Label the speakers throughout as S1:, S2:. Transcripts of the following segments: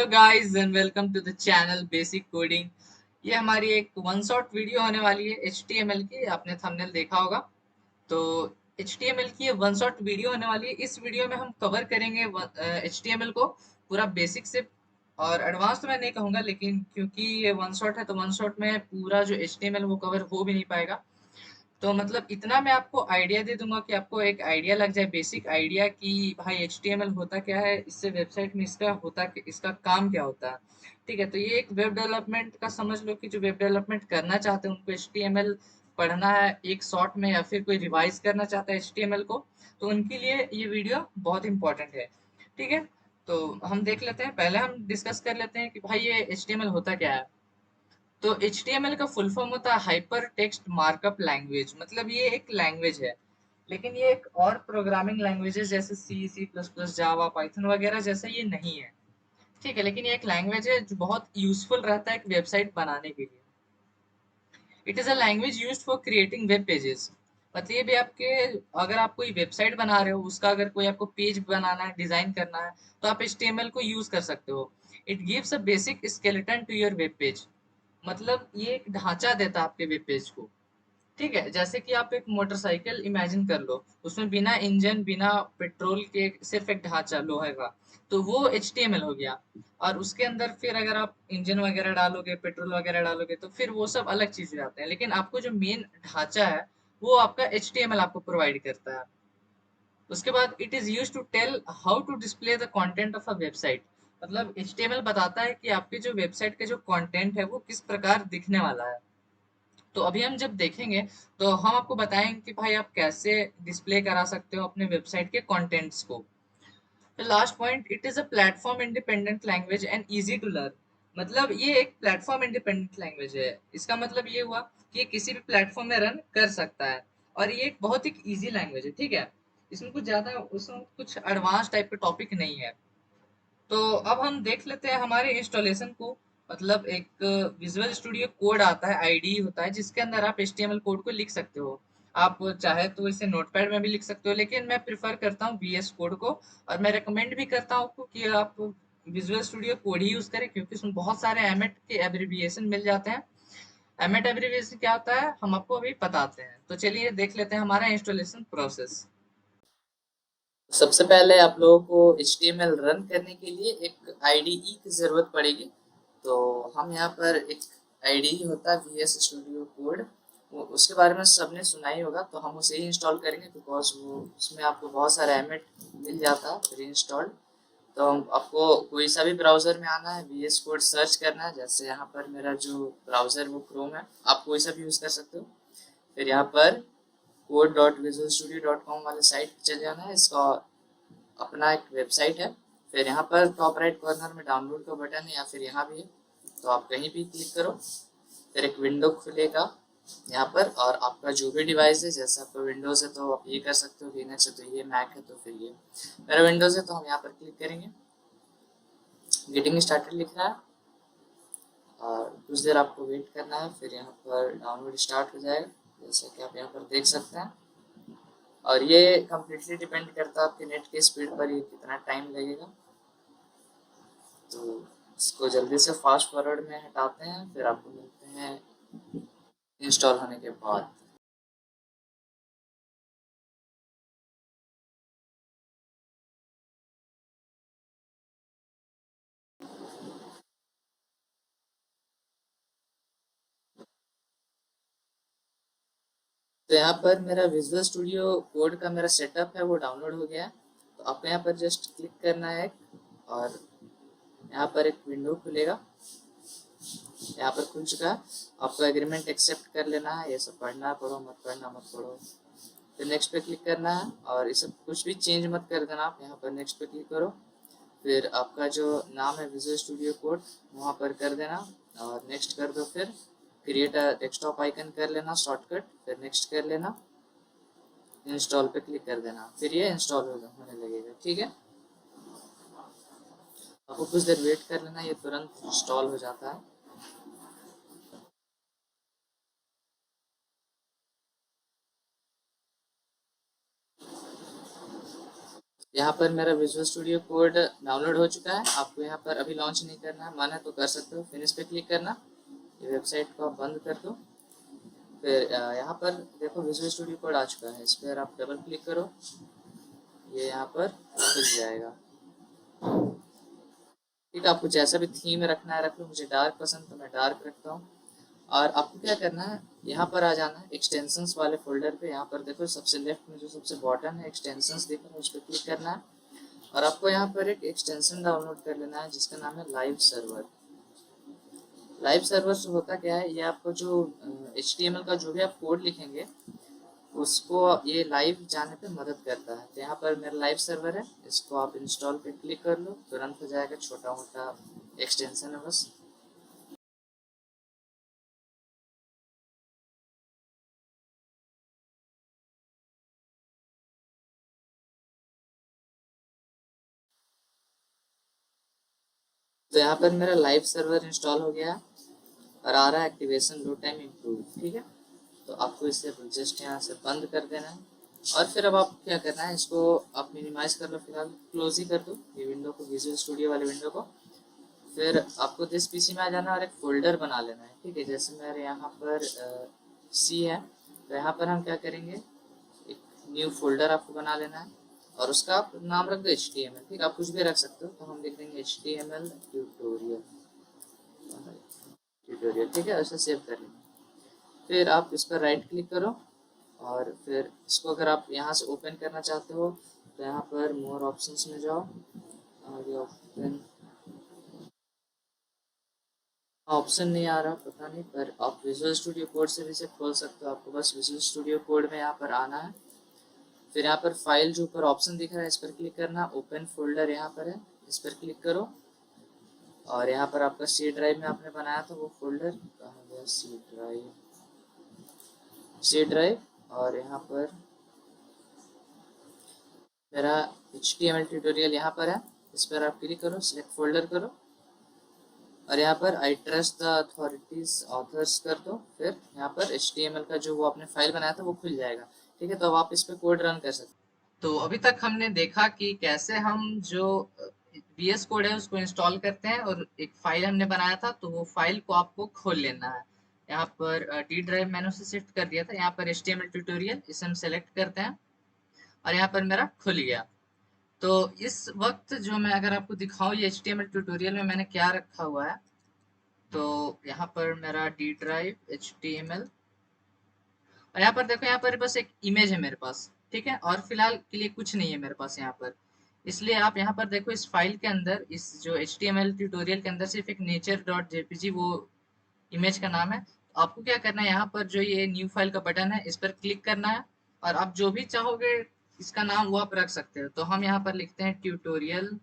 S1: Guys and welcome to the channel basic coding. ये हमारी एक वन शॉट वीडियो होने वाली है HTML की। आपने थंबनेल देखा होगा। तो HTML की ये वन शॉट वीडियो होने वाली है। इस वीडियो में हम कवर करेंगे HTML को पूरा बेसिक से। और एडवांस तो मैं नहीं कहूँगा, लेकिन क्योंकि ये वन शॉट है तो वन शॉट में पूरा जो HTML वो कवर हो भी नहीं पाएगा। तो मतलब इतना मैं आपको आइडिया दे दूंगा कि आपको एक आइडिया लग जाए, बेसिक आइडिया कि भाई HTML होता क्या है, इससे वेबसाइट में इसका काम क्या होता है। ठीक है, तो ये एक वेब डेवलपमेंट का समझ लो कि जो वेब डेवलपमेंट करना चाहते हैं उनको HTML पढ़ना है एक शॉर्ट में, या फिर कोई रिवाइज करना चाहता है HTML को, तो उनके लिए ये वीडियो बहुत इंपॉर्टेंट है। ठीक है, तो हम देख लेते हैं। पहले हम डिस्कस कर लेते हैं कि भाई ये HTML होता क्या है। तो HTML का फुल फॉर्म होता है हाइपर टेक्स्ट मार्कअप लैंग्वेज। मतलब ये एक लैंग्वेज है, लेकिन ये एक और प्रोग्रामिंग लैंग्वेजेस जैसे C++, जावा, पाइथन वगैरह जैसा ये नहीं है। ठीक है, लेकिन ये एक लैंग्वेज है जो बहुत यूजफुल रहता है एक वेबसाइट बनाने के लिए। It is a language used for creating web pages. मतलब ये भी आपके, अगर आप कोई वेबसाइट बना रहे हो, उसका अगर कोई आपको पेज बनाना है, डिजाइन करना है, तो आप HTML को यूज कर सकते हो। It gives a basic skeleton to your web page. मतलब ये एक ढांचा देता है आपके वेब पेज को। ठीक है, जैसे कि आप एक मोटरसाइकिल इमेजिन कर लो, उसमें बिना इंजन, बिना पेट्रोल के सिर्फ एक ढांचा लोहे का, तो वो HTML हो गया। और उसके अंदर फिर अगर आप इंजन वगैरह डालोगे, पेट्रोल वगैरह डालोगे, तो फिर वो सब अलग चीज हो जाते हैं। लेकिन आपको जो मेन ढांचा है वो आपका HTML आपको प्रोवाइड करता है। उसके बाद it is use to tell how to display the content of a website. मतलब HTML बताता है कि आपकी जो वेबसाइट का जो कंटेंट है वो किस प्रकार दिखने वाला है। तो अभी हम जब देखेंगे तो हम आपको बताएंगे कि भाई आप कैसे डिस्प्ले करा सकते हो अपने वेबसाइट के कंटेंट्स को। Last point, it is a platform independent language and easy to learn. मतलब ये एक प्लेटफॉर्म इंडिपेंडेंट लैंग्वेज है। इसका मतलब ये हुआ कि ये किसी भी प्लेटफॉर्म में रन कर सकता है। और ये एक बहुत ही इजी लैंग्वेज है। ठीक है, उसमें कुछ एडवांस टाइप का टॉपिक नहीं है। तो अब हम देख लेते हैं हमारे इंस्टॉलेशन को। मतलब एक विजुअल स्टूडियो कोड आता है, आईडी होता है, जिसके अंदर आप HTML कोड को लिख सकते हो। आप चाहे तो इसे नोटपैड में भी लिख सकते हो, लेकिन मैं प्रिफर करता हूँ VS कोड को। और मैं रेकमेंड भी करता हूँ आपको कि आप विजुअल स्टूडियो कोड ही यूज करें, क्योंकि उसमें बहुत सारे एमेट के एब्रिविएशन मिल जाते हैं। एमेट एब्रिविएशन क्या होता है हम आपको अभी बताते हैं। तो चलिए देख लेते हैं हमारा इंस्टॉलेशन प्रोसेस। सबसे पहले आप लोगों को HTML रन करने के लिए एक IDE की ज़रूरत पड़ेगी। तो हम यहाँ पर एक IDE होता है VS स्टूडियो कोड, वो उसके बारे में सबने सुना ही होगा, तो हम उसे ही इंस्टॉल करेंगे बिकॉज वो उसमें आपको बहुत सारा एमिट मिल जाता है प्री इंस्टॉल्ड। तो आपको कोई सा भी ब्राउज़र में आना है, VS कोड सर्च करना है। जैसे यहाँ पर मेरा जो ब्राउज़र वो क्रोम है, आप कोई सा भी यूज़ कर सकते हो। फिर यहाँ पर code.visualstudio.com वाले साइट पर चले जाना है। इसका अपना एक वेबसाइट है। फिर यहाँ पर टॉप राइट कॉर्नर में डाउनलोड का बटन है, या फिर यहाँ भी है, तो आप कहीं भी क्लिक करो। फिर एक विंडो खुलेगा यहाँ पर, और आपका जो भी डिवाइस है, जैसे आपका विंडोज़ है तो आप ये कर सकते हो, लिनक्स है तो ये, मैक है तो फिर ये। मेरा विंडोज़ है तो हम यहाँ पर क्लिक करेंगे। गेटिंग स्टार्टेड लिख रहा है और कुछ देर आपको वेट करना है। फिर यहाँ पर डाउनलोड स्टार्ट हो जाएगा, जैसा कि आप यहाँ पर देख सकते हैं। और ये कम्प्लीटली डिपेंड करता है आपके नेट के स्पीड पर, ये कितना टाइम लगेगा। तो इसको जल्दी से फास्ट फॉरवर्ड में हटाते हैं, फिर आपको मिलते हैं इंस्टॉल होने के बाद। तो यहाँ पर मेरा विजुअल स्टूडियो कोड का मेरा सेटअप है वो डाउनलोड हो गया है। तो आपको यहाँ पर जस्ट क्लिक करना है, और यहाँ पर एक विंडो खुलेगा। यहाँ पर खुल चुका है। आपको एग्रीमेंट एक्सेप्ट कर लेना है। ये सब पढ़ना पढ़ो, मत पढ़ना मत पढ़ो। फिर नेक्स्ट पे क्लिक करना है, और ये सब कुछ भी चेंज मत कर देना। आप यहाँ पर नेक्स्ट पे क्लिक करो। फिर आपका जो नाम है विजुअल स्टूडियो कोड वहाँ पर कर देना, और नेक्स्ट कर दो। फिर क्रिएट अ डेस्कटॉप आइकन कर लेना शॉर्टकट, फिर नेक्स्ट कर लेना, इंस्टॉल पे क्लिक कर देना। फिर ये इंस्टॉल होने लगेगा। ठीक है, आपको कुछ देर वेट कर लेना, ये तुरंत इंस्टॉल हो जाता है। यहाँ पर मेरा विजुअल स्टूडियो कोड डाउनलोड हो चुका है। आपको यहाँ पर अभी लॉन्च नहीं करना है, मन है तो कर सकते हो। फिनिश पे क्लिक करना, ये वेबसाइट को आप बंद कर दो। फिर यहाँ पर देखो विजुअल स्टूडियो कोड आ चुका है, इस पर आप डबल क्लिक करो, ये यहाँ पर खुल जाएगा। ठीक है, आपको जैसा भी थीम रखना है रख लो। मुझे डार्क पसंद तो मैं डार्क रखता हूँ। और आपको क्या करना है, यहाँ पर आ जाना है एक्सटेंशंस वाले फोल्डर पे। यहाँ पर देखो सबसे लेफ्ट में जो सबसे बॉटम है एक्सटेंशंस दिख रहा है, उस पर क्लिक करना है। और आपको यहाँ पर एक एक्सटेंशन डाउनलोड कर लेना है जिसका नाम है लाइव सर्वर। लाइव सर्वर से होता क्या है, ये आपको जो HTML का जो भी आप कोड लिखेंगे उसको ये लाइव जाने पे मदद करता है। तो यहाँ पर मेरा लाइव सर्वर है, इसको आप इंस्टॉल पे क्लिक कर लो, तुरंत हो जाएगा। छोटा मोटा एक्सटेंशन है बस। तो यहाँ पर मेरा लाइव सर्वर इंस्टॉल हो गया और आ रहा है एक्टिवेशन लो टाइम इम्प्रूव। ठीक है, तो आपको इसे जस्ट यहाँ से बंद कर देना है। और फिर अब आप क्या करना है, इसको आप मिनिमाइज कर लो, फिलहाल क्लोज ही कर दो ये विंडो को, विजुअल स्टूडियो वाले विंडो को। फिर आपको दिस पीसी में आ जाना और एक फोल्डर बना लेना है। ठीक है, जैसे मेरे यहाँ पर सी है, तो यहाँ पर हम क्या करेंगे, एक न्यू फोल्डर आपको बना लेना है और उसका आप नाम रख दो HTML। ठीक, आप कुछ भी रख सकते हो, तो हम लिख देंगे HTML ट्यूटोरियल। ट्यूटोरियल ठीक है, ऐसे सेव कर लेंगे। फिर आप इस पर राइट क्लिक करो और फिर इसको अगर आप यहाँ से ओपन करना चाहते हो तो यहाँ पर मोर ऑप्शंस में जाओ और ये ओपन ऑप्शन नहीं आ रहा पता नहीं, पर आप विजुअल स्टूडियो कोड से भी इसे खोल सकते हो। आपको बस विजुअल स्टूडियो कोड में यहाँ पर आना है। फिर यहाँ पर फाइल जो ऊपर ऑप्शन दिख रहा है इस पर क्लिक करना, ओपन फोल्डर यहाँ पर है, इस पर क्लिक करो। और यहाँ पर आपका सी ड्राइव में आपने बनाया था वो फोल्डर कहाँ गया, सी ड्राइव। और यहाँ पर मेरा HTML ट्यूटोरियल यहाँ पर है, इस पर आप क्लिक करो, सिलेक्ट फोल्डर करो और यहाँ पर I trust the authorities authors कर दो। फिर यहाँ पर HTML का जो वो आपने फाइल बनाया था वो खुल जाएगा। ठीक है, तो अब आप इस पर कोड रन कर सकते हैं। तो अभी तक हमने देखा कि कैसे हम जो VS कोड है उसको इंस्टॉल करते हैं, और एक फाइल हमने बनाया था तो वो फाइल को आपको खोल लेना है। यहाँ पर D ड्राइव मैंने उसे शिफ्ट कर दिया था, यहाँ पर HTML ट्यूटोरियल इसे हम सेलेक्ट करते हैं और यहाँ पर मेरा खुल गया। तो इस वक्त जो मैं अगर आपको दिखाऊं ये HTML ट्यूटोरियल में मैंने क्या रखा हुआ है, तो यहाँ पर मेरा D ड्राइव HTML, और यहाँ पर देखो यहाँ पर बस एक इमेज है मेरे पास। ठीक है, और फिलहाल के लिए कुछ नहीं है मेरे पास यहाँ पर। इसलिए आप यहाँ पर देखो इस फाइल के अंदर, इस जो HTML ट्यूटोरियल के अंदर सिर्फ एक nature.jpg वो इमेज का नाम है। तो आपको क्या करना है, यहाँ पर जो ये न्यू फाइल का बटन है इस पर क्लिक करना है और आप जो भी चाहोगे इसका नाम वो आप रख सकते हो। तो हम यहाँ पर लिखते हैं ट्यूटोरियल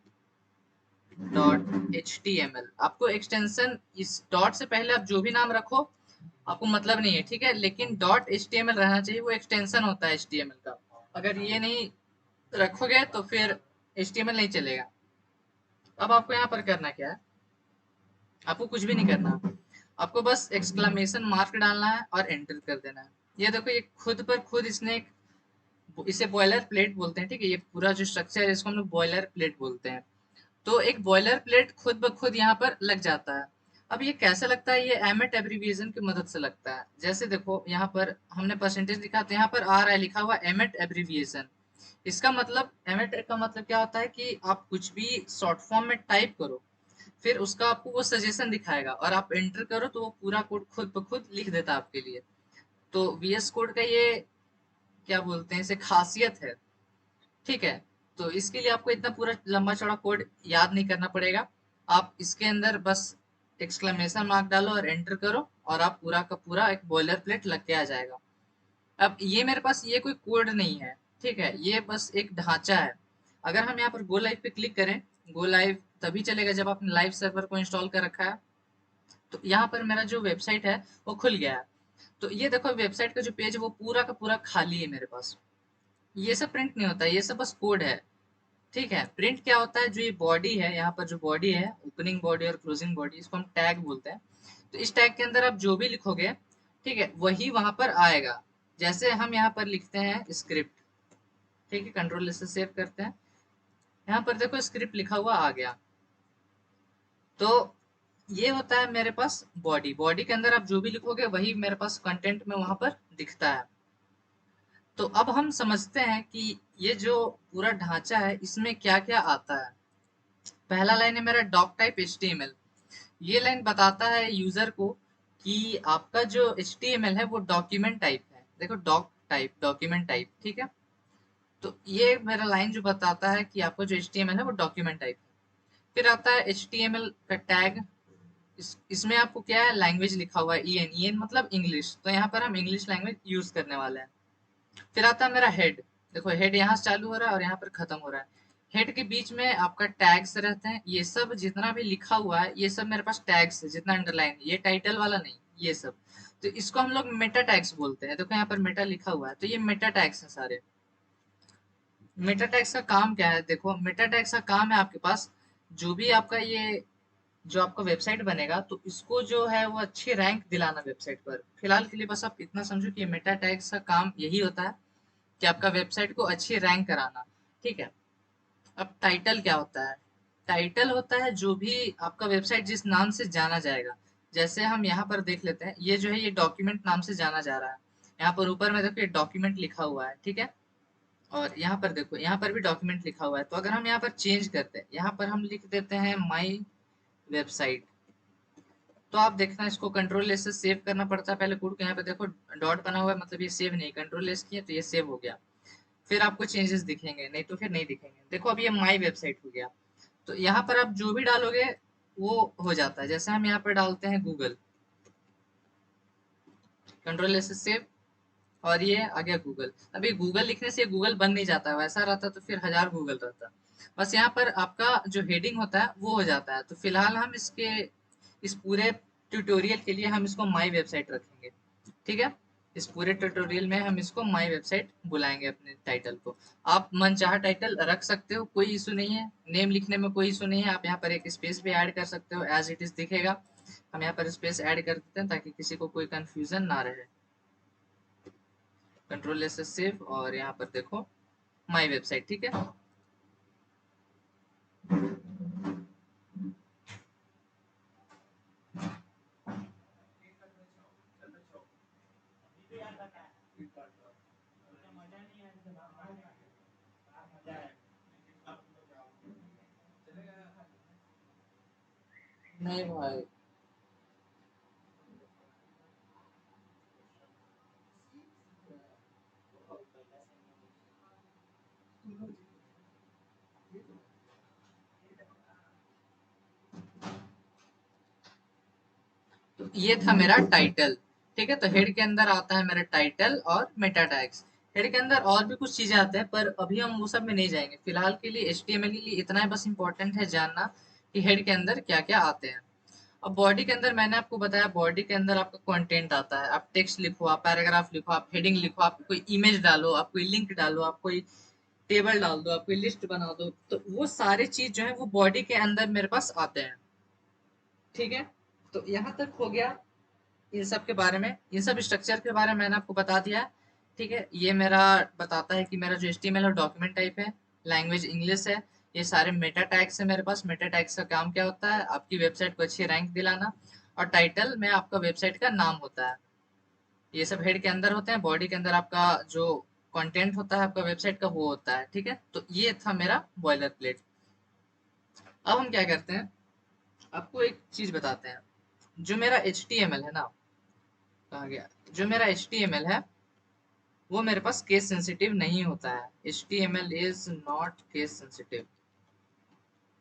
S1: .html। आपको एक्सटेंशन इस डॉट से पहले आप जो भी नाम रखो आपको मतलब नहीं है, ठीक है, लेकिन .html रहना चाहिए, वो एक्सटेंशन होता है HTML का। अगर ये नहीं रखोगे तो फिर HTML नहीं चलेगा। अब आपको यहाँ पर करना क्या है, आपको कुछ भी नहीं करना, आपको बस एक्सक्लेमेशन मार्क डालना है और एंटर कर देना है। ये देखो ये खुद पर खुद इसने इसे बॉयलर प्लेट बोलते हैं। ठीक है, ये पूरा जो स्ट्रक्चर है इसको हम लोग बॉयलर प्लेट बोलते हैं। तो एक बॉयलर प्लेट खुद ब खुद यहाँ पर लग जाता है। अब ये कैसे लगता है, ये एमेट एब्रीविएशन की मदद से लगता है। जैसे देखो यहाँ पर हमने परसेंटेज लिखा तो यहाँ पर आ रहा है लिखा हुआ एमेट एब्रीविएशन। इसका मतलब, एमेट का मतलब क्या होता है कि आप कुछ भी शॉर्ट फॉर्म में टाइप करो फिर उसका आपको वो सजेशन दिखाएगा और आप एंटर करो तो वो पूरा कोड खुद ब खुद लिख देता है आपके लिए। तो VS कोड का ये क्या बोलते हैं इसे खासियत है। ठीक है, तो इसके लिए आपको इतना पूरा लंबा चौड़ा कोड याद नहीं करना पड़ेगा। आप इसके अंदर बस एक्सक्लेमेशन मार्क डालो और एंटर करो और आप पूरा का पूरा एक बॉयलर प्लेट लग के आ जाएगा। अब ये मेरे पास ये कोई कोड नहीं है, ठीक है, ये बस एक ढांचा है। अगर हम यहाँ पर गो लाइव पे क्लिक करें, गो लाइव तभी चलेगा जब आपने लाइव सर्वर को इंस्टॉल कर रखा है। तो यहाँ पर मेरा जो वेबसाइट है वो खुल गया है। तो ये देखो वेबसाइट का जो पेज है वो पूरा का पूरा खाली है मेरे पास। ये सब प्रिंट नहीं होता है, ये सब बस कोड है। ठीक है, प्रिंट क्या होता है, जो ये बॉडी है, यहाँ पर जो बॉडी है ओपनिंग बॉडी और क्लोजिंग बॉडी, इसको हम टैग बोलते हैं। तो इस टैग के अंदर आप जो भी लिखोगे, ठीक है, वही वहां पर आएगा। जैसे हम यहाँ पर लिखते हैं स्क्रिप्ट, ठीक है, कंट्रोल से सेव करते हैं। यहाँ पर देखो स्क्रिप्ट लिखा हुआ आ गया। तो ये होता है मेरे पास बॉडी। बॉडी के अंदर आप जो भी लिखोगे वही मेरे पास कंटेंट में वहां पर दिखता है। तो अब हम समझते हैं कि ये जो पूरा ढांचा है इसमें क्या क्या आता है। पहला लाइन है मेरा डॉक टाइप HTML। ये लाइन बताता है यूजर को कि आपका जो HTML है वो डॉक्यूमेंट टाइप है। देखो डॉक टाइप, डॉक्यूमेंट टाइप, ठीक है। तो ये मेरा लाइन जो बताता है कि आपका जो HTML है वो डॉक्यूमेंट टाइप है। फिर आता है HTML का टैग। इसमें आपको क्या है, लैंग्वेज लिखा हुआ है EN मतलब इंग्लिश, तो यहाँ पर हम इंग्लिश लैंग्वेज यूज करने वाले हैं। फिर आता है मेरा हेड। देखो हेड यहाँ से चालू हो रहा है और यहाँ पर खत्म हो रहा है। हेड के बीच में आपका टैग्स रहते हैं। ये सब जितना भी लिखा हुआ है ये सब मेरे पास टैग्स है, जितना अंडरलाइन, ये टाइटल वाला नहीं, ये सब। तो इसको हम लोग मेटा टैग्स बोलते हैं। देखो यहाँ पर मेटा लिखा हुआ है, तो ये मेटा टैग्स है सारे। मेटा टैग्स का काम क्या है, देखो मेटा टैग्स का काम है आपके पास जो भी आपका ये जो आपका वेबसाइट बनेगा तो इसको जो है वो अच्छी रैंक दिलाना वेबसाइट पर। फिलहाल के लिए बस आप इतना समझो कि मेटा टैग्स का काम यही होता है कि आपका वेबसाइट को अच्छी रैंक कराना। ठीक है। अब टाइटल क्या होता है? टाइटल होता है जो भी आपका वेबसाइट जिस नाम से जाना जाएगा। जैसे हम यहाँ पर देख लेते हैं, ये जो है ये डॉक्यूमेंट नाम से जाना जा रहा है। यहाँ पर ऊपर में देखो ये डॉक्यूमेंट लिखा हुआ है, ठीक है। और यहाँ पर देखो, यहाँ पर भी डॉक्यूमेंट लिखा हुआ है। तो अगर हम यहाँ पर चेंज करते हैं, यहाँ पर हम लिख देते हैं माई वेबसाइट। तो आप देखना इसको कंट्रोल एस से सेव करना पड़ता है पहले कोड को। यहाँ पे देखो डॉट बना हुआ है, मतलब ये सेव नहीं, कंट्रोल एस किया तो ये सेव हो गया। फिर आपको चेंजेस दिखेंगे, नहीं तो फिर नहीं दिखेंगे। देखो अब ये माई वेबसाइट हो गया। तो यहाँ पर आप जो भी डालोगे वो हो जाता है। जैसे हम यहाँ पर डालते हैं गूगल, कंट्रोल एस से सेव, और ये आ गया गूगल। अभी गूगल लिखने से गूगल बन नहीं जाता है, वैसा रहता तो फिर 1000 गूगल रहता। बस यहाँ पर आपका जो हेडिंग होता है वो हो जाता है। तो फिलहाल हम इसके इस पूरे ट्यूटोरियल के लिए हम इसको माई वेबसाइट रखेंगे, ठीक है। इस पूरे ट्यूटोरियल में हम इसको माई वेबसाइट बुलाएंगे अपने टाइटल को। आप मनचाहा टाइटल रख सकते हो, कोई इशू नहीं है। नेम लिखने में कोई इशू नहीं है। आप यहाँ पर एक स्पेस भी ऐड कर सकते हो, एज इट इज दिखेगा। हम यहाँ पर स्पेस ऐड कर देते हैं ताकि किसी को कोई कंफ्यूजन ना रहे। कंट्रोल एस से सेव, और यहाँ पर देखो माई वेबसाइट, ठीक है। नहीं भाई, तो ये था मेरा टाइटल, ठीक है। तो हेड के अंदर आता है मेरा टाइटल और मेटा टैग्स। हेड के अंदर और भी कुछ चीजें आते हैं पर अभी हम वो सब में नहीं जाएंगे। फिलहाल के लिए HTML के लिए इतना ही बस इंपॉर्टेंट है जानना कि हेड के अंदर क्या क्या आते हैं। अब बॉडी के अंदर मैंने आपको बताया, बॉडी के अंदर आपका कंटेंट आता है। आप टेक्स्ट लिखो, आप पैराग्राफ लिखो, आप हेडिंग लिखो, आप कोई इमेज डालो, आप कोई लिंक डालो, आप कोई टेबल डाल दो, आप कोई लिस्ट बना दो। तो वो सारी चीज जो है वो बॉडी के अंदर मेरे पास आते हैं, ठीक है। तो यहाँ तक हो गया इन सब के बारे में। इन सब स्ट्रक्चर के बारे में मैंने आपको बता दिया है, ठीक है। ये मेरा बताता है कि मेरा जो HTML है डॉक्यूमेंट टाइप है, लैंग्वेज इंग्लिश है। ये सारे मेटा टैग्स है मेरे पास। मेटा टैग्स का काम क्या होता है, आपकी वेबसाइट को अच्छी रैंक दिलाना। और टाइटल में आपका वेबसाइट का नाम होता है। ये सब हेड के अंदर होते हैं। बॉडी के अंदर आपका जो कंटेंट होता है आपका वेबसाइट का वो होता है, ठीक है। तो ये था मेरा बॉयलर प्लेट। अब हम क्या करते हैं, आपको एक चीज बताते हैं। जो मेरा HTML है ना, कहा गया, जो मेरा HTML है वो मेरे पास केस सेंसिटिव नहीं होता है। HTML is not case sensitive.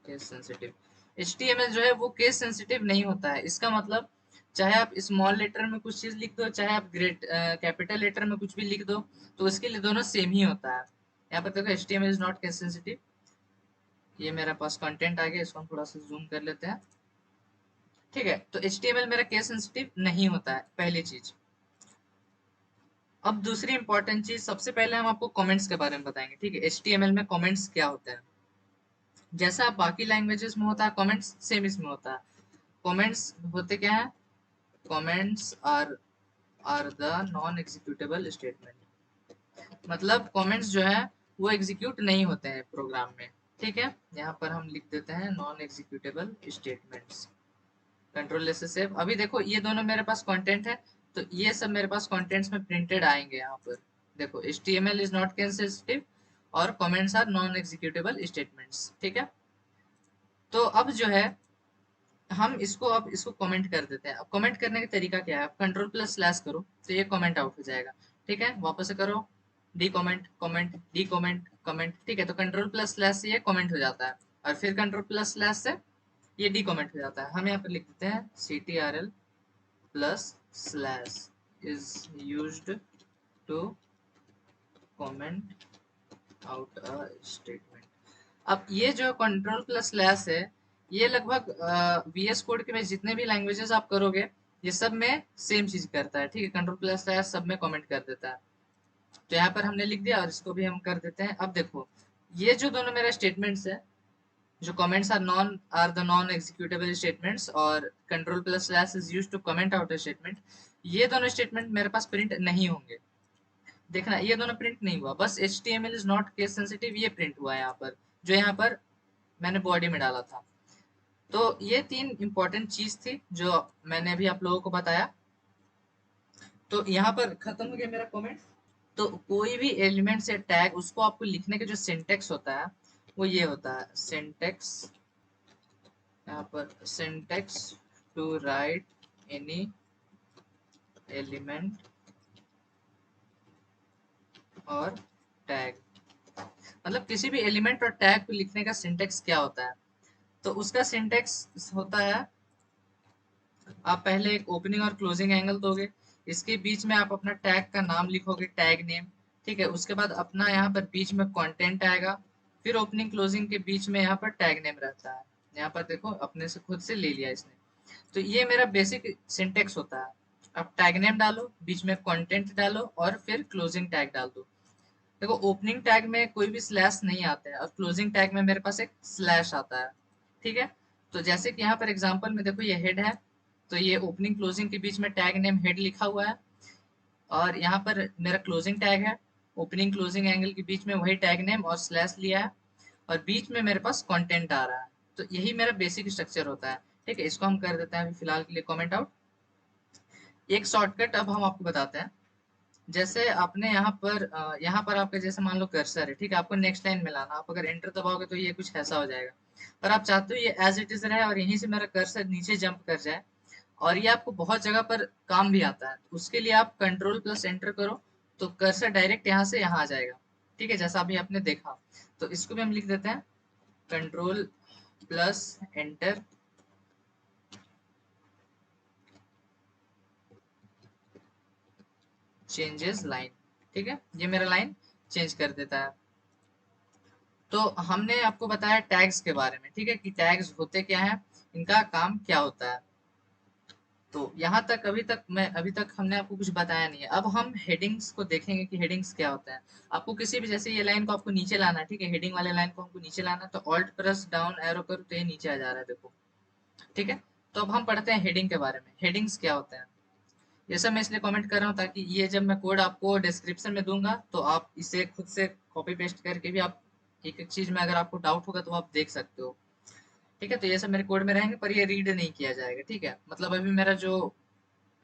S1: Case sensitive HTML जो है वो केस सेंसिटिव नहीं होता है। इसका मतलब चाहे आप स्मॉल लेटर में कुछ चीज लिख दो, चाहे आप ग्रेट कैपिटल लेटर में कुछ भी लिख दो, तो उसके लिए दोनों सेम ही होता है। यहाँ पर देखो HTML is not case sensitive. ये मेरे पास कंटेंट आ गया, इसको हम थोड़ा सा जूम कर लेते हैं, ठीक है। तो HTML मेरा केस सेंसिटिव नहीं होता है, पहली चीज। अब दूसरी इंपॉर्टेंट चीज, सबसे पहले हम आपको कमेंट्स के बारे में बताएंगे, ठीक है। HTML में कमेंट्स क्या होते हैं। जैसा बाकी लैंग्वेजेस में होता है कमेंट्स, सेम इसमें होता है। कमेंट्स होते क्या है, comments are the non executable statement. मतलब कमेंट्स जो है वो एग्जीक्यूट नहीं होते हैं प्रोग्राम में, ठीक है, यहाँ पर हम लिख देते हैं नॉन एग्जीक्यूटेबल स्टेटमेंट्स, कंट्रोल से सेव। अभी देखो ये दोनों मेरे पास कंटेंट है, तो ये सब मेरे पास कंटेंट्स में प्रिंटेड आएंगे यहाँ पर। देखो HTML इज नॉट सेंसिटिव और comments are non executable statements. ठीक है, तो अब जो है हम इसको कमेंट कर देते हैं। अब कमेंट करने का तरीका क्या है, आप कंट्रोल प्लस स्लैश करो तो ये कमेंट आउट हो जाएगा। ठीक है, वापस से करो, D comment comment D comment comment. ठीक है, तो कंट्रोल प्लस स्लैश से ये कमेंट हो जाता है, और फिर कंट्रोल प्लस स्लैश से ये डी कमेंट हो जाता है। हम यहाँ पर लिख देते हैं CTRL plus slash is used to comment out a statement. अब ये जो कंट्रोल प्लस स्लैश है, ये लगभग VS कोड के में जितने भी लैंग्वेजेस आप करोगे, ये सब में सेम चीज करता है। ठीक है, कंट्रोल प्लस स्लैश सब में कमेंट कर देता है। तो यहाँ पर हमने लिख दिया और इसको भी हम कर देते हैं। अब देखो ये जो दोनों मेरे स्टेटमेंट्स है, जो comments are the non executable statements और control plus slash is used to comment out a statement, ये दोनों स्टेटमेंट मेरे पास प्रिंट नहीं होंगे। देखना ये दोनों प्रिंट नहीं हुआ, बस HTML is not case sensitive ये प्रिंट हुआ है यहाँ पर, जो यहाँ पर मैंने बॉडी में डाला था। तो ये तीन इंपॉर्टेंट चीज थी जो मैंने अभी आप लोगों को बताया। तो यहाँ पर खत्म हो गया मेरा कमेंट। तो कोई भी एलिमेंट या टैग, उसको आपको लिखने का जो सिंटेक्स होता है वो ये होता है सिंटेक्स। यहाँ पर syntax to write any element और टैग, मतलब किसी भी एलिमेंट और टैग को लिखने का सिंटेक्स क्या होता है। तो उसका सिंटेक्स होता है, आप पहले एक ओपनिंग और क्लोजिंग एंगल दोगे, इसके बीच में आप अपना टैग का नाम लिखोगे, टैग नेम। ठीक है, उसके बाद अपना यहाँ पर बीच में कंटेंट आएगा, फिर ओपनिंग क्लोजिंग के बीच में यहाँ पर टैग नेम रहता है। यहाँ पर देखो अपने से खुद से ले लिया इसने। तो ये मेरा बेसिक सिंटेक्स होता है। अब टैग नेम डालो, बीच में कंटेंट डालो और फिर क्लोजिंग टैग डाल दो। देखो ओपनिंग टैग में कोई भी स्लैश नहीं आता है और क्लोजिंग टैग में मेरे पास एक स्लैश आता है। ठीक है, तो जैसे कि यहाँ पर एग्जांपल में देखो ये हेड है, तो ये ओपनिंग क्लोजिंग के बीच में टैग नेम हेड लिखा हुआ है, और यहाँ पर मेरा क्लोजिंग टैग है, ओपनिंग क्लोजिंग एंगल के बीच में वही टैग नेम और स्लैश लिया है, और बीच में मेरे पास कंटेंट आ रहा है। तो यही मेरा बेसिक स्ट्रक्चर होता है। ठीक है, इसको हम कर देते हैं अभी फिलहाल के लिए कमेंट आउट। एक शॉर्टकट अब हम आपको बताते हैं। जैसे आपने यहाँ पर आपका जैसे मान लो कर्सर है, ठीक है, आपको नेक्स्ट लाइन में लाना, आप अगर एंटर दबाओगे तो ये कुछ ऐसा हो जाएगा। पर आप चाहते हो ये एज इट इज रहे और यहीं से मेरा कर्सर नीचे जंप कर जाए, और ये आपको बहुत जगह पर काम भी आता है। उसके लिए आप कंट्रोल प्लस एंटर करो, तो कर्सर डायरेक्ट यहाँ से यहाँ आ जाएगा। ठीक है, जैसा अभी आपने देखा। तो इसको भी हम लिख देते हैं control plus enter, changes line. ठीक है, ये मेरा लाइन चेंज कर देता है। तो हमने आपको बताया टैग्स के बारे में, ठीक है, कि टैग्स होते क्या हैं, इनका काम क्या होता है। तो यहाँ तक अभी तक हमने आपको कुछ बताया नहीं है। अब हम हेडिंग्स को देखेंगे कि हेडिंग्स क्या होता है। आपको किसी भी, जैसे ये लाइन को आपको नीचे लाना है, ठीक है, हेडिंग वाले लाइन को हमको नीचे लाना है, तो ऑल्ट प्रेस डाउन एरो करो तो ये नीचे आ जा रहा है, देखो। ठीक है, तो अब हम पढ़ते हैं हेडिंग के बारे में। हेडिंग्स क्या होते हैं, ये सब मैं इसलिए कमेंट कर रहा हूँ ताकि ये जब मैं कोड आपको डिस्क्रिप्शन में दूंगा तो आप इसे खुद से कॉपी पेस्ट करके भी आप एक एक चीज में अगर आपको डाउट होगा तो आप देख सकते हो। ठीक है, तो ये सब मेरे कोड में रहेंगे पर ये रीड नहीं किया जाएगा। ठीक है, मतलब अभी मेरा जो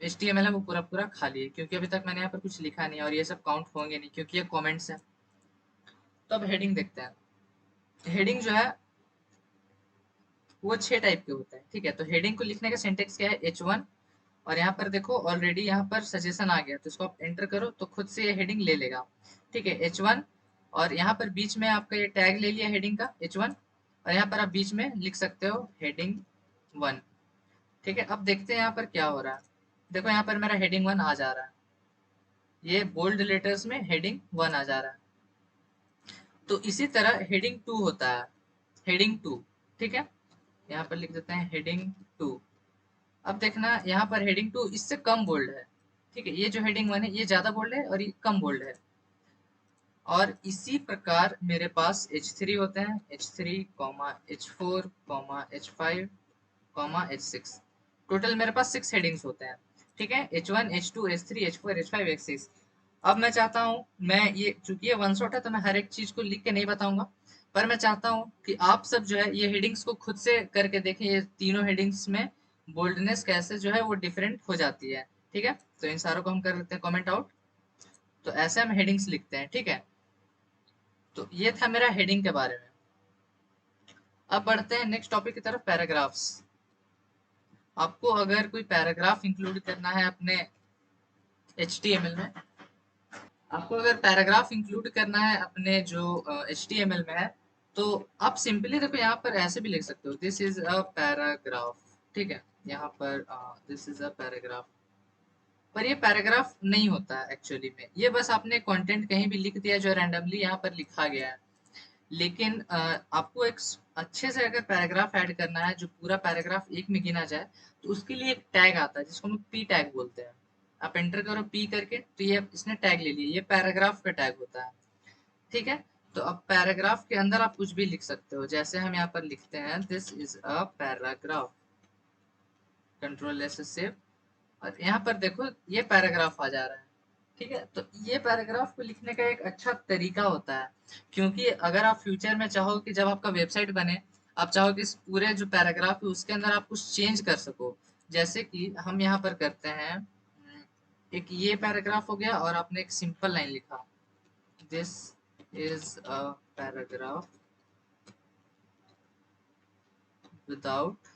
S1: HTML है वो पूरा पूरा खाली है, क्योंकि अभी तक मैंने यहाँ पर कुछ लिखा नहीं है, और ये सब काउंट होंगे नहीं क्योंकि ये कमेंट्स है। तो अब हेडिंग देखते हैं। हेडिंग जो है वो 6 टाइप के होते हैं। ठीक है, तो हेडिंग को लिखने का सिंटेक्स क्या है, H1। और यहाँ पर देखो ऑलरेडी यहाँ पर सजेशन आ गया, तो इसको आप एंटर करो तो खुद से ये हेडिंग ले लेगा। ठीक है, H1। और यहाँ पर बीच में आपका ये टैग ले लिया हेडिंग का H1, और यहाँ पर आप बीच में लिख सकते हो हेडिंग 1। ठीक है, अब देखते हैं यहाँ पर क्या हो रहा है। देखो यहाँ पर मेरा हेडिंग 1 आ जा रहा है, ये बोल्ड लेटर्स में हेडिंग 1 आ जा रहा है। तो इसी तरह हेडिंग 2 होता है, हेडिंग 2। ठीक है, यहाँ पर लिख देते हैं हेडिंग 2। अब देखना यहाँ पर हेडिंग 2 इससे कम बोल्ड है। ठीक है, ये जो हेडिंग 1 है ये ज्यादा बोल्ड है और ये कम बोल्ड है। और इसी प्रकार मेरे पास H3 होते हैं, H3, H4, H5, H6। Total मेरे पास 6 हेडिंग्स होते हैं। ठीक है, H1, H2, H3, H4, H5, H6। अब मैं चाहता हूँ, मैं ये चूंकि ये वन शॉट है तो मैं हर एक चीज को लिख के नहीं बताऊंगा। पर मैं चाहता हूँ कि आप सब जो है ये हेडिंग्स को खुद से करके देखें, ये तीनों हेडिंग्स में बोल्डनेस कैसे जो है वो डिफरेंट हो जाती है। ठीक है, तो इन सारों को हम कर लेते हैं कमेंट आउट। तो ऐसे हम हेडिंग्स लिखते हैं। ठीक है, तो ये था मेरा हेडिंग के बारे में। अब बढ़ते हैं नेक्स्ट टॉपिक की तरफ, पैराग्राफ्स। आपको अगर कोई पैराग्राफ इंक्लूड करना है अपने HTML में, आपको अगर पैराग्राफ इंक्लूड करना है अपने जो HTML में है, तो आप सिंपली देखो यहाँ पर ऐसे भी लिख सकते हो, दिस इज अ पैराग्राफ। ठीक है, यहाँ पर दिस इज अ पैराग्राफ, पर ये पैराग्राफ नहीं होता है एक्चुअली में। ये बस आपने कंटेंट कहीं भी लिख दिया जो रैंडमली यहाँ पर लिखा गया है। लेकिन आपको एक अच्छे से अगर पैराग्राफ ऐड करना है जो पूरा पैराग्राफ एक में गिना जाए, तो उसके लिए एक टैग आता है जिसको हम पी टैग बोलते हैं। आप एंटर करो पी करके, तो ये इसने टैग ले लिया, ये पैराग्राफ का टैग होता है। ठीक है, तो अब पैराग्राफ के अंदर आप कुछ भी लिख सकते हो, जैसे हम यहाँ पर लिखते हैं this is a paragraph, control S save, और यहाँ पर देखो ये पैराग्राफ आ जा रहा है। ठीक है, तो ये पैराग्राफ को लिखने का एक अच्छा तरीका होता है, क्योंकि अगर आप फ्यूचर में चाहो कि जब आपका वेबसाइट बने, आप चाहो कि इस पूरे जो पैराग्राफ है उसके अंदर आप कुछ चेंज कर सको। जैसे कि हम यहाँ पर करते हैं, एक ये पैराग्राफ हो गया और आपने एक सिंपल लाइन लिखा, this is a paragraph without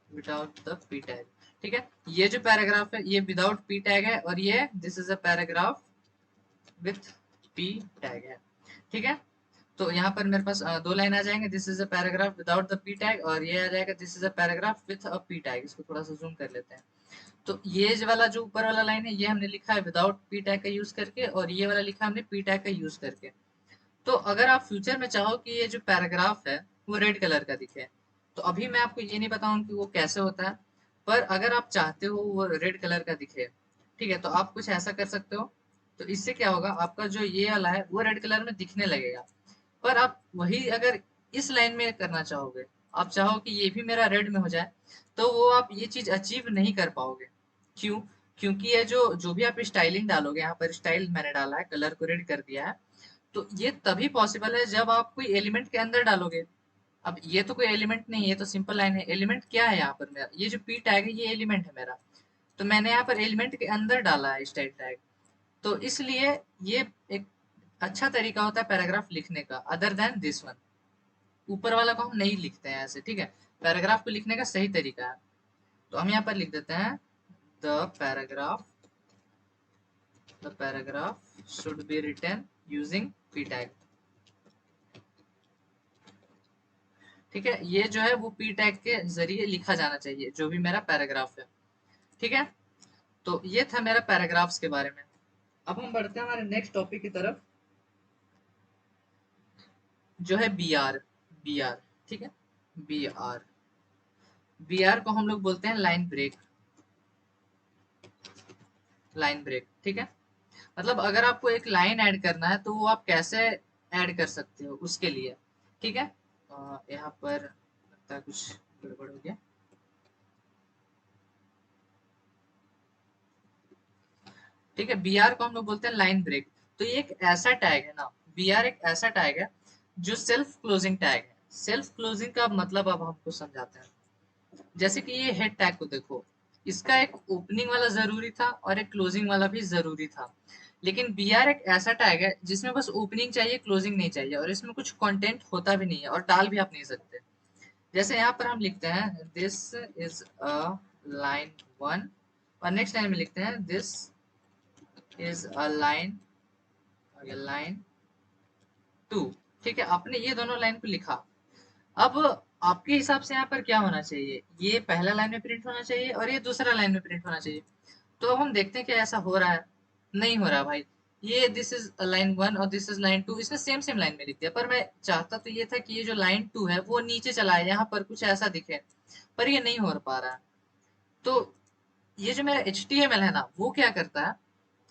S1: without the P tag. ठीक है, ये जो पैराग्राफ है ये विदाउट पी टैग है, और ये this is a paragraph with P tag है। ठीक है, तो यहाँ पर मेरे पास दो लाइन आ जाएंगे, this is a paragraph without the P tag, और ये आ जाएगा this is a paragraph with a P tag. इसको थोड़ा सा जूम कर लेते हैं। तो ये वाला जो ऊपर वाला लाइन है ये हमने लिखा है विदाउट पी टैग का यूज करके, और ये वाला लिखा हमने पी टैग का यूज करके। तो अगर आप फ्यूचर में चाहो कि ये जो पैराग्राफ है वो रेड कलर का दिखे, तो अभी मैं आपको ये नहीं बताऊंगा कि वो कैसे होता है, पर अगर आप चाहते हो वो रेड कलर का दिखे, ठीक है, तो आप कुछ ऐसा कर सकते हो। तो इससे क्या होगा, आपका जो ये वाला है वो रेड कलर में दिखने लगेगा। पर आप वही अगर इस लाइन में करना चाहोगे, आप चाहो कि ये भी मेरा रेड में हो जाए, तो वो आप ये चीज अचीव नहीं कर पाओगे। क्यों? क्योंकि ये जो जो भी आप स्टाइलिंग डालोगे, यहाँ पर स्टाइल मैंने डाला है, कलर को रेड कर दिया है, तो ये तभी पॉसिबल है जब आप कोई एलिमेंट के अंदर डालोगे। अब ये तो कोई एलिमेंट नहीं है, ये तो सिंपल लाइन है। एलिमेंट क्या है यहाँ पर मेरा, ये जो पी टैग है ये एलिमेंट है मेरा, तो मैंने यहाँ पर एलिमेंट के अंदर डाला है स्टाइल टैग। तो इसलिए ये एक अच्छा तरीका होता है पैराग्राफ लिखने का, अदर देन दिस वन। ऊपर वाला को हम नहीं लिखते हैं ऐसे। ठीक है, पैराग्राफ को लिखने का सही तरीका है, तो हम यहाँ पर लिख देते हैं the paragraph the paragraph should be written using P tag. ठीक है, ये जो है वो पी टैग के जरिए लिखा जाना चाहिए जो भी मेरा पैराग्राफ है। ठीक है, तो ये था मेरा पैराग्राफ्स के बारे में। अब हम बढ़ते हैं हमारे नेक्स्ट टॉपिक की तरफ, जो है बी आर। ठीक है, बी आर को हम लोग बोलते हैं लाइन ब्रेक। ठीक है, मतलब अगर आपको एक लाइन ऐड करना है तो वो आप कैसे ऐड कर सकते हो उसके लिए। ठीक है, यहाँ पर लगता है कुछ गड़बड़ हो गया। ठीक है, बी आर को हम लोग बोलते हैं लाइन ब्रेक। तो ये एक ऐसा टैग है ना, बी आर एक ऐसा टैग है जो सेल्फ क्लोजिंग टैग है। सेल्फ क्लोजिंग का मतलब अब हमको समझाते हैं। जैसे कि ये हेड टैग को देखो, इसका एक ओपनिंग वाला जरूरी था और एक क्लोजिंग वाला भी जरूरी था। लेकिन बी आर एक ऐसा टैग है जिसमें बस ओपनिंग चाहिए, क्लोजिंग नहीं चाहिए, और इसमें कुछ कंटेंट होता भी नहीं है और डाल भी आप नहीं सकते। जैसे यहाँ पर हम लिखते हैं दिस इज अ लाइन 1, और नेक्स्ट लाइन में लिखते हैं दिस इज अ लाइन 2। ठीक है, आपने ये दोनों लाइन को लिखा। अब आपके हिसाब से यहाँ पर क्या होना चाहिए, ये पहला लाइन में प्रिंट होना चाहिए और ये दूसरा लाइन में प्रिंट होना चाहिए। तो अब हम देखते हैं क्या ऐसा हो रहा है। नहीं हो रहा भाई, ये दिस इज लाइन 1 और दिस इज लाइन 2, इसने सेम सेम लाइन में लिख दिया। पर मैं चाहता तो ये था कि ये जो लाइन 2 है वो नीचे चला है, यहाँ पर कुछ ऐसा दिखे, पर ये नहीं हो पा रहा है। तो ये जो मेरा HTML है ना, वो क्या करता है,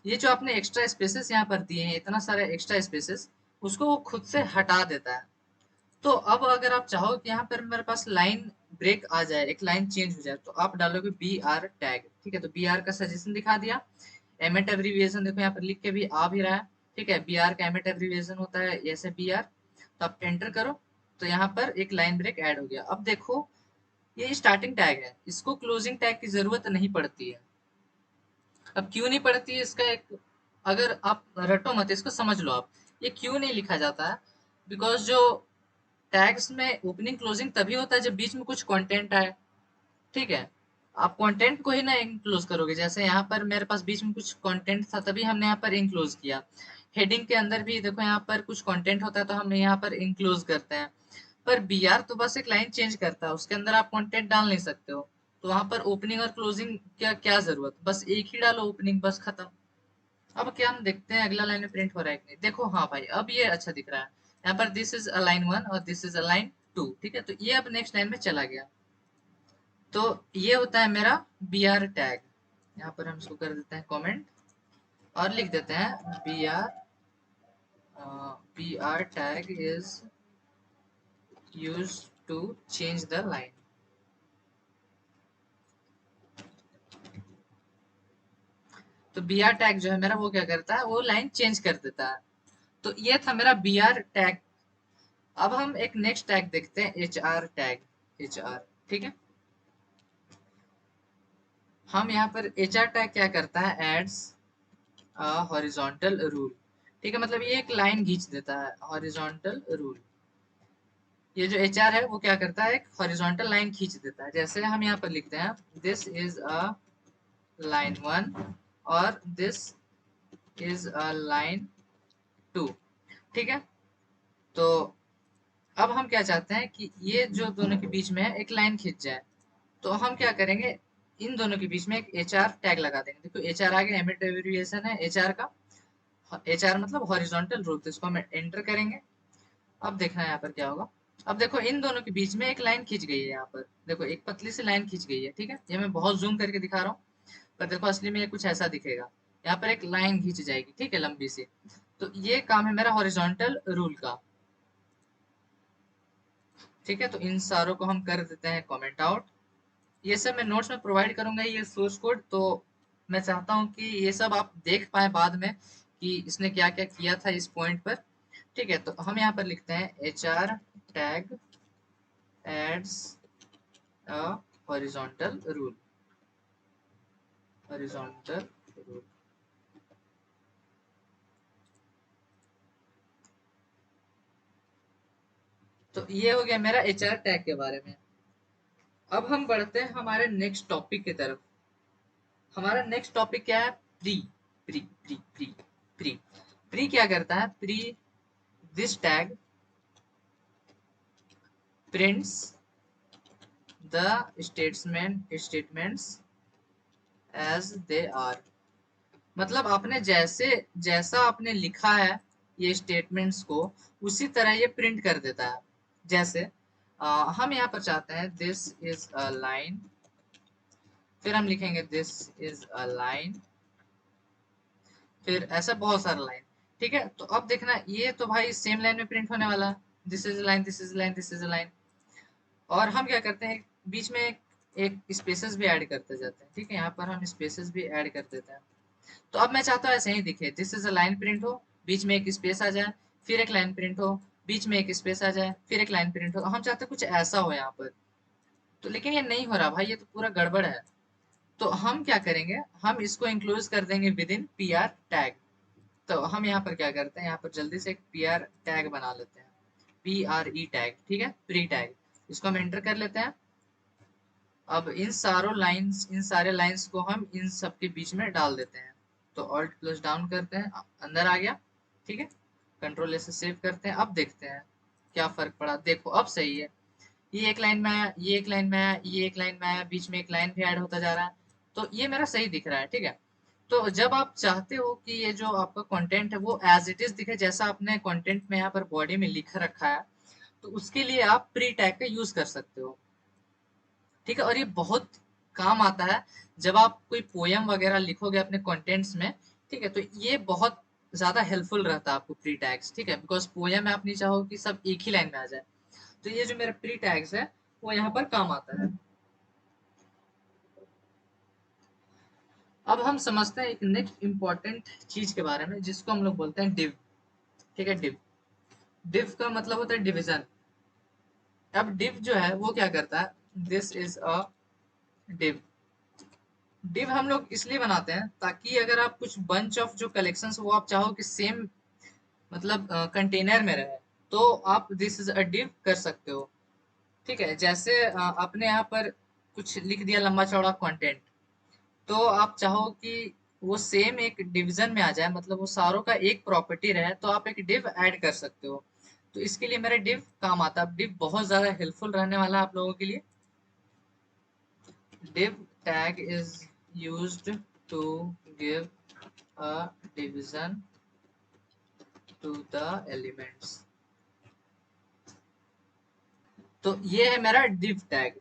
S1: ये जो आपने एक्स्ट्रा स्पेसेस यहाँ पर दिए हैं, इतना सारे एक्स्ट्रा स्पेसेस, उसको वो खुद से हटा देता है। तो अब अगर आप चाहो कि यहाँ पर मेरे पास लाइन ब्रेक आ जाए, एक लाइन चेंज हो जाए, तो आप डालोगे बी आर टैग। ठीक है, तो बी आर का सजेशन दिखा दिया। एमेट एब्रीविएशन देखो यहाँ पर लिख के भी आ भी रहा है। ठीक है, बी आर का एमेट एब्रीविएशन होता है ऐसे बी आर। अब एंटर करो तो यहाँ पर एक लाइन ब्रेक ऐड हो गया। अब देखो ये स्टार्टिंग टैग है, इसको क्लोजिंग टैग की जरूरत नहीं पड़ती है। अब क्यों नहीं पड़ती है इसका एक, अगर आप रटो मत इसको समझ लो आप, ये क्यों नहीं लिखा जाता है, बिकॉज जो टैग्स में ओपनिंग क्लोजिंग तभी होता है जब बीच में कुछ कंटेंट आए, ठीक है। आप कंटेंट को ही ना इंक्लोज करोगे, जैसे यहाँ पर मेरे पास बीच में कुछ कंटेंट था तभी हमने यहाँ पर इंक्लोज किया। हेडिंग के अंदर भी देखो यहाँ पर कुछ कंटेंट होता है तो हम यहाँ पर इंक्लोज करते हैं। पर बी आर तो बस एक लाइन चेंज करता है, उसके अंदर आप कंटेंट डाल नहीं सकते हो। तो वहां पर ओपनिंग और क्लोजिंग क्या क्या जरूरत, बस एक ही डालो ओपनिंग, बस खत्म। अब क्या हम देखते हैं अगला लाइन में प्रिंट हो रहा है कि नहीं, देखो हाँ भाई अब ये अच्छा दिख रहा है। यहाँ पर दिस इज अ लाइन 1 और दिस इज अ लाइन 2, ठीक है। तो ये अब नेक्स्ट लाइन में चला गया। तो ये होता है मेरा बी आर टैग। यहाँ पर हम इसको कर देते हैं कमेंट और लिख देते हैं B R tag is used to change the line. तो बी आर टैग जो है मेरा वो क्या करता है, वो लाइन चेंज कर देता है। तो ये था मेरा बी आर टैग। अब हम एक नेक्स्ट टैग देखते हैं, H R tag. H R, ठीक है। हम यहाँ पर एच आर टैग क्या करता है, एड्स हॉरिजॉन्टल रूल, ठीक है। मतलब ये एक लाइन खींच देता है, हॉरिजॉन्टल रूल। ये जो एच आर है वो क्या करता है, एक हॉरिजॉन्टल लाइन खींच देता है। जैसे हम यहाँ पर लिखते हैं दिस इज अ लाइन 1 और दिस इज अ लाइन 2, ठीक है। तो अब हम क्या चाहते हैं कि ये जो दोनों के बीच में है एक लाइन खींच जाए। तो हम क्या करेंगे, इन दोनों के बीच में एक एच आर टैग लगा देंगे। देखो एच आर आगे एमिट एब्रिविएशन है एच आर का, एच आर मतलब हॉरिजॉन्टल रूल। तो इसको हम एंटर करेंगे। अब देखना है यहाँ पर क्या होगा। अब देखो इन दोनों के बीच में एक लाइन खींच गई है, यहाँ पर देखो एक पतली सी लाइन खींच गई है, ठीक है। ये मैं बहुत जूम करके दिखा रहा हूँ, पर देखो असली में ये कुछ ऐसा दिखेगा। यहाँ पर एक लाइन खींच जाएगी, ठीक है, लंबी सी। तो ये काम है मेरा हॉरिजॉन्टल रूल का, ठीक है। तो इन सारों को हम कर देते हैं कमेंट आउट। ये सब मैं नोट्स में प्रोवाइड करूंगा, ये सोर्स कोड। तो मैं चाहता हूँ कि ये सब आप देख पाए बाद में कि इसने क्या क्या किया था इस पॉइंट पर, ठीक है। तो हम यहाँ पर लिखते हैं H R tag adds a horizontal rule, horizontal rule. तो ये हो गया मेरा एच आर टैग के बारे में। अब हम बढ़ते हैं हमारे नेक्स्ट टॉपिक की तरफ। हमारा नेक्स्ट टॉपिक क्या है, pre. Pre pre pre pre pre क्या करता है, pre this tag prints the statements as they are. मतलब आपने जैसे जैसा आपने लिखा है ये स्टेटमेंट्स को, उसी तरह ये प्रिंट कर देता है। जैसे हम यहाँ पर चाहते हैं दिस इज अ लाइन, फिर हम लिखेंगे दिस इज अ लाइन, फिर ऐसा बहुत सारा लाइन, ठीक है। तो अब देखना ये तो भाई सेम लाइन में प्रिंट होने वाला है, this is line, this is line, this is line. और हम क्या करते हैं, बीच में एक स्पेसेस भी ऐड करते जाते हैं, ठीक है। यहाँ पर हम स्पेसेस भी ऐड कर देते हैं। तो अब मैं चाहता हूँ ऐसे ही दिखे, this is a line print हो, बीच में एक स्पेस आ जाए, फिर एक लाइन प्रिंट हो, बीच में एक स्पेस आ जाए, फिर एक लाइन प्रिंट हो। हम चाहते हैं कुछ ऐसा हो यहाँ पर। तो लेकिन ये नहीं हो रहा भाई, ये तो पूरा गड़बड़ है। तो हम क्या करेंगे, हम इसको इंक्लूड कर देंगे with in P R tag. तो हम यहाँ पर क्या करते हैं, यहाँ पर जल्दी से एक पी आर टैग बना लेते हैं, पी आर ई टैग, ठीक है, प्री टैग। इसको हम एंटर कर लेते हैं। अब इन सारे लाइंस को हम इन सब के बीच में डाल देते हैं। तो ऑल्ट प्लस डाउन करते हैं, अंदर आ गया, ठीक है। कंट्रोल से सेव करते हैं। अब देखते हैं क्या फर्क पड़ा। देखो अब सही है, ये एक लाइन में आया, ये एक लाइन में आया, ये एक लाइन में आया, बीच में एक लाइन भी ऐड होता जा रहा है। तो ये मेरा सही दिख रहा है, ठीक है। तो जब आप चाहते हो कि ये जो आपका कंटेंट है वो एज इट इज दिखे, जैसा आपने कंटेंट में यहाँ पर बॉडी में लिख रखा है, तो उसके लिए आप प्री टैग का यूज कर सकते हो, ठीक है। और ये बहुत काम आता है जब आप कोई पोयम वगैरह लिखोगे अपने कंटेंट्स में, ठीक है। तो ये बहुत ज्यादा हेल्पफुल रहता है आपको प्री टैग्स, ठीक है। बिकॉज पोयम में आप नहीं चाहो कि सब एक ही लाइन में आ जाए। तो ये जो मेरा प्री टैग्स है वो यहाँ पर काम आता है। अब हम समझते हैं एक नेक्स्ट इंपॉर्टेंट चीज के बारे में, जिसको हम लोग बोलते हैं डिव, ठीक है, डिव। डिव का मतलब होता है डिवीजन। अब डिव जो है वो क्या करता है, this is a div. Div हम लोग इसलिए बनाते हैं ताकि अगर आप कुछ बंच ऑफ जो कलेक्शंस वो आप चाहो कि सेम मतलब कंटेनर में रहे, तो आप दिस इज अ डिव कर सकते हो। ठीक है, जैसे आपने यहाँ पर कुछ लिख दिया लंबा चौड़ा कंटेंट, तो आप चाहो कि वो सेम एक डिवीजन में आ जाए, मतलब वो सारों का एक प्रॉपर्टी रहे, तो आप एक डिव ऐड कर सकते हो। तो इसके लिए मेरा डिव काम आता है। डिव बहुत ज्यादा हेल्पफुल रहने वाला है आप लोगों के लिए। div tag is used to give a division to the elements। तो ये है मेरा div tag।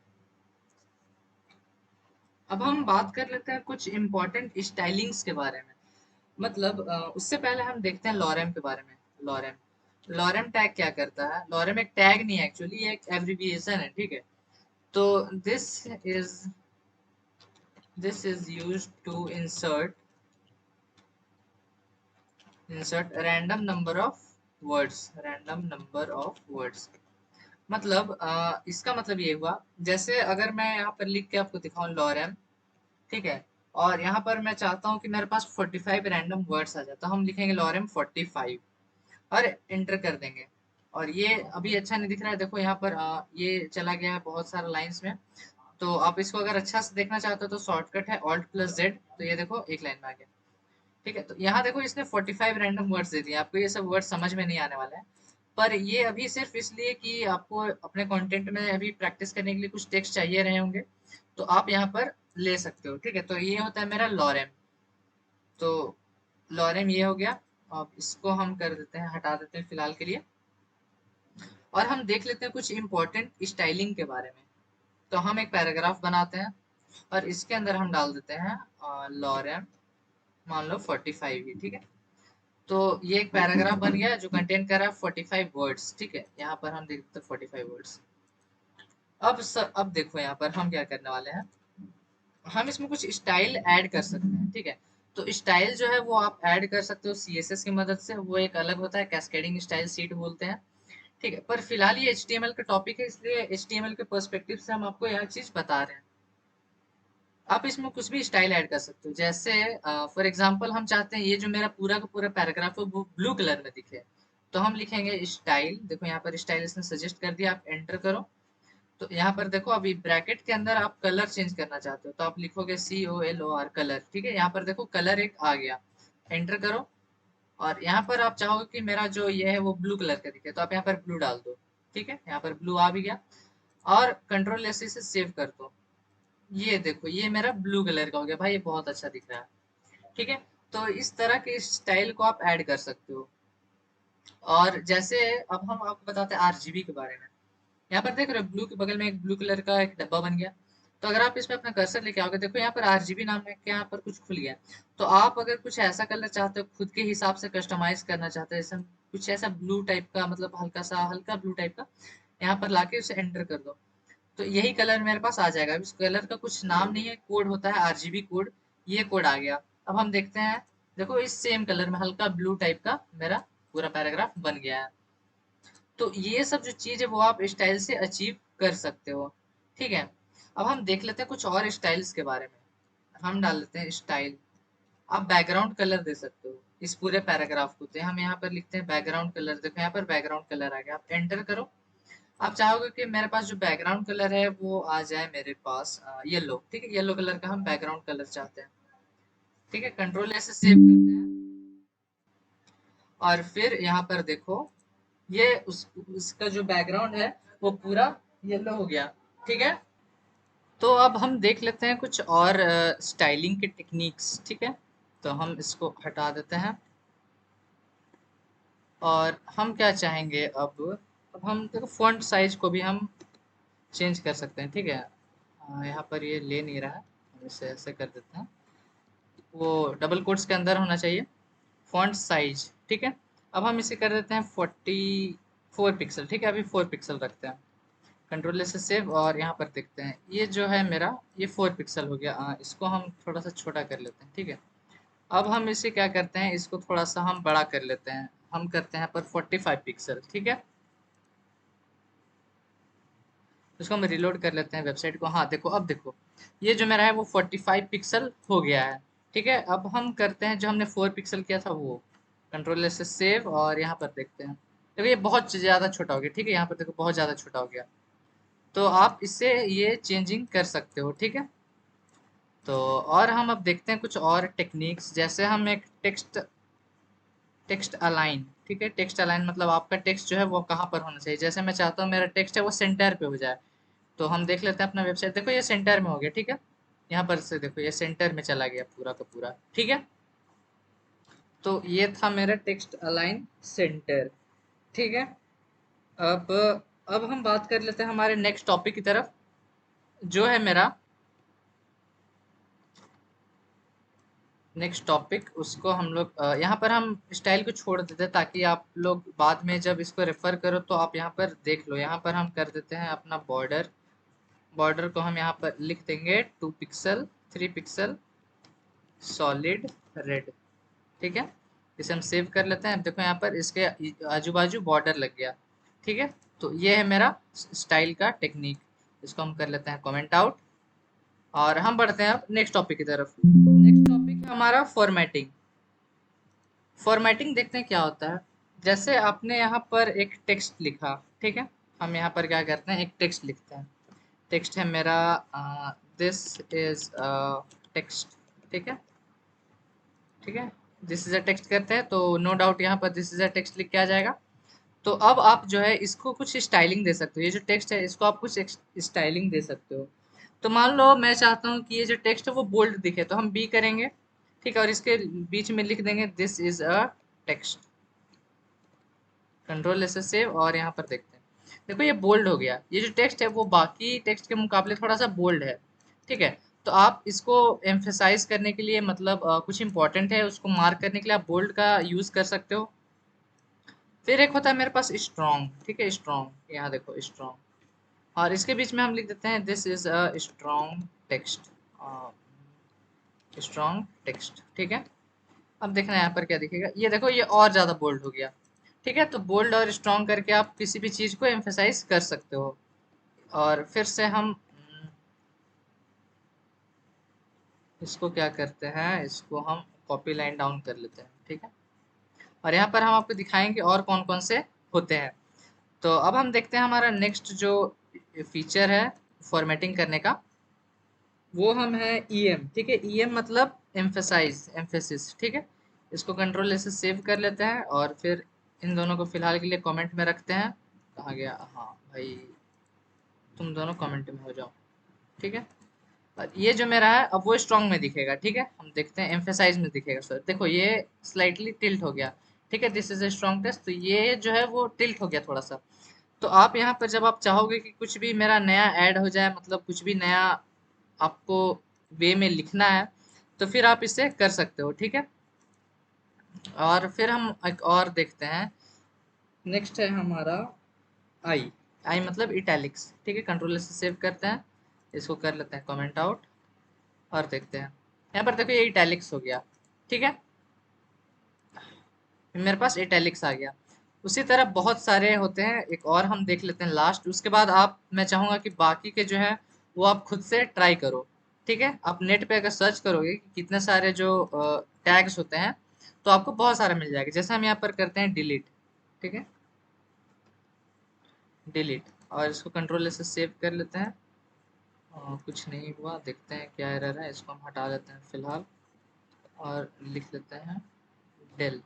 S1: अब हम बात कर लेते हैं कुछ इंपॉर्टेंट स्टाइलिंग्स के बारे में। मतलब उससे पहले हम देखते हैं लॉरेम के बारे में। लॉरेम लॉरेम टैग क्या करता है? लॉरेम एक टैग नहीं है एक्चुअली, ये एक एब्रिविएशन है। ठीक है, तो is this is used to insert random number of words. मतलब इसका मतलब ये हुआ, जैसे अगर मैं यहाँ पर लिख के आपको दिखाऊं लॉरेम, ठीक है, और यहाँ पर मैं चाहता हूँ कि मेरे पास 45 रैंडम वर्ड्स आ जाए, तो हम लिखेंगे लॉरेम 45 और एंटर कर देंगे। और ये अभी अच्छा नहीं दिख रहा है, देखो यहाँ पर ये चला गया है बहुत सारा लाइंस में। तो आप इसको अगर अच्छा से देखना चाहते हो तो शॉर्टकट है ऑल्ट प्लस जेड, तो ये देखो एक लाइन में आ गया। ठीक है, तो यहाँ देखो इसने 45 रैंडम वर्ड्स दे दिए, आपको ये सब वर्ड समझ में नहीं आने वाला है। पर ये अभी सिर्फ इसलिए कि आपको अपने कंटेंट में अभी प्रैक्टिस करने के लिए कुछ टेक्स्ट चाहिए रहे होंगे, तो आप यहाँ पर ले सकते हो। ठीक है, तो ये होता है मेरा लॉरेम। तो लॉरेम ये हो गया। अब इसको हम कर देते हैं, हटा देते हैं फिलहाल के लिए। और हम देख लेते हैं कुछ इंपॉर्टेंट स्टाइलिंग के बारे में। तो हम एक पैराग्राफ बनाते हैं और इसके अंदर हम डाल देते हैं लॉरेम, मान लो 45 ही। ठीक है, तो ये एक पैराग्राफ बन गया जो कंटेन कर रहा है 45 वर्ड्स। ठीक है, यहाँ पर हम देखते हैं 45 वर्ड्स। अब देखो यहाँ पर हम क्या करने वाले हैं, हम इसमें कुछ स्टाइल ऐड कर सकते हैं। ठीक है, तो स्टाइल जो है वो आप ऐड कर सकते हो सीएसएस की मदद से, वो एक अलग होता है, कैस्केडिंग स्टाइल सीट बोलते हैं। ठीक है, पर फिलहाल ये एचटीएमएल का टॉपिक है, इसलिए एचटीएमएल के पर्सपेक्टिव से हम आपको यह चीज बता रहे हैं। आप इसमें कुछ भी स्टाइल ऐड कर सकते हो, जैसे फॉर एग्जांपल हम चाहते हैं ये जो मेरा पूरा का पूरा पैराग्राफ है वो ब्लू कलर में दिखे, तो हम लिखेंगे स्टाइल। देखो यहाँ पर स्टाइल इसने सजेस्ट कर दिया, आप एंटर करो। तो यहाँ पर देखो अभी ब्रैकेट के अंदर आप कलर चेंज करना चाहते हो, तो आप लिखोगे COLOR कलर। ठीक है, यहाँ पर देखो कलर एक आ गया, एंटर करो। और यहाँ पर आप चाहोगे कि मेरा जो ये है वो ब्लू कलर का दिखे, तो आप यहाँ पर ब्लू डाल दो। ठीक है, यहाँ पर ब्लू आ भी गया। और कंट्रोल एस से सेव कर दो। ये देखो ये मेरा ब्लू कलर का हो गया भाई, ये बहुत अच्छा दिख रहा है। ठीक है, तो इस तरह के स्टाइल को आप ऐड कर सकते हो। और जैसे अब हम आपको बताते हैं आरजीबी के बारे में। यहाँ पर देख रहे हो ब्लू के बगल में एक ब्लू कलर का एक डब्बा बन गया। तो अगर आप इसमें अपना कर्सर लेके आओगे, देखो यहाँ पर आरजीबी नाम है, यहाँ पर कुछ खुल गया। तो आप अगर कुछ ऐसा कलर चाहते हो, खुद के हिसाब से कस्टमाइज करना चाहते हो, जैसे कुछ ऐसा ब्लू टाइप का, मतलब हल्का ब्लू टाइप का, यहाँ पर लाके उसे एंटर कर दो। तो यही कलर मेरे पास आ जाएगा। इस कलर का कुछ नाम नहीं है, कोड होता है आरजीबी कोड। ये कोड आ गया। अब हम देखते हैं, देखो इस सेम कलर में हल्का ब्लू टाइप का मेरा पूरा पैराग्राफ बन गया है। तो ये सब जो चीज है वो आप स्टाइल से अचीव कर सकते हो। ठीक है, अब हम देख लेते हैं कुछ और स्टाइल्स के बारे में। हम डाल लेते हैं स्टाइल। आप बैकग्राउंड कलर दे सकते हो इस पूरे पैराग्राफ को, तो हम यहाँ पर लिखते हैं बैकग्राउंड कलर। देखो यहाँ पर बैकग्राउंड कलर आ गया, आप एंटर करो। आप चाहोगे कि मेरे पास जो बैकग्राउंड कलर है वो आ जाए मेरे पास येलो। ठीक है, येलो कलर का हम बैकग्राउंड कलर चाहते हैं। ठीक है, कंट्रोल ऐसे सेव करते हैं। और फिर यहाँ पर देखो ये उसका जो बैकग्राउंड है वो पूरा येलो हो गया। ठीक है, तो अब हम देख लेते हैं कुछ और स्टाइलिंग के टेक्निक्स। ठीक है, तो हम इसको हटा देते हैं। और हम क्या चाहेंगे अब हम देखो फॉन्ट साइज को भी हम चेंज कर सकते हैं। ठीक है, यहाँ पर ये ले नहीं रहा है, हम इसे ऐसे कर देते हैं। वो डबल कोट्स के अंदर होना चाहिए फॉन्ट साइज। ठीक है, अब हम इसे कर देते हैं 44 पिक्सल। ठीक है, अभी 4 पिक्सल रखते हैं। कंट्रोल से सेव, और यहाँ पर देखते हैं ये जो है मेरा ये 4 पिक्सल हो गया। इसको हम थोड़ा सा छोटा कर लेते हैं। ठीक है, अब हम इसे क्या करते हैं, इसको थोड़ा सा हम बड़ा कर लेते हैं। हम करते हैं यहाँ पर 45 पिक्सल, ठीक है। इसको हम रिलोड कर लेते हैं वेबसाइट को। हाँ देखो, अब देखो ये जो मेरा है वो 45 पिक्सल हो गया है, ठीक है। अब हम करते हैं जो हमने 4 पिक्सल किया था वो, कंट्रोल से सेव, और यहाँ पर देखते हैं। देखो ये बहुत ज़्यादा छोटा हो गया, ठीक है। यहाँ पर देखो बहुत ज़्यादा छोटा हो गया, तो आप इससे ये चेंजिंग कर सकते हो, ठीक है। तो और हम अब देखते हैं कुछ और टेक्निक्स, जैसे हम एक टेक्स्ट टेक्स्ट अलाइन, ठीक है। टेक्स्ट अलाइन मतलब आपका टेक्स्ट जो है वो कहाँ पर होना चाहिए। जैसे मैं चाहता हूँ मेरा टेक्स्ट है वो सेंटर पे हो जाए, तो हम देख लेते हैं अपना वेबसाइट। देखो ये सेंटर में हो गया, ठीक है। यहाँ पर से देखो ये सेंटर में चला गया पूरा का पूरा, ठीक है। तो ये था मेरा टेक्स्ट अलाइन सेंटर, ठीक है। अब अब हम बात कर लेते हैं हमारे नेक्स्ट टॉपिक की तरफ, जो है मेरा नेक्स्ट टॉपिक। उसको हम लोग यहाँ पर हम स्टाइल को छोड़ देते हैं, ताकि आप लोग बाद में जब इसको रेफर करो तो आप यहाँ पर देख लो। यहाँ पर हम कर देते हैं अपना बॉर्डर। बॉर्डर को हम यहाँ पर लिख देंगे 2 पिक्सल 3 पिक्सल सॉलिड रेड, ठीक है। इसे हम सेव कर लेते हैं। अब देखो यहाँ पर इसके आजू बाजू बॉर्डर लग गया, ठीक है। तो ये है मेरा स्टाइल का टेक्निक। इसको हम कर लेते हैं कमेंट आउट, और हम बढ़ते हैं अब नेक्स्ट टॉपिक की तरफ। नेक्स्ट टॉपिक है हमारा फॉर्मेटिंग। फॉर्मेटिंग देखते हैं क्या होता है। जैसे आपने यहाँ पर एक टेक्स्ट लिखा, ठीक है। हम यहाँ पर क्या करते हैं, एक टेक्स्ट लिखते हैं। टेक्स्ट है मेरा दिस इज टेक्स्ट, ठीक है, ठीक है। दिस इज अ टेक्स्ट करते हैं तो नो डाउट यहाँ पर दिस इज अ टेक्स्ट लिख के आ जाएगा। तो अब आप जो है इसको कुछ स्टाइलिंग दे सकते हो। ये जो टेक्स्ट है इसको आप कुछ स्टाइलिंग दे सकते हो। तो मान लो मैं चाहता हूँ कि ये जो टेक्स्ट है वो बोल्ड दिखे, तो हम बी करेंगे, ठीक है, और इसके बीच में लिख देंगे this is a text, control से सेव, और यहाँ पर देखते हैं। देखो ये बोल्ड हो गया। ये जो टेक्स्ट है वो बाकी टेक्स्ट के मुकाबले थोड़ा सा बोल्ड है, ठीक है। तो आप इसको एम्फेसाइज करने के लिए, मतलब कुछ इंपॉर्टेंट है उसको मार्क करने के लिए आप बोल्ड का यूज कर सकते हो। फिर एक होता है मेरे पास स्ट्रॉन्ग, ठीक है, स्ट्रॉन्ग, यहाँ देखो स्ट्रॉन्ग, और इसके बीच में हम लिख देते हैं this is a strong text, strong text, ठीक है। अब देखना है यहाँ पर क्या दिखेगा। ये देखो ये और ज्यादा बोल्ड हो गया, ठीक है। तो बोल्ड और स्ट्रॉन्ग करके आप किसी भी चीज को एम्फेसाइज कर सकते हो। और फिर से हम इसको क्या करते हैं, इसको हम कॉपी लाइन डाउन कर लेते हैं, ठीक है। और यहाँ पर हम आपको दिखाएंगे और कौन कौन से होते हैं। तो अब हम देखते हैं हमारा नेक्स्ट जो फीचर है फॉर्मेटिंग करने का, वो हम है ईएम, ठीक है। ईएम मतलब एम्फेसाइज, एम्फेसिस, ठीक है। इसको कंट्रोल से सेव कर लेते हैं, और फिर इन दोनों को फिलहाल के लिए कमेंट में रखते हैं। कहाँ गया, हाँ भाई, तुम दोनों कमेंट में हो जाओ, ठीक है। और ये जो मेरा है अब वो स्ट्रॉन्ग में दिखेगा, ठीक है। हम देखते हैं एम्फेसाइज में दिखेगा। सर देखो ये स्लाइटली टिल्ट हो गया, ठीक है। This is a strong test, तो ये जो है वो टिल्ट हो गया थोड़ा सा। तो आप यहाँ पर जब आप चाहोगे कि कुछ भी मेरा नया ऐड हो जाए, मतलब कुछ भी नया आपको वे में लिखना है, तो फिर आप इसे कर सकते हो, ठीक है। और फिर हम एक और देखते हैं। नेक्स्ट है हमारा आई। आई मतलब इटैलिक्स, ठीक है। कंट्रोल से सेव करते हैं, इसको कर लेते हैं कमेंट आउट, और देखते हैं। यहाँ पर देखो ये इटैलिक्स हो गया, ठीक है। मेरे पास इटैलिक्स आ गया। उसी तरह बहुत सारे होते हैं, एक और हम देख लेते हैं लास्ट। उसके बाद आप, मैं चाहूंगा कि बाकी के जो है वो आप खुद से ट्राई करो, ठीक है। आप नेट पे अगर सर्च करोगे कि कितने सारे जो टैग्स होते हैं, तो आपको बहुत सारा मिल जाएगा। जैसे हम यहाँ पर करते हैं डिलीट, ठीक है, डिलीट, और इसको कंट्रोल से सेव कर लेते हैं। कुछ नहीं हुआ, देखते हैं क्या एरर है। इसको हम हटा लेते हैं फिलहाल, और लिख लेते हैं डेल,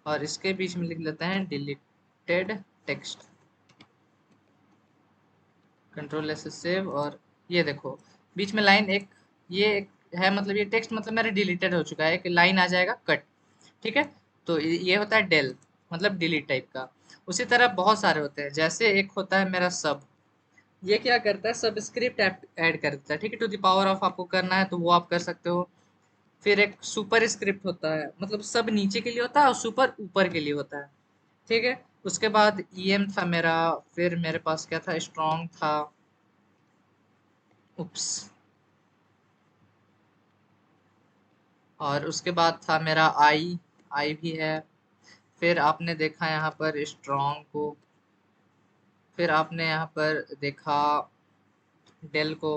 S1: और इसके बीच में लिख लेते हैं डिलीटेड टेक्स्ट, कंट्रोल से सेव। और ये देखो बीच में लाइन एक, ये एक है, मतलब ये टेक्स्ट मतलब मेरा डिलीटेड हो चुका है, एक लाइन आ जाएगा कट, ठीक है। तो ये होता है डेल, मतलब डिलीट टाइप का। उसी तरह बहुत सारे होते हैं। जैसे एक होता है मेरा सब, ये क्या करता है, सबस्क्रिप्ट ऐड कर देता है, ठीक है। टू द पावर ऑफ आपको करना है तो वो आप कर सकते हो। फिर एक सुपर स्क्रिप्ट होता है, मतलब सब नीचे के लिए होता है और सुपर ऊपर के लिए होता है, ठीक है। उसके बाद ईएम था मेरा। फिर मेरे पास क्या था, स्ट्रॉन्ग था, उप्स, और उसके बाद था मेरा आई, आई भी है। फिर आपने देखा यहाँ पर स्ट्रॉन्ग को, फिर आपने यहाँ पर देखा डेल को,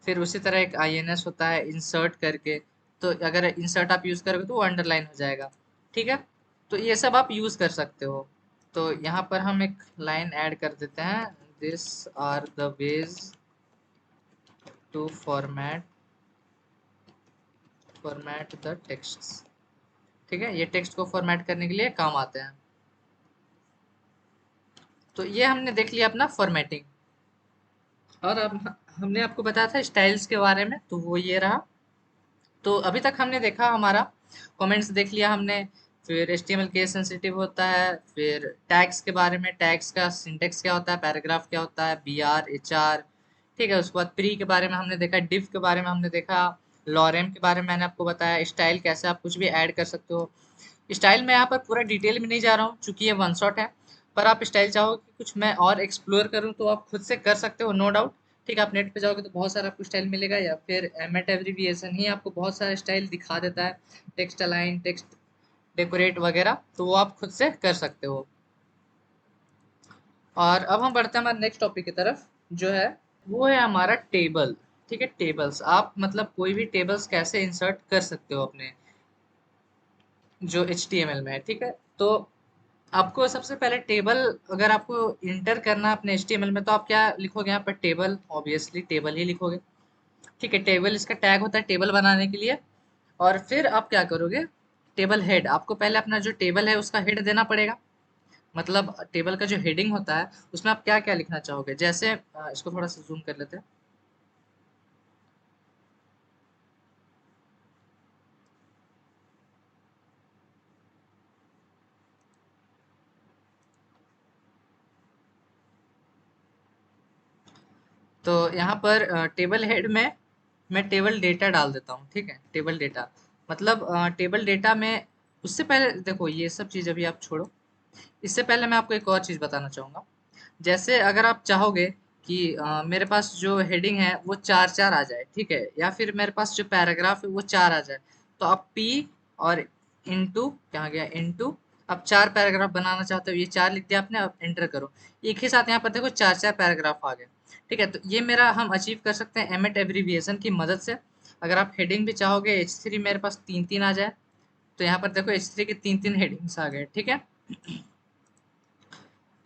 S1: फिर उसी तरह एक INS होता है इंसर्ट करके, तो अगर इंसर्ट आप यूज करोगे तो वो अंडरलाइन हो जाएगा। ठीक है, तो ये सब आप यूज कर सकते हो। तो यहाँ पर हम एक लाइन ऐड कर देते हैं, this are the ways to format the text. ठीक है, ये टेक्स्ट को फॉर्मेट करने के लिए काम आते हैं। तो ये हमने देख लिया अपना फॉर्मेटिंग। और अब हमने आपको बताया था स्टाइल्स के बारे में, तो वो ये रहा। तो अभी तक हमने देखा हमारा कमेंट्स देख लिया हमने, फिर HTML केस सेंसिटिव होता है, फिर टैग्स के बारे में, टैग्स का सिंटेक्स क्या होता है, पैराग्राफ क्या होता है, BR HR। ठीक है, उसके बाद प्री के बारे में हमने देखा, डिव के बारे में हमने देखा, लॉरेम के बारे में मैंने आपको बताया, स्टाइल कैसे आप कुछ भी ऐड कर सकते हो। स्टाइल में यहाँ पर पूरा डिटेल में नहीं जा रहा हूँ क्योंकि ये वन शॉट है, पर आप स्टाइल चाहो कि कुछ मैं और एक्सप्लोर करूँ तो आप खुद से कर सकते हो, नो डाउट। ठीक है, आप नेट पे जाओगे तो बहुत सारा आपको स्टाइल मिलेगा, या फिर एमेट एब्रिविएशन ही आपको बहुत सारा स्टाइल दिखा देता है, टेक्स्ट अलाइन, टेक्स्ट डेकोरेट वगैरह, तो वो आप खुद से कर सकते हो। और अब हम बढ़ते हैं हमारे नेक्स्ट टॉपिक की तरफ, जो है वो है हमारा टेबल। ठीक है, टेबल्स आप मतलब कोई भी टेबल्स कैसे इंसर्ट कर सकते हो अपने जो HTML में है। ठीक है, तो आपको सबसे पहले टेबल अगर आपको इंटर करना है अपने HTML में, तो आप क्या लिखोगे यहाँ पर, टेबल, ऑब्वियसली टेबल ही लिखोगे। ठीक है, टेबल इसका टैग होता है टेबल बनाने के लिए। और फिर आप क्या करोगे, टेबल हेड, आपको पहले अपना जो टेबल है उसका हेड देना पड़ेगा। मतलब टेबल का जो हेडिंग होता है उसमें आप क्या क्या लिखना चाहोगे, जैसे इसको थोड़ा सा जूम कर लेते हैं। तो यहाँ पर टेबल हेड में मैं टेबल डेटा डाल देता हूँ। ठीक है, टेबल डेटा मतलब टेबल डेटा में, उससे पहले देखो ये सब चीज़ अभी आप छोड़ो, इससे पहले मैं आपको एक और चीज़ बताना चाहूँगा। जैसे अगर आप चाहोगे कि मेरे पास जो हेडिंग है वो चार चार आ जाए, ठीक है, या फिर मेरे पास जो पैराग्राफ है वो चार आ जाए, तो आप P और इंटू, कहाँ गया, इंटू, आप चार पैराग्राफ बनाना चाहते हो, ये चार लिख दिया आपने, अब एंटर करो, एक ही साथ यहाँ पर देखो चार चार पैराग्राफ आ गए। ठीक है, तो ये मेरा हम अचीव कर सकते हैं एमेट एब्रीविएशन की मदद से। अगर आप हेडिंग भी चाहोगे H3 मेरे पास तीन तीन आ जाए, तो यहाँ पर देखो H3 के तीन तीन हेडिंग्स आ गए। ठीक है,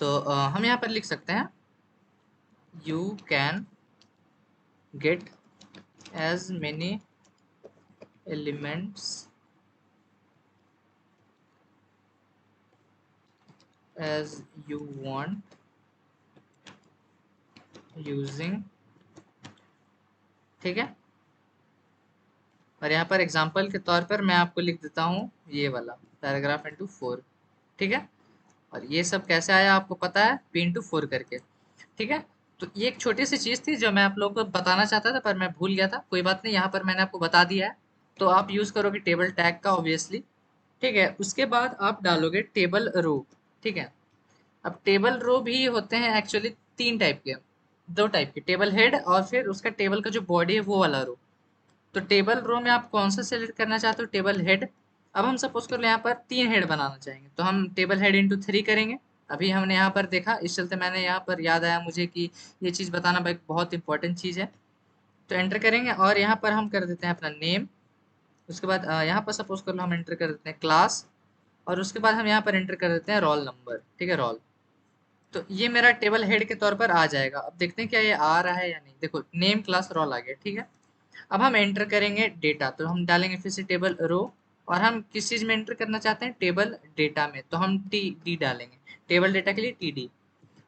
S1: तो हम यहाँ पर लिख सकते हैं, you can get as many elements as you want using। ठीक है, और यहाँ पर एग्जांपल के तौर पर मैं आपको लिख देता हूँ ये वाला पैराग्राफ इंटू 4। ठीक है, और ये सब कैसे आया आपको पता है, P इंटू 4 करके। ठीक है, तो ये एक छोटी सी चीज़ थी जो मैं आप लोगों को बताना चाहता था पर मैं भूल गया था, कोई बात नहीं, यहाँ पर मैंने आपको बता दिया है। तो आप यूज़ करोगे टेबल टैग का ऑब्वियसली। ठीक है, उसके बाद आप डालोगे टेबल रो। ठीक है, अब टेबल रो भी होते हैं एक्चुअली तीन टाइप के, दो टाइप के, टेबल हेड और फिर उसका टेबल का जो बॉडी है वो वाला रो। तो टेबल रो में आप कौन सा सेलेक्ट करना चाहते हो, टेबल हेड। अब हम सपोज कर लो यहाँ पर तीन हेड बनाना चाहेंगे, तो हम टेबल हेड इंटू 3 करेंगे। अभी हमने यहाँ पर देखा, इस चलते मैंने यहाँ पर याद आया मुझे कि ये चीज़ बताना भाई बहुत इंपॉर्टेंट चीज़ है। तो एंटर करेंगे और यहाँ पर हम कर देते हैं अपना नेम। उसके बाद यहाँ पर सपोज कर लो हम एंटर कर देते हैं क्लास, और उसके बाद हम यहाँ पर एंटर कर देते हैं रोल नंबर। ठीक है, रोल। तो ये मेरा टेबल हेड के तौर पर आ जाएगा। अब देखते हैं क्या ये आ रहा है या नहीं, देखो नेम क्लास रोल आ गया। ठीक है, अब हम एंटर करेंगे डेटा, तो हम डालेंगे फिर से टेबल रो, और हम किस चीज़ में एंटर करना चाहते हैं, टेबल डेटा में, तो हम टी डी डालेंगे, टेबल डेटा के लिए TD।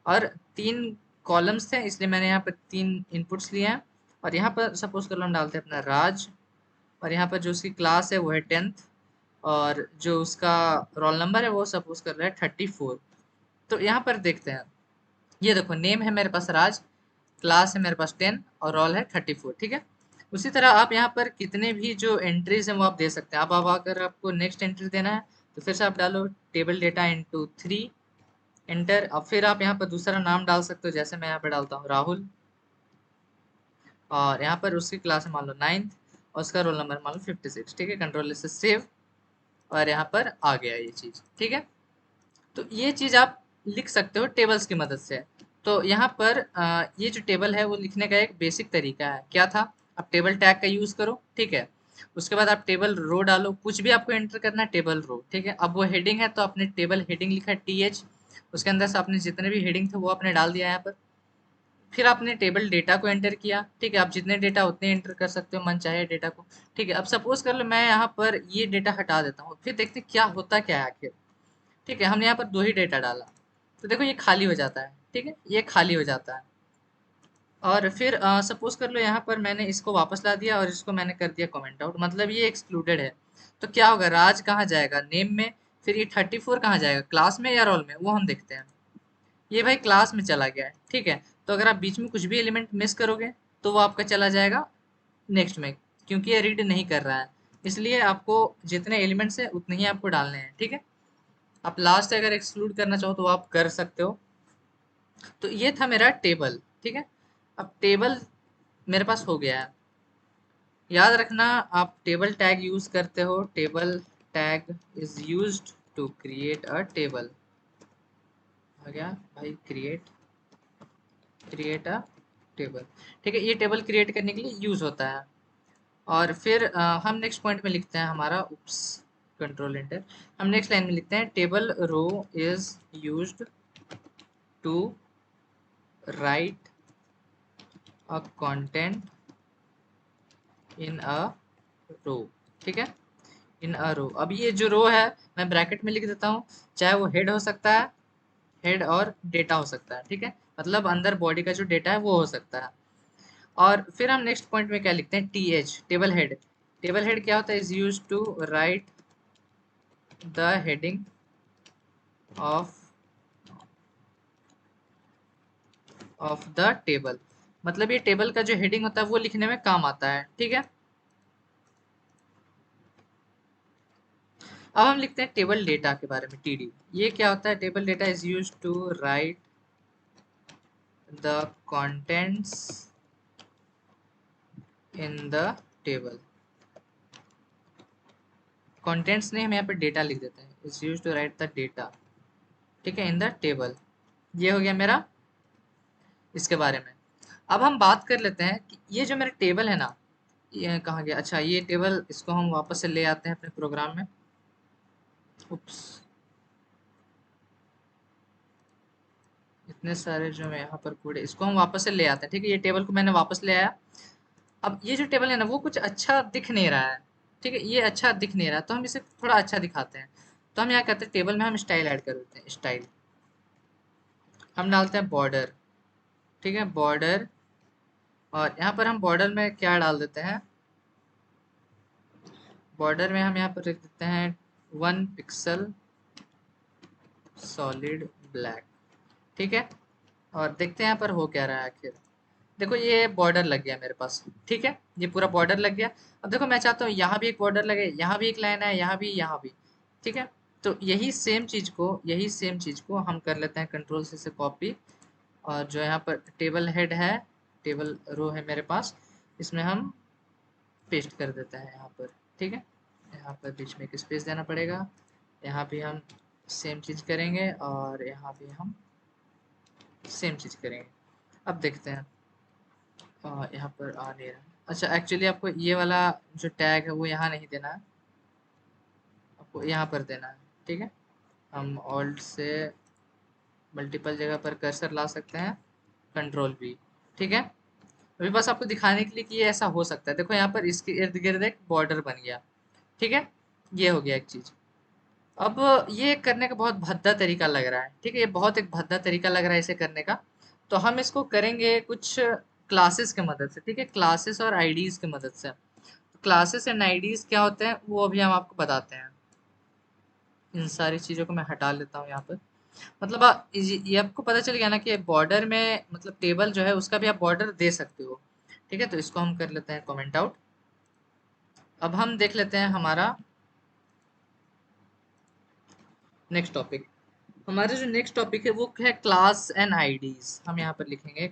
S1: और तीन कॉलम्स थे इसलिए मैंने यहाँ पर तीन इनपुट्स लिए हैं। और यहाँ पर सपोज कर लो हम डालते हैं अपना राज, और यहाँ पर जो उसकी क्लास है वो है 10th, और जो उसका रोल नंबर है वो सपोज कर रहा है 34। तो यहाँ पर देखते हैं, ये देखो नेम है मेरे पास राज, क्लास है मेरे पास 10 और रोल है 34। ठीक है, उसी तरह आप यहाँ पर कितने भी जो एंट्रीज हैं वो आप दे सकते हैं। अब अगर आपको नेक्स्ट एंट्री देना है तो फिर से आप डालो टेबल डेटा इंटू 3, एंटर। अब फिर आप यहाँ पर दूसरा नाम डाल सकते हो, जैसे मैं यहाँ पर डालता हूँ राहुल, और यहाँ पर उसकी क्लास है मान लो 9th, और उसका रोल नंबर मान लो 56। ठीक है, कंट्रोल से सेव, और यहाँ पर आ गया ये चीज़। ठीक है, तो ये चीज़ आप लिख सकते हो टेबल्स की मदद से। तो यहाँ पर ये जो टेबल है वो लिखने का एक बेसिक तरीका है। क्या था? आप टेबल टैग का यूज़ करो, ठीक है? उसके बाद आप टेबल रो डालो, कुछ भी आपको एंटर करना है टेबल रो, ठीक है? अब वो हेडिंग है तो आपने टेबल हेडिंग लिखा है TH, उसके अंदर से आपने जितने भी हेडिंग थे वो आपने डाल दिया यहाँ पर। फिर आपने टेबल डेटा को एंटर किया, ठीक है? आप जितने डेटा उतने एंटर कर सकते हो मन चाहे डेटा को, ठीक है? अब सपोज कर लो मैं यहाँ पर ये डेटा हटा देता हूँ, फिर देखते हैं क्या होता क्या है आखिर। ठीक है, हमने यहाँ पर 2 ही डेटा डाला, तो देखो ये खाली हो जाता है, ठीक है? ये खाली हो जाता है। और फिर सपोज कर लो यहाँ पर मैंने इसको वापस ला दिया और इसको मैंने कर दिया कमेंट आउट, मतलब ये एक्सक्लूडेड है। तो क्या होगा, राज कहाँ जाएगा? नेम में। फिर ये 34 कहाँ जाएगा? क्लास में या रोल में? वो हम देखते हैं। ये भाई क्लास में चला गया है, ठीक है? तो अगर आप बीच में कुछ भी एलिमेंट मिस करोगे तो वो आपका चला जाएगा नेक्स्ट में, क्योंकि ये रीड नहीं कर रहा है। इसलिए आपको जितने एलिमेंट्स हैं उतने ही आपको डालने हैं, ठीक है? आप लास्ट अगर एक्सक्लूड करना चाहो तो आप कर सकते हो। तो ये था मेरा टेबल, ठीक है? अब टेबल मेरे पास हो गया है। याद रखना, आप टेबल टैग यूज करते हो। Table tag is used to create a table. हो गया भाई, क्रिएट अ टेबल, ठीक है? ये टेबल क्रिएट करने के लिए यूज होता है। और फिर हम नेक्स्ट पॉइंट में लिखते हैं हमारा, उप्स, कंट्रोल एंटर। हम नेक्स्ट लाइन में लिखते हैं table row is used to write a content in a row, ठीक है? इन अ रो। अब ये जो रो है मैं ब्रैकेट में लिख देता हूँ, चाहे वो हेड हो सकता है, हेड और डेटा हो सकता है, ठीक है? मतलब अंदर बॉडी का जो डेटा है वो हो सकता है। और फिर हम नेक्स्ट पॉइंट में क्या लिखते हैं? TH, table head. Table head क्या होता है? Is use to write the heading of the table. मतलब ये टेबल का जो हेडिंग होता है वो लिखने में काम आता है, ठीक है? अब हम लिखते हैं टेबल डेटा के बारे में, TD। ये क्या होता है? Table data is use to write the contents in the table. Contents नहीं, हम यहाँ पे डेटा लिख देते हैं। Is use to write the data, ठीक है, इन द टेबल। ये हो गया मेरा इसके बारे में। अब हम बात कर लेते हैं कि ये जो मेरा टेबल है ना, ये कहाँ गया? अच्छा, ये टेबल, इसको हम वापस से ले आते हैं अपने प्रोग्राम में। उप्स, इतने सारे जो मैं यहाँ पर कोड है, इसको हम वापस से ले आते हैं, ठीक है? ये टेबल को मैंने वापस ले आया। अब ये जो टेबल है ना वो कुछ अच्छा दिख नहीं रहा है, ठीक है? ये अच्छा दिख नहीं रहा, तो हम इसे थोड़ा अच्छा दिखाते हैं। तो हम यहाँ कहते हैं टेबल में हम स्टाइल ऐड कर देते हैं। स्टाइल हम डालते हैं बॉर्डर, ठीक है? बॉर्डर। और यहाँ पर हम बॉर्डर में क्या डाल देते हैं? बॉर्डर में हम यहाँ पर लिख देते हैं 1 पिक्सल सॉलिड ब्लैक, ठीक है? और देखते हैं यहाँ पर हो क्या रहा है आखिर। देखो ये बॉर्डर लग गया मेरे पास, ठीक है? ये पूरा बॉर्डर लग गया। अब देखो मैं चाहता हूँ यहाँ भी एक बॉर्डर लगे, यहाँ भी एक लाइन है, यहाँ भी, यहाँ भी, ठीक है? तो यही सेम चीज को हम कर लेते हैं कंट्रोल से कॉपी। और जो यहाँ पर टेबल हेड है, टेबल रो है मेरे पास, इसमें हम पेस्ट कर देते हैं यहाँ पर, ठीक है? यहाँ पर बीच में एक स्पेस देना पड़ेगा। यहाँ भी हम सेम चीज करेंगे और यहाँ भी हम सेम चीज करेंगे। अब देखते हैं, यहाँ पर आ नहीं रहा। अच्छा, एक्चुअली आपको ये वाला जो टैग है वो यहाँ नहीं देना है, आपको यहाँ पर देना है, ठीक है? हम ऑल्ट से मल्टीपल जगह पर कर्सर ला सकते हैं, कंट्रोल V, ठीक है? अभी बस आपको दिखाने के लिए कि ये ऐसा हो सकता है। देखो यहाँ पर इसके इर्द गिर्द एक बॉर्डर बन गया, ठीक है? ये हो गया एक चीज। अब ये करने का बहुत भद्दा तरीका लग रहा है, ठीक है? ये बहुत एक भद्दा तरीका लग रहा है इसे करने का। तो हम इसको करेंगे कुछ क्लासेस की मदद से, ठीक है? क्लासेस और आईडीज की मदद से। क्लासेस एंड आईडीज क्या होते हैं वो अभी हम आपको बताते हैं। इन सारी चीज़ों को मैं हटा लेता हूँ यहाँ पर। मतलब ये आपको पता चल गया ना कि बॉर्डर में मतलब टेबल जो है उसका भी आप बॉर्डर दे सकते हो, ठीक है? तो इसको हम कर लेते हैं कमेंट आउट। अब हम देख लेते हैं हमारा नेक्स्ट टॉपिक। हमारे जो नेक्स्ट टॉपिक है वो है क्लास एंड आईडीज। हम यहाँ पर लिखेंगे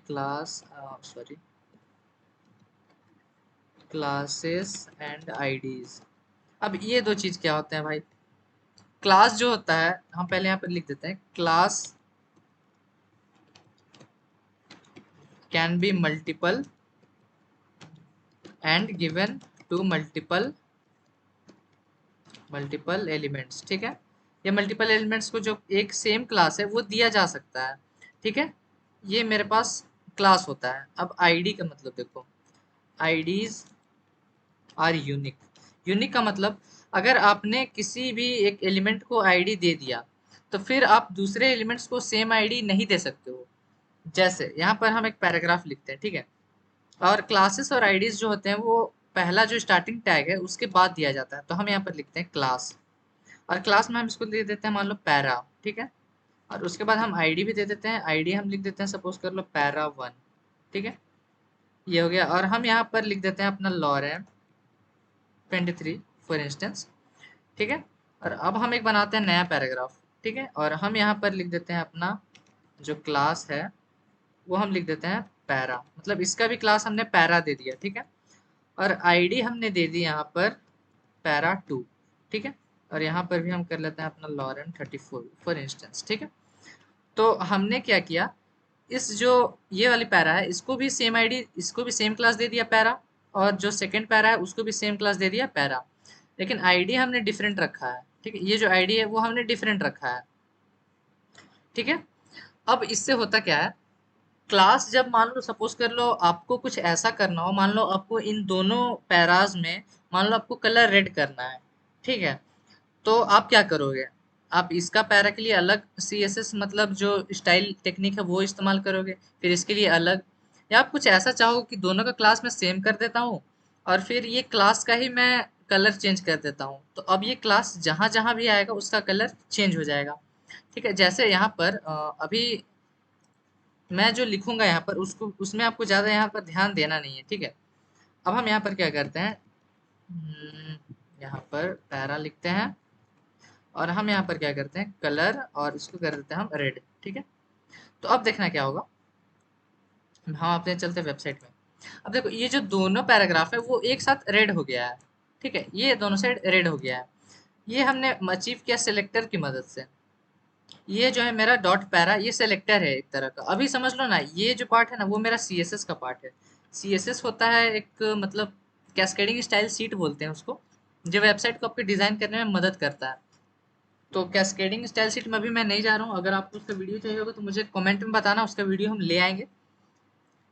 S1: क्लासेस एंड आईडीज। अब ये दो चीज क्या होते हैं भाई? क्लास जो होता है, हम पहले यहाँ पर लिख देते हैं, class can be multiple and given to multiple elements. ठीक है, ये मल्टीपल एलिमेंट्स को जो एक सेम क्लास है वो दिया जा सकता है। ठीक है, ये मेरे पास क्लास होता है। अब आईडी का मतलब देखो, आईडीज आर यूनिक। यूनिक का मतलब, अगर आपने किसी भी एक एलिमेंट को आईडी दे दिया तो फिर आप दूसरे एलिमेंट्स को सेम आईडी नहीं दे सकते हो। जैसे यहाँ पर हम एक पैराग्राफ लिखते हैं, ठीक है, और क्लासेस और आईडीज जो होते हैं वो पहला जो स्टार्टिंग टैग है उसके बाद दिया जाता है। तो हम यहाँ पर लिखते हैं क्लास, और क्लास में हम इसको दे देते हैं मान लो पैरा। ठीक है, और उसके बाद हम आईडी भी दे देते हैं। आईडी हम लिख देते हैं, सपोज कर लो पैरा 1। ठीक है, ये हो गया। और हम यहाँ पर लिख देते हैं अपना लॉरेन 23 फॉर इंस्टेंस। ठीक है, और अब हम एक बनाते हैं नया पैराग्राफ। ठीक है, और हम यहाँ पर लिख देते हैं अपना जो क्लास है वो हम लिख देते हैं पैरा, मतलब इसका भी क्लास हमने पैरा दे दिया। ठीक है, और आईडी हमने दे दी यहाँ पर पैरा 2। ठीक है, और यहाँ पर भी हम कर लेते हैं अपना लॉरेन 34 फॉर इंस्टेंस। ठीक है, तो हमने क्या किया, इस जो ये वाली पैरा है इसको भी सेम आईडी, इसको भी सेम क्लास दे दिया पैरा, और जो सेकंड पैरा है उसको भी सेम क्लास दे दिया पैरा, लेकिन आईडी हमने डिफरेंट रखा है। ठीक है, ये जो आईडी है वो हमने डिफरेंट रखा है। ठीक है, अब इससे होता क्या है, क्लास जब मान लो सपोज कर लो आपको कुछ ऐसा करना हो, मान लो आपको इन दोनों पैराज में मान लो आपको कलर रेड करना है। ठीक है, तो आप क्या करोगे, आप इसका पैरा के लिए अलग CSS मतलब जो स्टाइल टेक्निक है वो इस्तेमाल करोगे, फिर इसके लिए अलग, या आप कुछ ऐसा चाहो कि दोनों का क्लास मैं सेम कर देता हूँ और फिर ये क्लास का ही मैं कलर चेंज कर देता हूँ, तो अब ये क्लास जहां जहां भी आएगा उसका कलर चेंज हो जाएगा। ठीक है, जैसे यहाँ पर अभी मैं जो लिखूंगा यहाँ पर उसको, उसमें आपको ज्यादा यहाँ पर ध्यान देना नहीं है। ठीक है, अब हम यहाँ पर क्या करते हैं, यहाँ पर पैरा लिखते हैं और हम यहाँ पर क्या करते हैं कलर, और इसको कर देते हैं हम रेड। ठीक है, तो अब देखना क्या होगा, हम अपने चलते वेबसाइट में। अब देखो ये जो दोनों पैराग्राफ है वो एक साथ रेड हो गया है। ठीक है, ये दोनों साइड रेड हो गया है, ये हमने अचीव किया सेलेक्टर की मदद से। ये जो है मेरा डॉट पैरा, ये सेलेक्टर है एक तरह का। अभी समझ लो ना, ये जो पार्ट है ना वो मेरा CSS का पार्ट है। CSS होता है एक मतलब कैस्केडिंग स्टाइल सीट बोलते हैं उसको, जो वेबसाइट को आपके डिजाइन करने में मदद करता है। तो कैस्केडिंग स्टाइल सीट में अभी मैं नहीं जा रहा हूँ, अगर आपको उसका वीडियो चाहिए होगा तो मुझे कमेंट में बताना, उसका वीडियो हम ले आएंगे।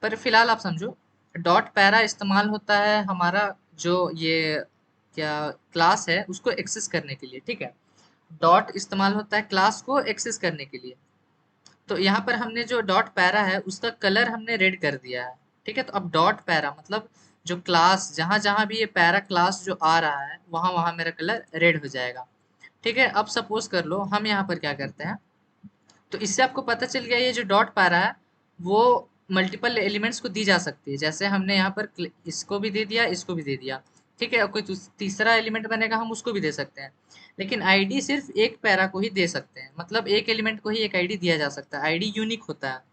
S1: पर फिलहाल आप समझो, डॉट पैरा इस्तेमाल होता है हमारा जो ये क्या क्लास है उसको एक्सेस करने के लिए। ठीक है, डॉट इस्तेमाल होता है क्लास को एक्सेस करने के लिए। तो यहाँ पर हमने जो डॉट पैरा है उसका कलर हमने रेड कर दिया है। ठीक है, तो अब डॉट पैरा मतलब जो क्लास जहां जहां भी ये पैरा क्लास जो आ रहा है वहां वहां मेरा कलर रेड हो जाएगा। ठीक है, अब सपोज कर लो हम यहाँ पर क्या करते हैं, तो इससे आपको पता चल गया ये जो डॉट पैरा है वो मल्टीपल एलिमेंट्स को दी जा सकती है। जैसे हमने यहाँ पर इसको भी दे दिया, इसको भी दे दिया। ठीक है, और कोई तीसरा एलिमेंट बनेगा हम उसको भी दे सकते हैं, लेकिन आईडी सिर्फ एक पैरा को ही दे सकते हैं, मतलब एक एलिमेंट को ही एक आईडी दिया जा सकता है, आईडी यूनिक होता है।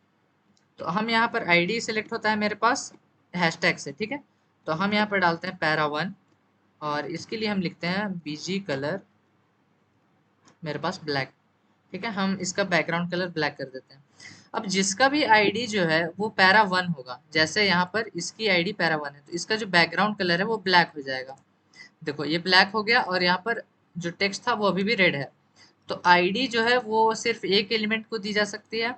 S1: तो हम यहाँ पर आईडी सेलेक्ट होता है मेरे पास हैशटैग से। ठीक है, तो हम यहाँ पर डालते हैं पैरा 1, और इसके लिए हम लिखते हैं बीजी कलर मेरे पास ब्लैक। ठीक है, हम इसका बैकग्राउंड कलर ब्लैक कर देते हैं। अब जिसका भी आईडी जो है वो पैरा 1 होगा, जैसे यहाँ पर इसकी आईडी पैरा 1 है तो इसका जो बैकग्राउंड कलर है वो ब्लैक हो जाएगा। देखो ये ब्लैक हो गया, और यहाँ पर जो टेक्स्ट था वो अभी भी रेड है। तो आईडी जो है वो सिर्फ एक एलिमेंट को दी जा सकती है,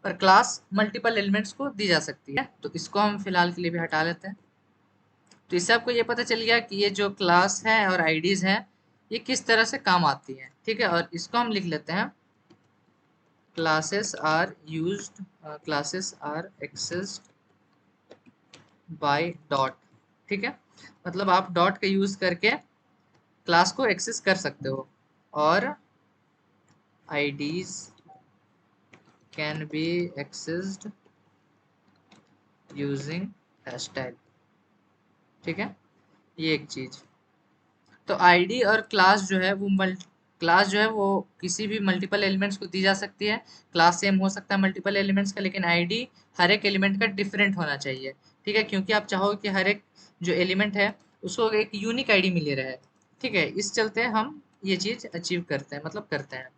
S1: और क्लास मल्टीपल एलिमेंट्स को दी जा सकती है। तो इसको हम फिलहाल के लिए भी हटा लेते हैं। तो इससे आपको ये पता चल गया कि ये जो क्लास है और आईडीज है ये किस तरह से काम आती हैं। ठीक है, और इसको हम लिख लेते हैं classes are accessed by dot। ठीक है, मतलब आप डॉट का यूज करके क्लास को एक्सेस कर सकते हो, और IDs can be accessed using hashtag। ठीक है, ये एक चीज। तो आईडी और क्लास जो है वो क्लास जो है वो किसी भी मल्टीपल एलिमेंट्स को दी जा सकती है। क्लास सेम हो सकता है मल्टीपल एलिमेंट्स का, लेकिन आईडी हर एक एलिमेंट का डिफरेंट होना चाहिए। ठीक है, क्योंकि आप चाहोगे कि हर एक जो एलिमेंट है उसको एक यूनिक आईडी मिले रहे। ठीक है, इस चलते हम ये चीज अचीव करते हैं, मतलब करते हैं।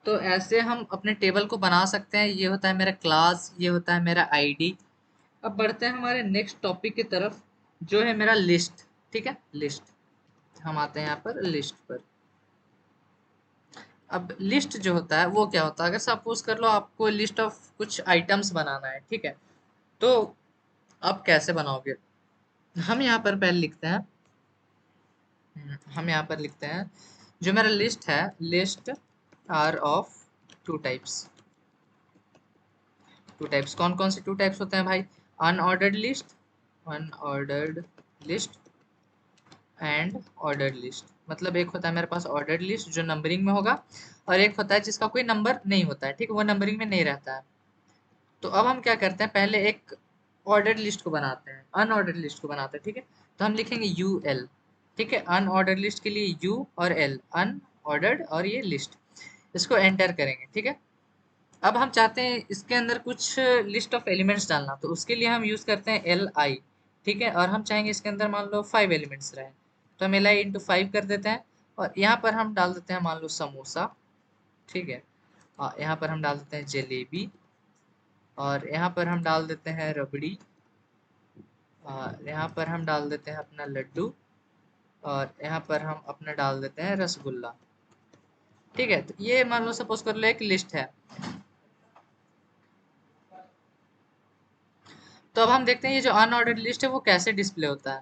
S1: तो ऐसे हम अपने टेबल को बना सकते हैं। ये होता है मेरा क्लास, ये होता है मेरा आईडी। अब बढ़ते हैं हमारे नेक्स्ट टॉपिक की तरफ, जो है मेरा लिस्ट। ठीक है, लिस्ट। हम आते हैं यहाँ पर लिस्ट पर। अब लिस्ट जो होता है वो क्या होता है, अगर सपोज कर लो आपको लिस्ट ऑफ कुछ आइटम्स बनाना है, ठीक है, तो आप कैसे बनाओगे। हम यहाँ पर पहले लिखते हैं, हम यहाँ पर लिखते हैं जो मेरा लिस्ट है, list are of two types. Two types कौन कौन से टू टाइप्स होते हैं भाई? Unordered list, unordered list and ordered list. मतलब एक होता है मेरे पास ऑर्डर्ड लिस्ट जो नंबरिंग में होगा, और एक होता है जिसका कोई नंबर नहीं होता है, ठीक है, वो नंबरिंग में नहीं रहता है। तो अब हम क्या करते हैं, पहले एक ऑर्डर्ड लिस्ट को बनाते हैं, अनऑर्डर्ड लिस्ट को बनाते हैं, ठीक है। तो हम लिखेंगे यू एल, ठीक है, अनऑर्डर्ड लिस्ट के लिए यू और एल, अनऑर्डर्ड और ये लिस्ट, इसको एंटर करेंगे, ठीक है। अब हम चाहते हैं इसके अंदर कुछ लिस्ट ऑफ एलिमेंट्स डालना, तो उसके लिए हम यूज करते हैं एल आई, ठीक है। और हम चाहेंगे इसके अंदर मान लो 5 एलिमेंट्स रहे, तो हम एल आई इंटू 5 कर देते हैं। और यहाँ पर हम डाल देते हैं मान लो समोसा, ठीक है। यहाँ पर हम डाल देते हैं जलेबी, और यहाँ पर हम डाल देते हैं रबड़ी, यहाँ पर हम डाल देते हैं अपना लड्डू, और यहाँ पर हम अपना डाल देते हैं रसगुल्ला, ठीक है। तो ये मान लो सपोज कर लो एक लिस्ट है। तो अब हम देखते हैं ये जो अनऑर्डर्ड लिस्ट है वो कैसे डिस्प्ले होता है।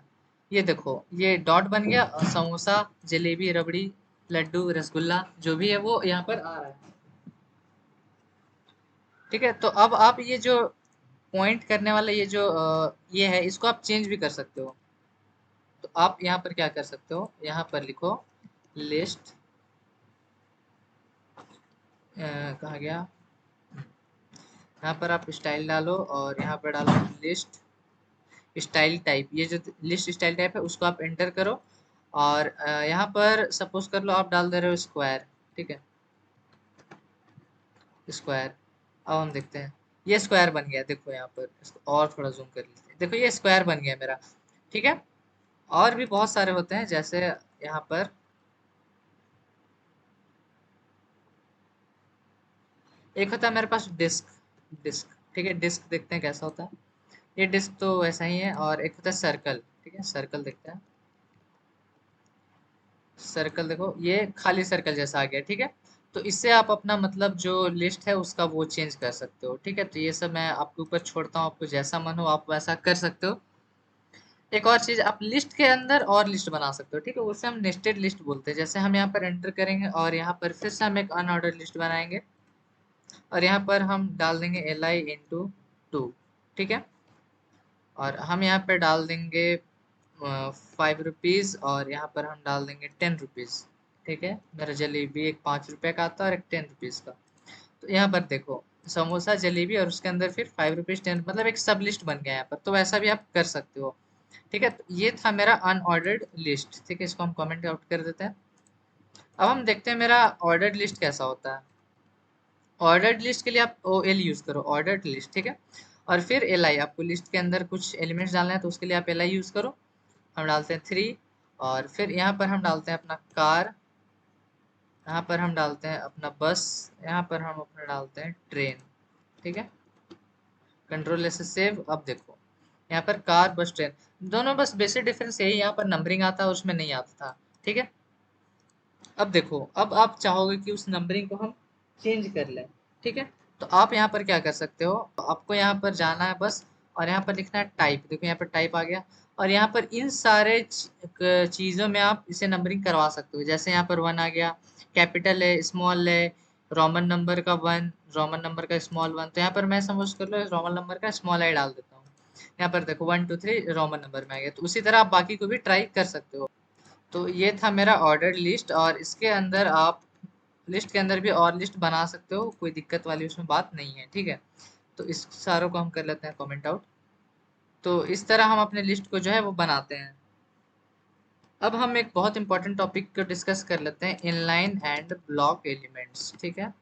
S1: ये देखो, ये डॉट बन गया, और समोसा, जलेबी, रबड़ी, लड्डू, रसगुल्ला जो भी है वो यहाँ पर आ रहा है, ठीक है। तो अब आप ये जो पॉइंट करने वाला ये जो ये है, इसको आप चेंज भी कर सकते हो। तो आप यहाँ पर क्या कर सकते हो, यहाँ पर लिखो लिस्ट, कहाँ गया, यहाँ पर आप स्टाइल डालो, और यहाँ पर डालो लिस्ट स्टाइल टाइप। ये जो लिस्ट स्टाइल टाइप है उसको आप एंटर करो, और यहाँ पर सपोज कर लो आप डाल दे रहे हो स्क्वायर, ठीक है, स्क्वायर। अब हम देखते हैं, ये स्क्वायर बन गया, देखो यहाँ पर, इसको और थोड़ा जूम कर लेते हैं, देखो ये स्क्वायर बन गया मेरा, ठीक है। और भी बहुत सारे होते हैं, जैसे यहाँ पर एक होता है मेरे पास डिस्क, डिस्क, ठीक है, डिस्क देखते हैं कैसा होता है। ये डिस्क तो वैसा ही है। और एक होता है सर्कल, ठीक है, सर्कल देखते हैं। सर्कल देखो, ये खाली सर्कल जैसा आ गया, ठीक है। तो इससे आप अपना मतलब जो लिस्ट है उसका वो चेंज कर सकते हो, ठीक है। तो ये सब मैं आपके ऊपर छोड़ता हूँ, आपको जैसा मन हो आप वैसा कर सकते हो। एक और चीज, आप लिस्ट के अंदर और लिस्ट बना सकते हो, ठीक है, उसे हम नेस्टेड लिस्ट बोलते हैं। जैसे हम यहाँ पर एंटर करेंगे, और यहाँ पर फिर से हम एक अनऑर्डर लिस्ट बनाएंगे, और यहाँ पर हम डाल देंगे एल आई इंटू 2, ठीक है। और हम यहाँ पर डाल देंगे 5 रुपीज, और यहाँ पर हम डाल देंगे 10 रुपीज, ठीक है। मेरा जलेबी एक 5 रुपए का आता है और एक 10 रुपीज का। तो यहाँ पर देखो, समोसा, जलेबी, और उसके अंदर फिर 5 रुपीज 10, मतलब एक सब लिस्ट बन गया यहाँ पर। तो वैसा भी आप कर सकते हो, ठीक है। तो ये था मेरा अनऑर्डर्ड लिस्ट, ठीक है, इसको हम कमेंट आउट कर देते हैं। अब हम देखते हैं मेरा ऑर्डर्ड लिस्ट कैसा होता है। ऑर्डर्ड लिस्ट के लिए आप ओ एल यूज करो, ऑर्डर्ड लिस्ट, ठीक है। और फिर एल आई, आपको लिस्ट के अंदर कुछ एलिमेंट्स डालना है तो उसके लिए आप एल आई यूज करो। हम डालते हैं 3, और फिर यहाँ पर हम डालते हैं अपना कार, यहाँ पर हम डालते हैं अपना बस, यहाँ पर हम अपना डालते हैं ट्रेन, ठीक है। कंट्रोल ऐसे सेव। अब देखो यहाँ पर कार, बस, ट्रेन, दोनों बस बेसिक डिफरेंस यही, यहाँ पर नंबरिंग आता है उसमें नहीं आता था, ठीक है। अब देखो, अब आप चाहोगे कि उस नंबरिंग को हम चेंज कर लें, ठीक है। तो आप यहाँ पर क्या कर सकते हो, आपको यहाँ पर जाना है बस, और यहाँ पर लिखना है टाइप, देखो यहाँ पर टाइप आ गया। और यहाँ पर इन सारे चीज़ों में आप इसे नंबरिंग करवा सकते हो। जैसे यहाँ पर 1 आ गया, कैपिटल है, स्मॉल है, रोमन नंबर का 1, रोमन नंबर का स्मॉल 1। तो यहाँ पर मैं समझ कर लो रोमन नंबर का स्मॉल आई डाल देता हूँ। यहाँ पर देखो 1 2 3 रोमन नंबर में आ गया। तो उसी तरह आप बाकी को भी ट्राई कर सकते हो। तो ये था मेरा ऑर्डर लिस्ट, और इसके अंदर आप लिस्ट के अंदर भी और लिस्ट बना सकते हो, कोई दिक्कत वाली उसमें बात नहीं है, ठीक है। तो इस सारों को हम कर लेते हैं कमेंट आउट। तो इस तरह हम अपने लिस्ट को जो है वो बनाते हैं। अब हम एक बहुत इंपॉर्टेंट टॉपिक को डिस्कस कर लेते हैं, इनलाइन एंड ब्लॉक एलिमेंट्स, ठीक है।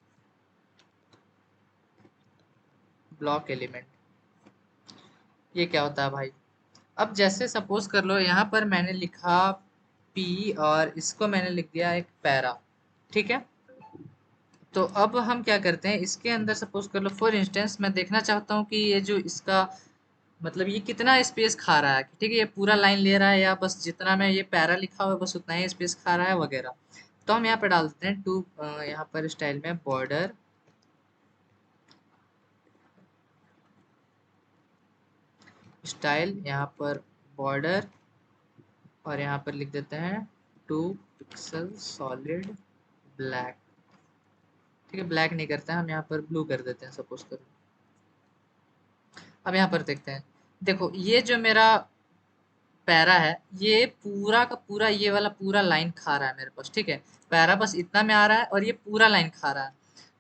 S1: ब्लॉक एलिमेंट ये क्या होता है भाई? अब जैसे सपोज कर लो यहाँ पर मैंने लिखा पी और इसको मैंने लिख दिया एक पैरा। ठीक है, तो अब हम क्या करते हैं, इसके अंदर सपोज कर लो फॉर इंस्टेंस मैं देखना चाहता हूँ कि ये जो इसका मतलब ये कितना स्पेस खा रहा है। ठीक है, ये पूरा लाइन ले रहा है या बस जितना मैं ये पैरा लिखा हुआ है बस उतना ही स्पेस खा रहा है वगैरह। तो हम यहाँ पे डाल देते हैं टू, यहाँ पर स्टाइल में बॉर्डर स्टाइल, यहाँ पर बॉर्डर और यहाँ पर लिख देते हैं 2 पिक्सल सॉलिड ब्लैक। ठीक है, ब्लैक नहीं करते हैं हम, यहाँ पर ब्लू कर देते हैं सपोज करो। अब यहाँ पर देखते हैं, देखो ये जो मेरा पैरा है ये पूरा का पूरा ये वाला पूरा लाइन खा रहा है मेरे पास। ठीक है, पैरा बस इतना में आ रहा है और ये पूरा लाइन खा रहा है।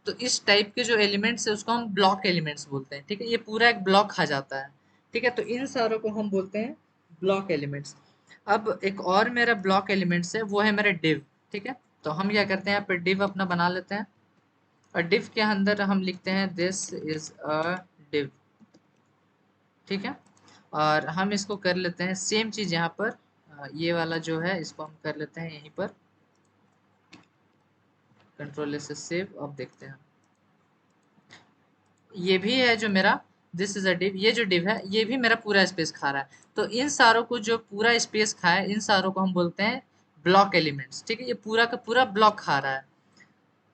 S1: तो इस टाइप के जो एलिमेंट्स है उसको हम ब्लॉक एलिमेंट्स बोलते हैं। ठीक है, ये पूरा एक ब्लॉक खा जाता है। ठीक है, तो इन सारों को हम बोलते हैं ब्लॉक एलिमेंट्स। अब एक और मेरा ब्लॉक एलिमेंट्स है, वो है मेरा डिव। ठीक है, तो हम क्या करते हैं, यहाँ पे डिव अपना बना लेते हैं और डिव के अंदर हम लिखते हैं दिस इज अ डिव। ठीक है, और हम इसको कर लेते हैं सेम चीज यहाँ पर, ये वाला जो है इसको हम कर लेते हैं यहीं पर, कंट्रोल से सेव। अब देखते हैं, ये भी है जो मेरा दिस इज अ डिव, ये जो डिव है ये भी मेरा पूरा स्पेस खा रहा है। तो इन सारों को जो पूरा स्पेस खाए इन सारों को हम बोलते हैं ब्लॉक एलिमेंट्स। ठीक है, ये पूरा का पूरा ब्लॉक खा रहा है।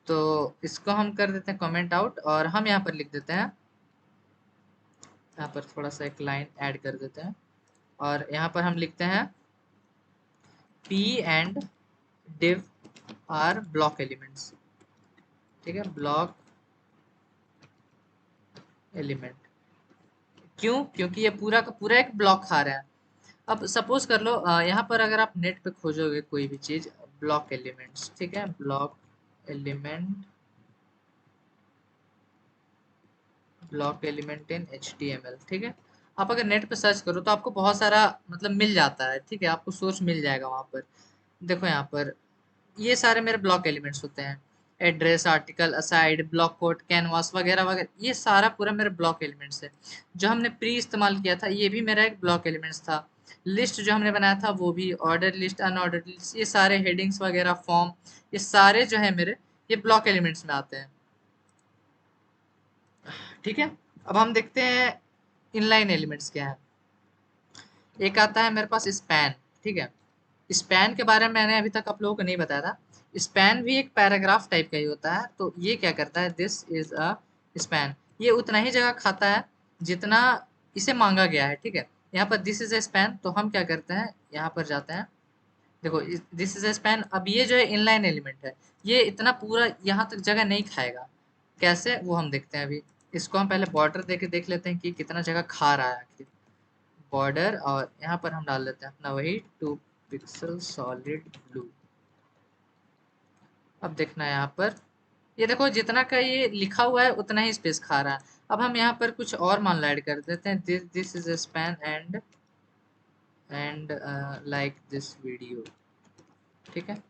S1: तो इसको हम कर देते हैं कमेंट आउट और हम यहाँ पर लिख देते हैं, यहाँ पर थोड़ा सा एक लाइन ऐड कर देते हैं और यहाँ पर हम लिखते हैं P and div R block elements. ठीक है, ब्लॉक एलिमेंट, क्यों, क्योंकि ये पूरा का पूरा एक ब्लॉक खा रहा है। अब सपोज कर लो यहाँ पर अगर आप नेट पे खोजोगे कोई भी चीज ब्लॉक एलिमेंट्स, ठीक है, block element, block element in HTML। ठीक है, आप अगर नेट पे सर्च करो तो आपको बहुत सारा मतलब मिल जाता है। ठीक है, आपको सोर्स मिल जाएगा वहां पर। देखो यहाँ पर ये सारे मेरे ब्लॉक एलिमेंट्स होते हैं, address, article, aside, block code, canvas वगैरह वगैरह, ये सारा पूरा मेरे ब्लॉक एलिमेंट्स है। जो हमने प्री इस्तेमाल किया था ये भी मेरा एक ब्लॉक एलिमेंट्स था। लिस्ट जो हमने बनाया था वो भी, ऑर्डर लिस्ट, अनऑर्डर लिस्ट, ये सारे हेडिंग्स वगैरह, फॉर्म, ये सारे जो है मेरे ये ब्लॉक एलिमेंट्स में आते हैं। ठीक है, अब हम देखते हैं इनलाइन एलिमेंट्स क्या है। एक आता है मेरे पास स्पैन। ठीक है, स्पैन के बारे में मैंने अभी तक आप लोगों को नहीं बताया था। स्पैन भी एक पैराग्राफ टाइप का ही होता है। तो ये क्या करता है, दिस इज अ स्पैन, ये उतना ही जगह खाता है जितना इसे मांगा गया है। ठीक है, यहाँ पर दिस इज अ स्पैन, तो हम क्या करते हैं यहाँ पर जाते हैं, देखो दिस इज अ स्पैन। अब ये जो है इनलाइन एलिमेंट है, ये इतना पूरा यहाँ तक जगह नहीं खाएगा। कैसे, वो हम देखते हैं अभी। इसको हम पहले बॉर्डर देके देख लेते हैं कि कितना जगह खा रहा है आखिर। बॉर्डर और यहाँ पर हम डाल लेते हैं अपना वही 2 पिक्सल सॉलिड ब्लू। अब देखना है यहाँ पर, ये देखो जितना का ये लिखा हुआ है उतना ही स्पेस खा रहा है। अब हम यहाँ पर कुछ और मान लो ऐड कर देते हैं, this is a span and like this video. ठीक है,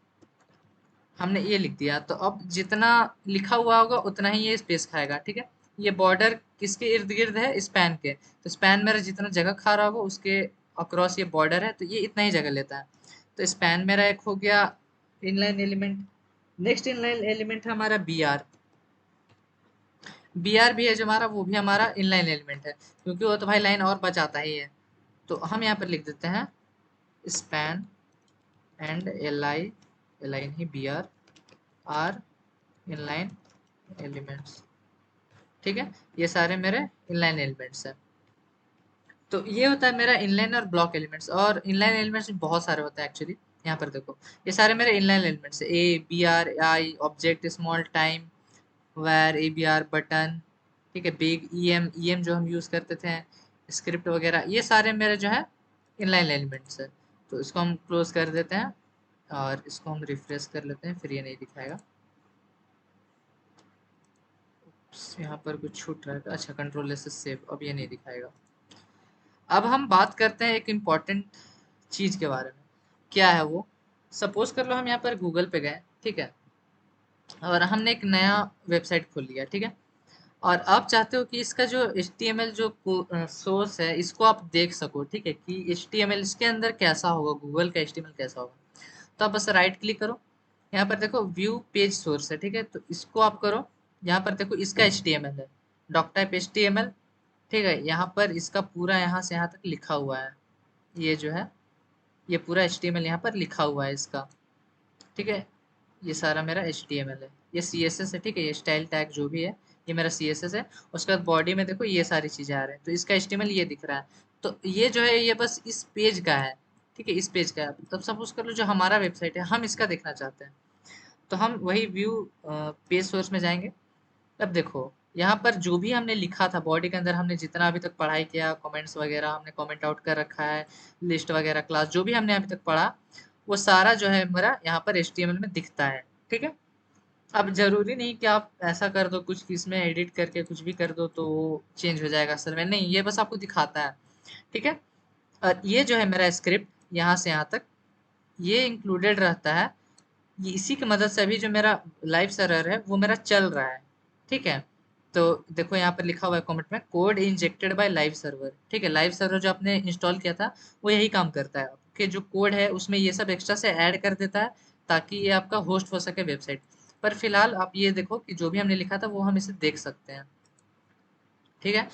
S1: हमने ये लिख दिया, तो अब जितना लिखा हुआ होगा उतना ही ये स्पेस खाएगा। ठीक है, ये बॉर्डर किसके इर्द गिर्द है, स्पैन के, तो स्पैन मेरा जितना जगह खा रहा होगा उसके अक्रॉस ये बॉर्डर है, तो ये इतना ही जगह लेता है। तो स्पैन मेरा एक हो गया inline element. Next inline element है हमारा BR। BR भी है जो हमारा, वो भी हमारा इनलाइन एलिमेंट है, क्योंकि वो तो भाई लाइन और बचाता ही है। तो हम यहाँ पर लिख देते हैं स्पैन एंड LI नहीं BR आर इनलाइन एलिमेंट्स। ठीक है, ये सारे मेरे इनलाइन एलिमेंट्स हैं। तो ये होता है मेरा इनलाइन और ब्लॉक एलिमेंट्स, और इनलाइन एलिमेंट्स बहुत सारे होते हैं एक्चुअली। यहाँ पर देखो ये सारे मेरे इनलाइन एलिमेंट्स है, ABRI, ऑब्जेक्ट, स्मॉल, टाइम, वार, ABR, बटन। ठीक है, बिग, EM जो हम यूज करते थे, स्क्रिप्ट वगैरह, ये सारे मेरे जो है इनलाइन एलिमेंट्स है। तो इसको हम क्लोज कर देते हैं और इसको हम रिफ्रेश कर लेते हैं, फिर ये नहीं दिखाएगा। यहाँ पर कुछ छूट रहा है, अच्छा कंट्रोल से सेव, अब ये नहीं दिखाएगा। अब हम बात करते हैं एक इम्पॉर्टेंट चीज के बारे में, क्या है वो। सपोज कर लो हम यहाँ पर गूगल पे गए, ठीक है, और हमने एक नया वेबसाइट खोल लिया। ठीक है, और आप चाहते हो कि इसका जो HTML जो सोर्स है इसको आप देख सको। ठीक है, कि HTML इसके अंदर कैसा होगा, गूगल का HTML कैसा होगा। तो आप बस राइट क्लिक करो, यहाँ पर देखो व्यू पेज सोर्स है, ठीक है, तो इसको आप करो। यहाँ पर देखो इसका HTML है, डॉक टाइप HTML, ठीक है। यहाँ पर इसका पूरा यहाँ से यहाँ तक लिखा हुआ है, ये जो है ये पूरा HTML यहाँ पर लिखा हुआ है इसका, ठीक है। ये सारा मेरा HTML है, ये CSS है, ठीक है, ये स्टाइल टैग जो भी है ये मेरा CSS है। उसके बाद बॉडी में देखो ये सारी चीजें आ रही हैं, तो इसका HTML ये दिख रहा है। तो ये जो है ये बस इस पेज का है, ठीक है, इस पेज का है। तब सपोज कर लो जो हमारा वेबसाइट है हम इसका देखना चाहते हैं, तो हम वही व्यू पेज सोर्स में जाएंगे। अब देखो यहाँ पर जो भी हमने लिखा था बॉडी के अंदर, हमने जितना अभी तक पढ़ाई किया, कमेंट्स वगैरह हमने कमेंट आउट कर रखा है, लिस्ट वगैरह क्लास जो भी हमने अभी तक पढ़ा, वो सारा जो है मेरा यहाँ पर HTML में दिखता है, ठीक है। अब जरूरी नहीं कि आप ऐसा कर दो कुछ कि इसमें एडिट करके कुछ भी कर दो तो वो चेंज हो जाएगा असल में, नहीं, ये बस आपको दिखाता है, ठीक है। और ये जो है मेरा स्क्रिप्ट यहाँ से यहाँ तक ये इंक्लूडेड रहता है, ये इसी की मदद से अभी जो मेरा लाइव सर्वर है वो मेरा चल रहा है, ठीक है। तो देखो यहाँ पर लिखा हुआ है कमेंट में, code injected by live server, ठीक है। लाइव सर्वर जो आपने इंस्टॉल किया था वो यही काम करता है, आपके जो कोड है उसमें ये सब एक्स्ट्रा से ऐड कर देता है ताकि ये आपका होस्ट हो सके वेबसाइट पर। फिलहाल आप ये देखो कि जो भी हमने लिखा था वो हम इसे देख सकते हैं, ठीक है।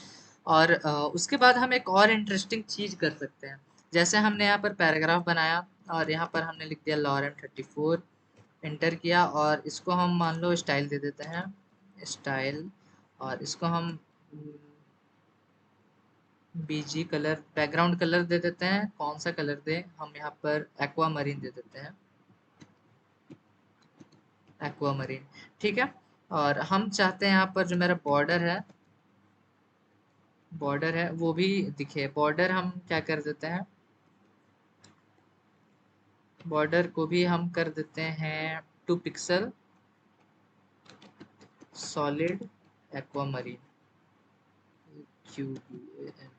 S1: और उसके बाद हम एक और इंटरेस्टिंग चीज कर सकते हैं, जैसे हमने यहाँ पर पैराग्राफ बनाया और यहाँ पर हमने लिख दिया लॉरेम 34, एंटर किया, और इसको हम मान लो स्टाइल दे देते हैं, स्टाइल, और इसको हम बीजी कलर बैकग्राउंड कलर दे देते हैं। कौन सा कलर दे, हम यहाँ पर एक्वा मरीन दे देते हैं, एक्वा मरीन, ठीक है। और हम चाहते हैं यहाँ पर जो मेरा बॉर्डर है वो भी दिखे। बॉर्डर हम क्या कर देते हैं, बॉर्डर को भी हम कर देते हैं 2 पिक्सल सॉलिड एक्वामरीन, QUMAR,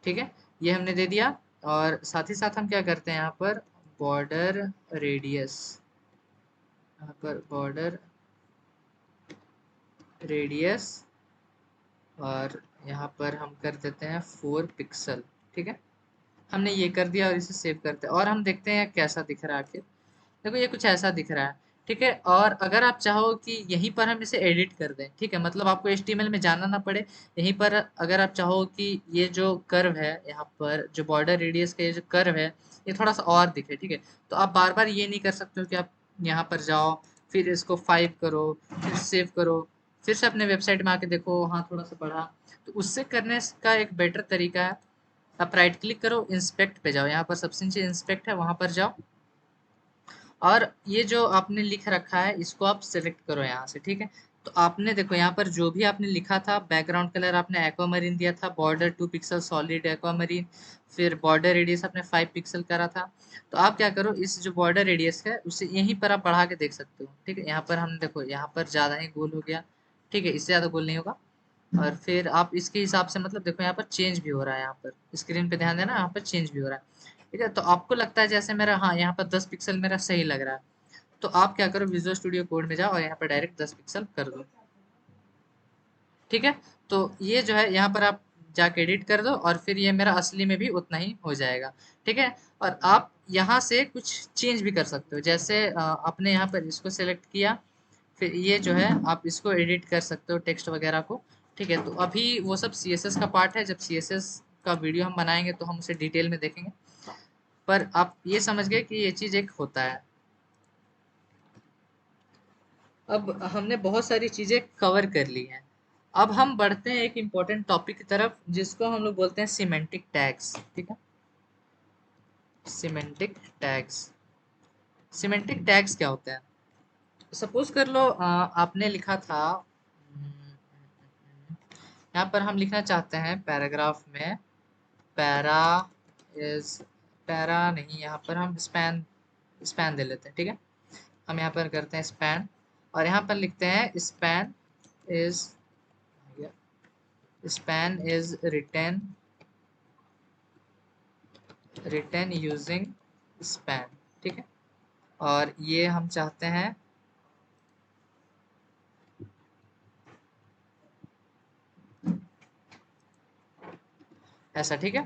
S1: ठीक है, ये हमने दे दिया। और साथ ही साथ हम क्या करते हैं यहाँ पर बॉर्डर रेडियस, यहाँ पर बॉर्डर रेडियस, और यहाँ पर हम कर देते हैं 4 पिक्सल, ठीक है। हमने ये कर दिया और इसे सेव करते हैं और हम देखते हैं कैसा दिख रहा है आखिर। देखो ये कुछ ऐसा दिख रहा है, ठीक है। और अगर आप चाहो कि यहीं पर हम इसे एडिट कर दें, ठीक है, मतलब आपको HTML में जाना ना पड़े, यहीं पर अगर आप चाहो कि ये जो कर्व है यहाँ पर जो बॉर्डर रेडियस का ये जो कर्व है ये थोड़ा सा और दिखे, ठीक है, तो आप बार बार ये नहीं कर सकते हो कि आप यहाँ पर जाओ फिर इसको 5 करो फिर सेव करो फिर से अपने वेबसाइट में आके देखो हाँ थोड़ा सा बढ़ा। तो उससे करने का एक बेटर तरीका है, आप राइट क्लिक करो, इंस्पेक्ट पे जाओ, यहाँ पर सबसे नीचे इंस्पेक्ट है वहां पर जाओ, और ये जो आपने लिख रखा है इसको आप सेलेक्ट करो यहाँ से, ठीक है। तो आपने देखो यहाँ पर जो भी आपने लिखा था, बैकग्राउंड कलर आपने एक्वामरीन दिया था, बॉर्डर 2 पिक्सल सॉलिड एक्वामरीन, फिर बॉर्डर रेडियस आपने 5 पिक्सल करा था। तो आप क्या करो, इस जो बॉर्डर रेडियस है उसे यहीं पर आप बढ़ा के देख सकते हो, ठीक है। यहाँ पर हम देखो यहाँ पर ज्यादा ही गोल हो गया, ठीक है, इससे ज्यादा गोल नहीं होगा। और फिर आप इसके हिसाब से मतलब देखो यहाँ पर चेंज भी हो रहा है, यहाँ पर स्क्रीन पे ध्यान देना, यहाँ पर चेंज भी हो रहा है, ठीक है। तो आपको लगता है जैसे मेरा हाँ यहाँ पर 10 पिक्सल मेरा सही लग रहा है, तो आप क्या करो विजुअल स्टूडियो कोड में जाओ और यहाँ पर डायरेक्ट 10 पिक्सल कर दो, ठीक है। तो ये जो है यहाँ पर आप जाके एडिट कर दो और फिर ये मेरा असली में भी उतना ही हो जाएगा, ठीक है। और आप यहाँ से कुछ चेंज भी कर सकते हो, जैसे आपने यहाँ पर इसको सेलेक्ट किया, फिर ये जो है आप इसको एडिट कर सकते हो टेक्स्ट वगैरह को, ठीक है। तो अभी वो सब CSS का पार्ट है, जब CSS का वीडियो हम बनाएंगे तो हम उसे डिटेल में देखेंगे, पर आप ये समझ गए कि ये चीज एक होता है। अब हमने बहुत सारी चीजें कवर कर ली हैं, अब हम बढ़ते हैं एक इम्पोर्टेंट टॉपिक की तरफ जिसको हम लोग बोलते हैं सिमेंटिक टैग्स, ठीक है। सिमेंटिक टैग्स, सिमेंटिक टैग्स क्या होते हैं, सपोज कर लो आपने लिखा था यहाँ पर हम लिखना चाहते हैं पैराग्राफ में पैरा इज, पैरा नहीं, यहाँ पर हम स्पैन, स्पैन दे लेते हैं, ठीक है। हम यहाँ पर करते हैं स्पैन और यहाँ पर लिखते हैं span is, span is written using span, ठीक है। और ये हम चाहते हैं ऐसा, ठीक है।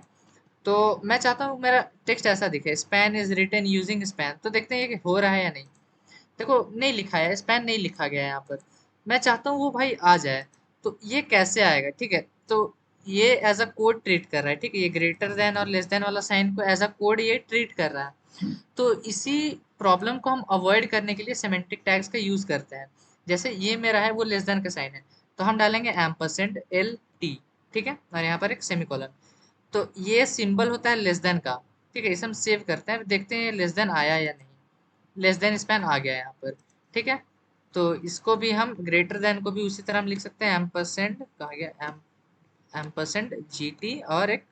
S1: तो मैं चाहता हूँ मेरा टेक्स्ट ऐसा दिखे, span is written using span. तो देखते हैं ये कि हो रहा है या नहीं। देखो नहीं लिखा है, स्पैन नहीं लिखा गया है यहाँ पर। मैं चाहता हूँ वो भाई आ जाए। तो ये कैसे आएगा, ठीक है। तो ये एज अ कोड ट्रीट कर रहा है, ठीक है। ये ग्रेटर देन और लेस देन वाला साइन को एज अ कोड ये ट्रीट कर रहा है। तो इसी प्रॉब्लम को हम अवॉइड करने के लिए सिमेंटिक टैग्स का यूज करते हैं। जैसे ये मेरा है वो लेस देन का साइन है, तो हम डालेंगे एम्परसेंड एल टी, ठीक है, और यहाँ पर एक सेमीकोलन। तो ये सिंबल होता है लेस देन का, ठीक है। इसे हम सेव करते हैं, देखते हैं लेस देन आया या नहीं। लेस देन स्पैन आ गया यहाँ पर, ठीक है। तो इसको भी हम ग्रेटर देन को भी उसी तरह हम लिख सकते हैं, एम्परसेंड कहा गया, एम्परसेंड जी टी और एक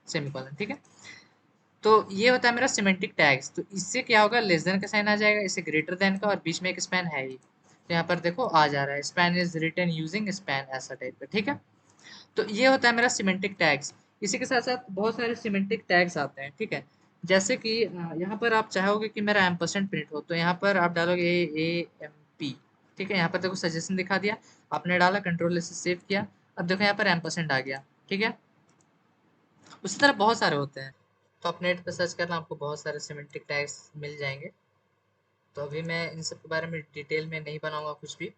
S1: सेमीकोलन, ठीक है। तो ये होता है मेरा सिमेंटिक टैग्स। तो इससे क्या होगा, लेस देन का साइन आ जाएगा, इससे ग्रेटर देन का, और बीच में एक स्पैन है ही। तो यहाँ पर देखो आ जा रहा है, span is written using span, ऐसा टाइप का, ठीक है। तो ये होता है मेरा सिमेंटिक टैग्स। इसी के साथ साथ बहुत सारे सिमेंटिक टैग्स आते हैं, ठीक है। जैसे कि यहाँ पर आप चाहोगे कि मेरा एम्परसेंड प्रिंट हो, तो यहाँ पर आप डालोगे AMP, ठीक है। यहाँ पर देखो सजेशन दिखा दिया, आपने डाला, कंट्रोल से सेव किया। अब देखो यहाँ पर एम्परसेंड आ गया, ठीक है। उसी तरह बहुत सारे होते हैं। तो आप नेट पर सर्च करना, आपको बहुत सारे सिमेंटिक टैग्स मिल जाएंगे। तो अभी मैं इन सब के बारे में डिटेल में नहीं बनाऊंगा कुछ भी।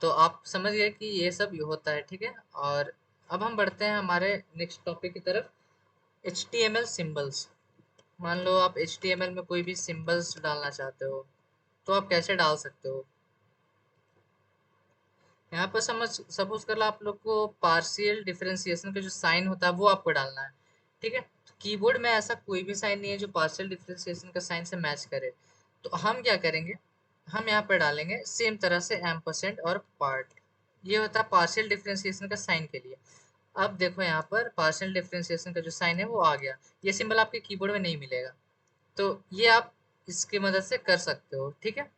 S1: तो आप समझ गए कि ये सब होता है, ठीक है। और अब हम बढ़ते हैं हमारे नेक्स्ट टॉपिक की तरफ, HTML सिंबल्स। मान लो आप HTML में कोई भी सिंबल्स डालना चाहते हो, तो आप कैसे डाल सकते हो। यहाँ पर सपोज कर लो आप लोग को पार्शियल डिफरेंशिएशन का जो साइन होता है वो आपको डालना है, ठीक है। तो कीबोर्ड में ऐसा कोई भी साइन नहीं है जो पार्शियल डिफरेंशिएशन का साइन से मैच करे। तो हम क्या करेंगे, हम यहाँ पर डालेंगे सेम तरह से एम्परसेंड और पार्ट। ये होता है पार्शियल डिफरेंशिएशन का साइन के लिए। अब देखो यहाँ पर पार्शियल डिफरेंशिएशन का जो साइन है वो आ गया। ये सिंबल आपके कीबोर्ड में नहीं मिलेगा। तो ये आप इसकी मदद से कर सकते हो, ठीक है।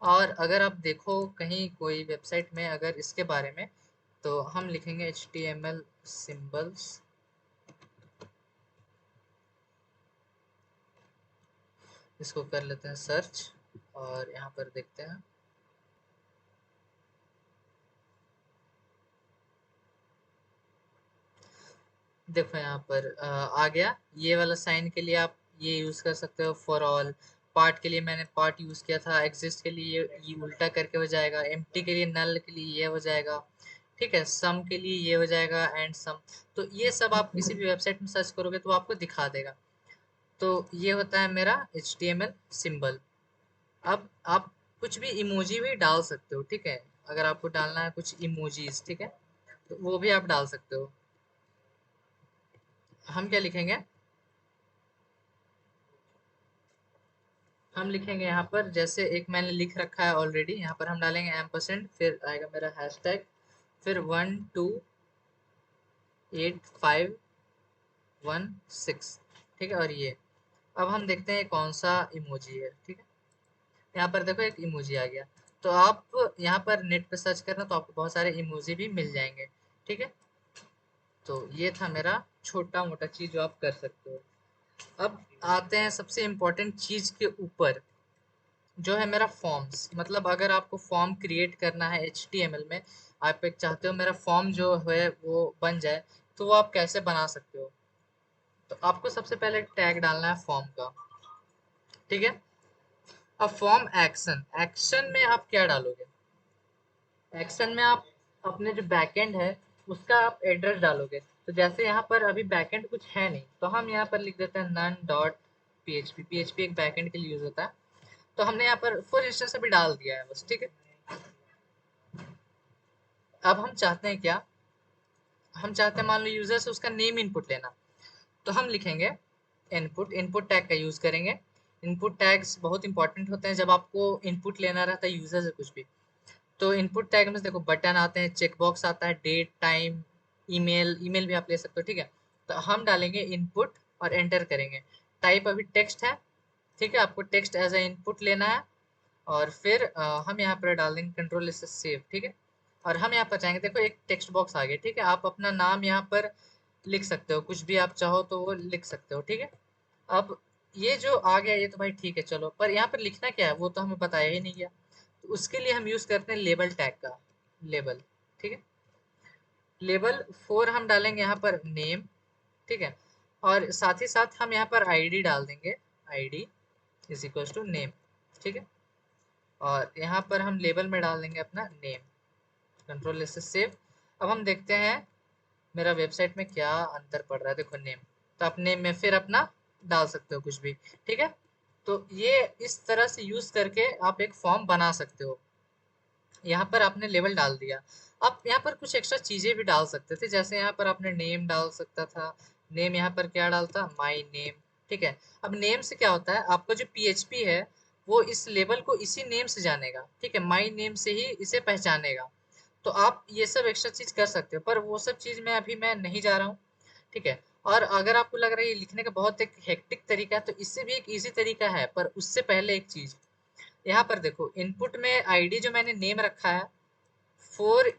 S1: और अगर आप देखो कहीं कोई वेबसाइट में अगर इसके बारे में, तो हम लिखेंगे HTML सिंबल्स, इसको कर लेते हैं सर्च, और यहाँ पर देखते हैं। देखो यहाँ पर आ गया। ये वाला साइन के लिए आप ये यूज कर सकते हो, फॉर ऑल। पार्ट के लिए मैंने पार्ट यूज किया था, एग्जिस्ट के लिए ये उल्टा करके हो जाएगा, एम्प्टी के लिए नल के लिए ये हो जाएगा, ठीक है। सम के लिए ये हो जाएगा, एंड सम। तो ये सब आप किसी भी वेबसाइट में सर्च करोगे तो आपको दिखा देगा। तो ये होता है मेरा HTML सिंबल। अब आप कुछ भी इमोजी भी डाल सकते हो, ठीक है। अगर आपको डालना है कुछ इमोजीज, ठीक है, तो वो भी आप डाल सकते हो। हम क्या लिखेंगे, हम लिखेंगे यहाँ पर, जैसे एक मैंने लिख रखा है ऑलरेडी, यहाँ पर हम डालेंगे एम्परसेंड, फिर आएगा मेरा हैशटैग, फिर 128516, ठीक है। और ये अब हम देखते हैं कौन सा इमोजी है, ठीक है। यहाँ पर देखो एक इमोजी आ गया। तो आप यहाँ पर नेट पे सर्च करना तो आपको बहुत सारे इमोजी भी मिल जाएंगे, ठीक है। तो ये था मेरा छोटा मोटा चीज जो आप कर सकते हो। अब आते हैं सबसे इम्पोर्टेंट चीज के ऊपर, जो है मेरा फॉर्म्स। मतलब अगर आपको फॉर्म क्रिएट करना है HTML में, आप एक चाहते हो मेरा फॉर्म जो है वो बन जाए, तो वो आप कैसे बना सकते हो। तो आपको सबसे पहले टैग डालना है फॉर्म का, ठीक है। अब फॉर्म एक्शन, एक्शन में आप क्या डालोगे, एक्शन में आप अपने जो बैकएंड है उसका आप एड्रेस डालोगे। तो जैसे यहाँ पर अभी बैकएंड कुछ है नहीं, तो हम यहाँ पर लिख देते हैं नन डॉट PHP। PHP एक बैकएंड के लिए यूज होता है। तो हमने यहाँ पर फॉर इंस्टेंस अभी डाल दिया है बस, ठीक है। अब हम चाहते हैं क्या, हम चाहते हैं मान लो यूजर से उसका नेम इनपुट लेना। तो हम लिखेंगे इनपुट, इनपुट टैग का यूज करेंगे। इनपुट टैग्स बहुत इंपॉर्टेंट होते हैं जब आपको इनपुट लेना रहता है यूजर से कुछ भी। तो इनपुट टैग में देखो बटन आते हैं, चेक बॉक्स आता है, डेट टाइम, ईमेल, ईमेल भी आप ले सकते हो, ठीक है। तो हम डालेंगे इनपुट और एंटर करेंगे। टाइप अभी टेक्स्ट है, ठीक है, आपको टेक्स्ट एज ए इनपुट लेना है। और फिर हम यहाँ पर डाल देंगे कंट्रोल से सेव, ठीक है। और हम यहाँ पर जाएंगे, देखो एक टेक्स्ट बॉक्स आ गया, ठीक है। आप अपना नाम यहाँ पर लिख सकते हो, कुछ भी आप चाहो तो वो लिख सकते हो, ठीक है। अब ये जो आ गया ये तो भाई ठीक है चलो, पर यहाँ पर लिखना क्या है वो तो हमें बताया ही नहीं गया। तो उसके लिए हम यूज करते हैं लेबल टैग का, लेबल, ठीक है। लेबल 4 हम डालेंगे यहाँ पर नेम, ठीक है। और साथ ही साथ हम यहाँ पर आईडी डाल देंगे, ID is equal to name, ठीक है। और यहाँ पर हम लेबल में डाल देंगे अपना नेम, कंट्रोल से सेव। अब हम देखते हैं मेरा वेबसाइट में क्या अंतर पड़ रहा है। देखो नेम, तो आप नेम में फिर अपना डाल सकते हो कुछ भी, ठीक है। तो ये इस तरह से यूज करके आप एक फॉर्म बना सकते हो। यहाँ पर आपने लेवल डाल दिया, आप यहाँ पर कुछ एक्स्ट्रा चीजें भी डाल सकते थे, जैसे यहाँ पर आपने नेम डाल सकता था। नेम यहाँ पर क्या डालता, माई नेम, ठीक है। अब नेम से क्या होता है, आपका जो पीएचपी है वो इस लेबल को इसी नेम से जानेगा, ठीक है, माई नेम से ही इसे पहचानेगा। तो आप ये सब एक्स्ट्रा चीज कर सकते हो, पर वो सब चीज में अभी मैं नहीं जा रहा हूँ, ठीक है। और अगर आपको लग रहा है ये लिखने का बहुत एक हेक्टिक तरीका है, तो इससे भी एक इजी तरीका है, पर उससे पहले एक चीज, यहाँ पर देखो इनपुट में आईडी जो मैंने नेम रखा है, फोर,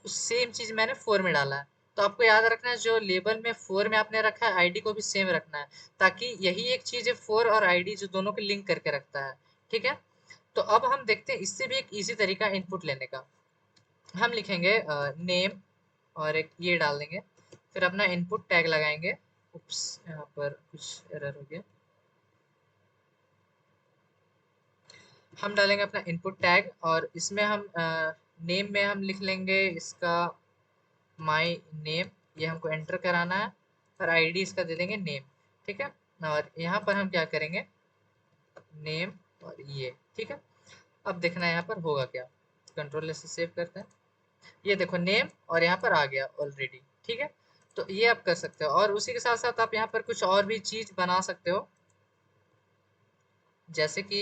S1: सेम चीज मैंने फोर में डाला है। तो आपको याद रखना है जो लेबल में फोर में आपने रखा है, आईडी को भी सेम रखना है, ताकि यही एक चीज है फोर और आईडी जो दोनों को लिंक करके रखता है, ठीक है। तो अब हम देखते हैं इससे भी एक इजी तरीका इनपुट लेने का। हम लिखेंगे नेम और एक ये डाल देंगे, फिर अपना इनपुट टैग लगाएंगे। उप्स, यहाँ पर कुछ एरर हो गया। हम डालेंगे अपना इनपुट टैग, और इसमें हम नेम में हम लिख लेंगे इसका माई नेम, ये हमको एंटर कराना है, और आईडी इसका दे देंगे नेम, ठीक है। और यहाँ पर हम क्या करेंगे, नेम और ये, ठीक है। अब देखना है यहाँ पर होगा क्या, कंट्रोल से सेव करते हैं। ये देखो नेम और यहाँ पर आ गया ऑलरेडी, ठीक है। तो ये आप कर सकते हो, और उसी के साथ साथ आप यहाँ पर कुछ और भी चीज बना सकते हो, जैसे कि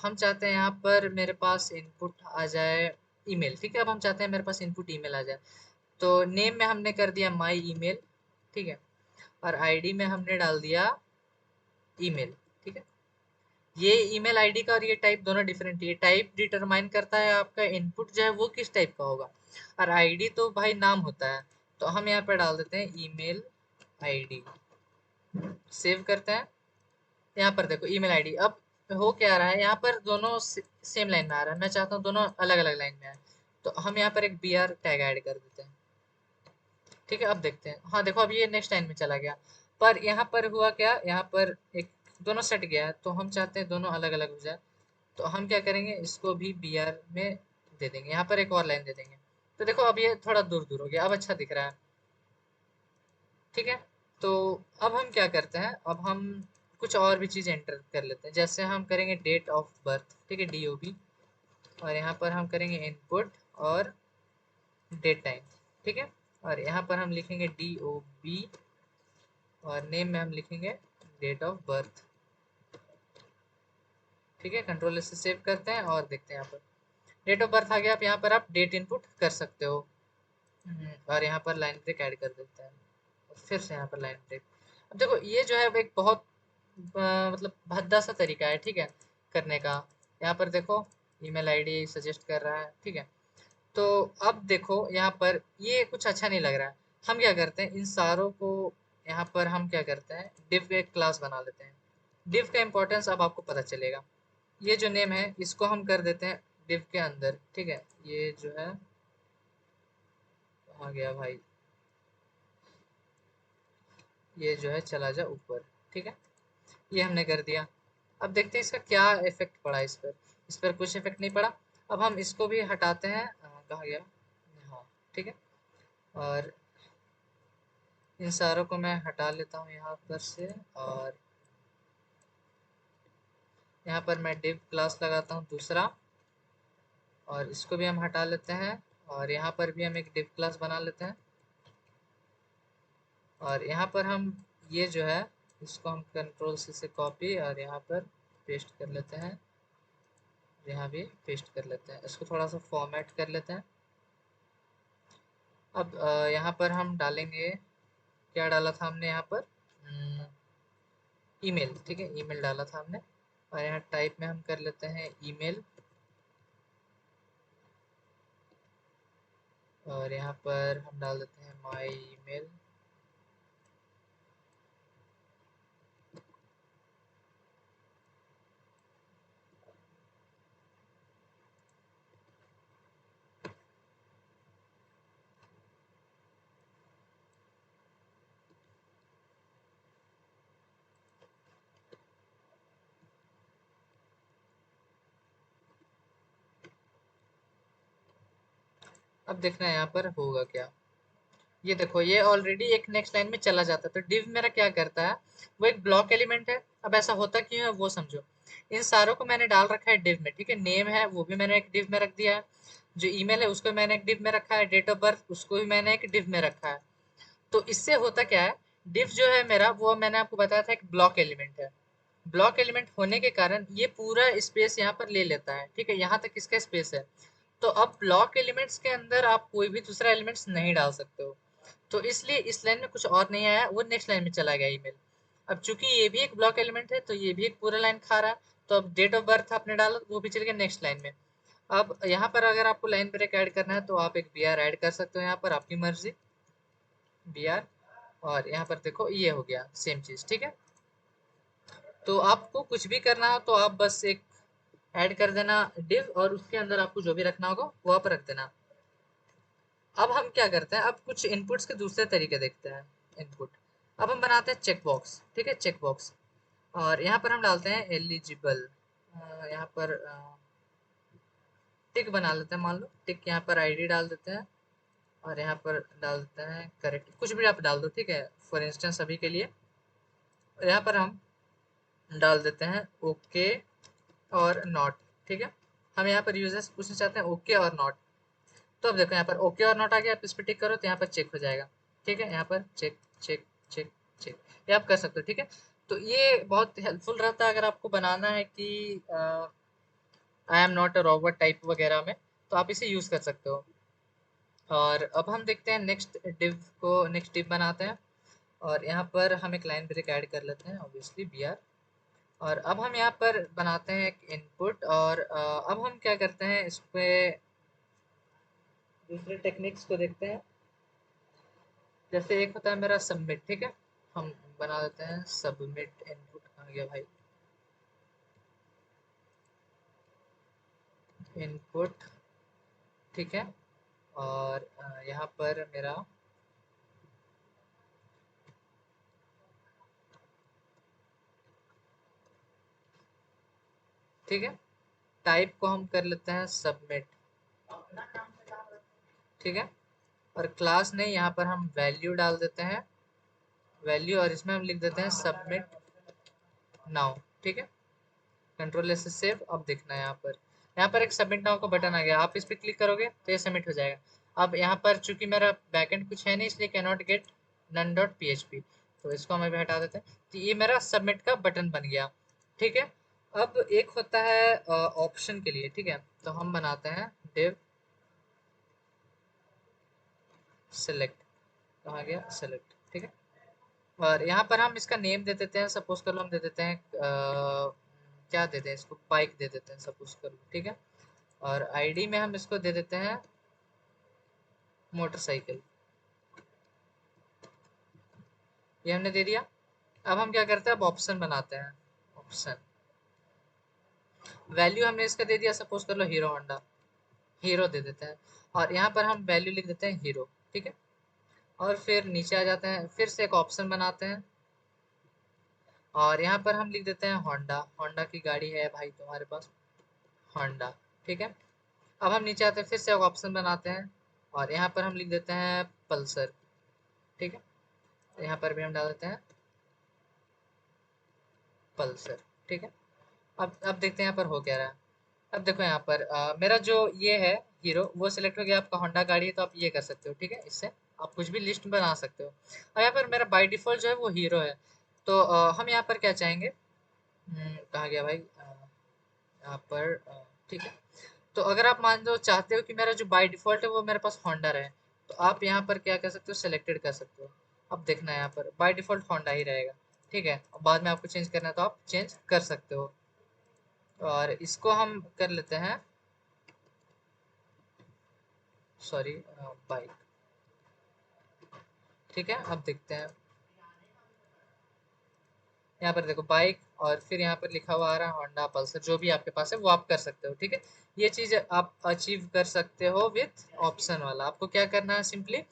S1: हम चाहते हैं यहाँ पर मेरे पास इनपुट आ जाए ईमेल, ठीक है। अब हम चाहते हैं मेरे पास इनपुट ईमेल आ जाए, तो नेम में हमने कर दिया माई ईमेल, ठीक है, और आईडी में हमने डाल दिया ईमेल, ठीक है। ये ईमेल आईडी का और ये टाइप दोनों डिफरेंट है, ये टाइप डिटरमाइन करता है आपका इनपुट जो है वो किस टाइप का होगा, और आईडी तो भाई नाम होता है। तो हम यहाँ पे डाल देते हैं ईमेल आईडी, सेव करते हैं। यहाँ पर देखो ईमेल आईडी, अब हो क्या रहा है, यहाँ पर दोनों सेम लाइन में आ रहा है, मैं चाहता हूँ दोनों अलग अलग लाइन में आए। तो हम यहाँ पर एक बी आर टैग ऐड कर देते हैं, ठीक है। अब देखते हैं, हाँ देखो अब ये नेक्स्ट लाइन में चला गया, पर यहाँ पर हुआ क्या, यहाँ पर एक दोनों सेट गया है, तो हम चाहते हैं दोनों अलग अलग हो जाए। तो हम क्या करेंगे, इसको भी बी आर में दे देंगे, यहाँ पर एक और लाइन दे देंगे। तो देखो अब ये थोड़ा दूर दूर हो गया, अब अच्छा दिख रहा है, ठीक है। तो अब हम क्या करते हैं, अब हम कुछ और भी चीज़ एंटर कर लेते हैं, जैसे हम करेंगे डेट ऑफ बर्थ, ठीक है, डी ओ बी, और यहाँ पर हम करेंगे इनपुट और डेट टाइम, ठीक है। और यहाँ पर हम लिखेंगे डी ओ बी, और नेम में हम लिखेंगे डेट ऑफ बर्थ, ठीक है। कंट्रोल से सेव करते हैं और देखते हैं यहाँ पर डेट ऑफ बर्थ आ गया। आप यहाँ पर आप डेट इनपुट कर सकते हो। और यहाँ पर लाइन ब्रेक ऐड कर देते हैं, फिर से यहाँ पर लाइन ब्रेक। अब देखो ये जो है वो एक बहुत मतलब भद्दा सा तरीका है, ठीक है, करने का। यहाँ पर देखो ईमेल आईडी सजेस्ट कर रहा है, ठीक है। तो अब देखो यहाँ पर ये कुछ अच्छा नहीं लग रहा है। हम क्या करते हैं, इन सारों को यहाँ पर हम क्या करते हैं, div का एक क्लास बना लेते हैं। div का इम्पोर्टेंस अब आपको पता चलेगा। ये जो नेम है इसको हम कर देते हैं div के अंदर, ठीक है। ये जो है आ गया भाई, ये जो है चला जा ऊपर, ठीक है। ये हमने कर दिया। अब देखते हैं इसका क्या इफेक्ट पड़ा इस पर। इस पर कुछ इफेक्ट नहीं पड़ा। अब हम इसको भी हटाते हैं, कहाँ गया, हाँ, ठीक है। और इन सारों को मैं हटा लेता हूँ यहाँ पर से, और यहाँ पर मैं div क्लास लगाता हूँ दूसरा, और इसको भी हम हटा लेते हैं, और यहाँ पर भी हम एक div क्लास बना लेते हैं। और यहाँ पर हम ये जो है इसको हम कंट्रोल सी से कॉपी और यहाँ पर पेस्ट कर लेते हैं, यहाँ भी पेस्ट कर लेते हैं। इसको थोड़ा सा फॉर्मेट कर लेते हैं। अब यहाँ पर हम डालेंगे, क्या डाला था हमने यहाँ पर, ईमेल, ठीक है, ईमेल डाला था हमने। और यहाँ टाइप में हम कर लेते हैं ईमेल, और यहाँ पर हम डाल देते हैं माई ईमेल। अब देखना है यहाँ पर होगा क्या। ये देखो, ये ऑलरेडी एक नेक्स्ट लाइन में चला जाता है। तो div मेरा क्या करता है, वो एक ब्लॉक एलिमेंट है। अब ऐसा होता क्यों है वो समझो। इन सारों को मैंने डाल रखा है div में, ठीक है। नेम है वो भी मैंने एक div में रख दिया है, जो ईमेल है उसको मैंने एक div में रखा है, डेट ऑफ बर्थ उसको भी मैंने एक div में रखा है। तो इससे होता क्या है, div जो है मेरा, वो मैंने आपको बताया था एक ब्लॉक एलिमेंट है। ब्लॉक एलिमेंट होने के कारण ये पूरा स्पेस यहाँ पर ले लेता है, ठीक है। यहाँ तक इसका स्पेस है। तो अब ब्लॉक एलिमेंट्स के अंदर आप कोई भी दूसरा एलिमेंट्स नहीं डाल सकते हो। तो इसलिए इस लाइन में कुछ और नहीं आया, वो नेक्स्ट लाइन में चला गया ईमेल। अब चूंकि ये भी एक ब्लॉक एलिमेंट है तो ये भी एक पूरा लाइन खा रहा है। तो अब डेट ऑफ बर्थ आपने डाला वो भी चल गया नेक्स्ट लाइन में। अब यहाँ पर अगर आपको लाइन ब्रेक ऐड करना है तो आप एक बी आर ऐड कर सकते हो, यहाँ पर आपकी मर्जी, बी आर। और यहाँ पर देखो ये हो गया सेम चीज, ठीक है। तो आपको कुछ भी करना हो तो आप बस एक ऐड कर देना div, और उसके अंदर आपको जो भी रखना होगा वो आप रख देना। अब हम क्या करते हैं, अब कुछ इनपुट्स के दूसरे तरीके देखते हैं। इनपुट, अब हम बनाते हैं चेक बॉक्स, ठीक है, चेक बॉक्स। और यहाँ पर हम डालते हैं एलिजिबल, यहाँ पर टिक बना लेते हैं, मान लो टिक। यहाँ पर आईडी डाल देते हैं, और यहाँ पर डाल देते हैं करेक्ट, कुछ भी आप डाल दो, ठीक है, फॉर इंस्टेंस अभी के लिए। यहाँ पर हम डाल देते हैं ओके और नॉट, ठीक है। हम यहाँ पर यूजर्स पूछना चाहते हैं ओके और नॉट। तो अब देखो यहाँ पर ओके और नॉट आ गया, आप इस पर टिक करो तो यहाँ पर चेक हो जाएगा, ठीक है। यहाँ पर चेक चेक चेक चेक, ये आप कर सकते हो, ठीक है। तो ये बहुत हेल्पफुल रहता है अगर आपको बनाना है कि I am not a robot type वगैरह में, तो आप इसे यूज कर सकते हो। और अब हम देखते हैं नेक्स्ट डिव को, नेक्स्ट डिव बनाते हैं। और यहाँ पर हम एक लाइन ब्रेक ऐड कर लेते हैं, ऑब्वियसली बी आर। और अब हम यहाँ पर बनाते हैं एक इनपुट, और अब हम क्या करते हैं इस पे, दूसरे टेक्निक्स को देखते हैं। जैसे एक होता है मेरा सबमिट, ठीक है। हम बना देते हैं सबमिट इनपुट, कहाँ गया भाई, इनपुट, ठीक है। और यहाँ पर मेरा, ठीक है, टाइप को हम कर लेते हैं सबमिट, ठीक है। और क्लास नहीं, यहाँ पर हम वैल्यू डाल देते हैं, वैल्यू, और इसमें हम लिख देते हैं सबमिट नाउ, ठीक है। Control S save. अब देखना है यहाँ पर एक सबमिट नाउ का बटन आ गया, आप इस पर क्लिक करोगे तो ये सबमिट हो जाएगा। अब यहाँ पर चूंकि मेरा बैकएंड कुछ है नहीं, इसलिए can not get none dot PHP, तो इसको हम अभी हटा देते हैं। तो ये मेरा सबमिट का बटन बन गया, ठीक है। अब एक होता है ऑप्शन के लिए, ठीक है। तो हम बनाते हैं div select, कहाँ गया सेलेक्ट, ठीक है। और यहाँ पर हम इसका नेम दे देते हैं, सपोज कर लो हम दे देते हैं क्या दे दें इसको, बाइक दे देते हैं सपोज कर लो, ठीक है। और आईडी में हम इसको दे देते हैं मोटरसाइकिल, ये हमने दे दिया। अब हम क्या करते हैं, अब ऑप्शन बनाते हैं। ऑप्शन, वैल्यू हमने इसका दे दिया, सपोज कर लो हीरो होंडा, हीरो दे देते हैं। और यहाँ पर हम वैल्यू लिख देते हैं हीरो, ठीक है। और फिर नीचे आ जाते हैं, फिर से एक ऑप्शन बनाते हैं, और यहाँ पर हम लिख देते हैं होंडा, होंडा की गाड़ी है भाई तुम्हारे पास, होंडा, ठीक है। अब हम नीचे आते हैं, फिर से एक ऑप्शन बनाते हैं, और यहाँ पर हम लिख देते हैं पल्सर, ठीक है। यहाँ पर भी हम डाल देते हैं पल्सर, ठीक है। अब देखते हैं यहाँ पर हो क्या रहा है। अब देखो यहाँ पर मेरा जो ये है हीरो, वो सिलेक्ट हो गया। आपका होंडा गाड़ी है तो आप ये कर सकते हो, ठीक है। इससे आप कुछ भी लिस्ट बना सकते हो। और यहाँ पर मेरा बाय डिफॉल्ट जो है वो हीरो है। तो हम यहाँ पर क्या चाहेंगे, कहाँ गया भाई, यहाँ पर ठीक है। तो अगर आप मान लो चाहते हो कि मेरा जो बाय डिफॉल्ट है वो मेरे पास होंडा रहे, तो आप यहाँ पर क्या कर सकते हो, सिलेक्टेड कर सकते हो। अब देखना है यहाँ पर बाय डिफॉल्ट होंडा ही रहेगा, ठीक है। बाद में आपको चेंज करना है तो आप चेंज कर सकते हो। और इसको हम कर लेते हैं, सॉरी, बाइक, ठीक है। अब देखते हैं यहाँ पर देखो बाइक, और फिर यहाँ पर लिखा हुआ आ रहा है होंडा पल्सर, जो भी आपके पास है वो आप कर सकते हो, ठीक है। ये चीज आप अचीव कर सकते हो विथ ऑप्शन वाला। आपको क्या करना है, सिंपली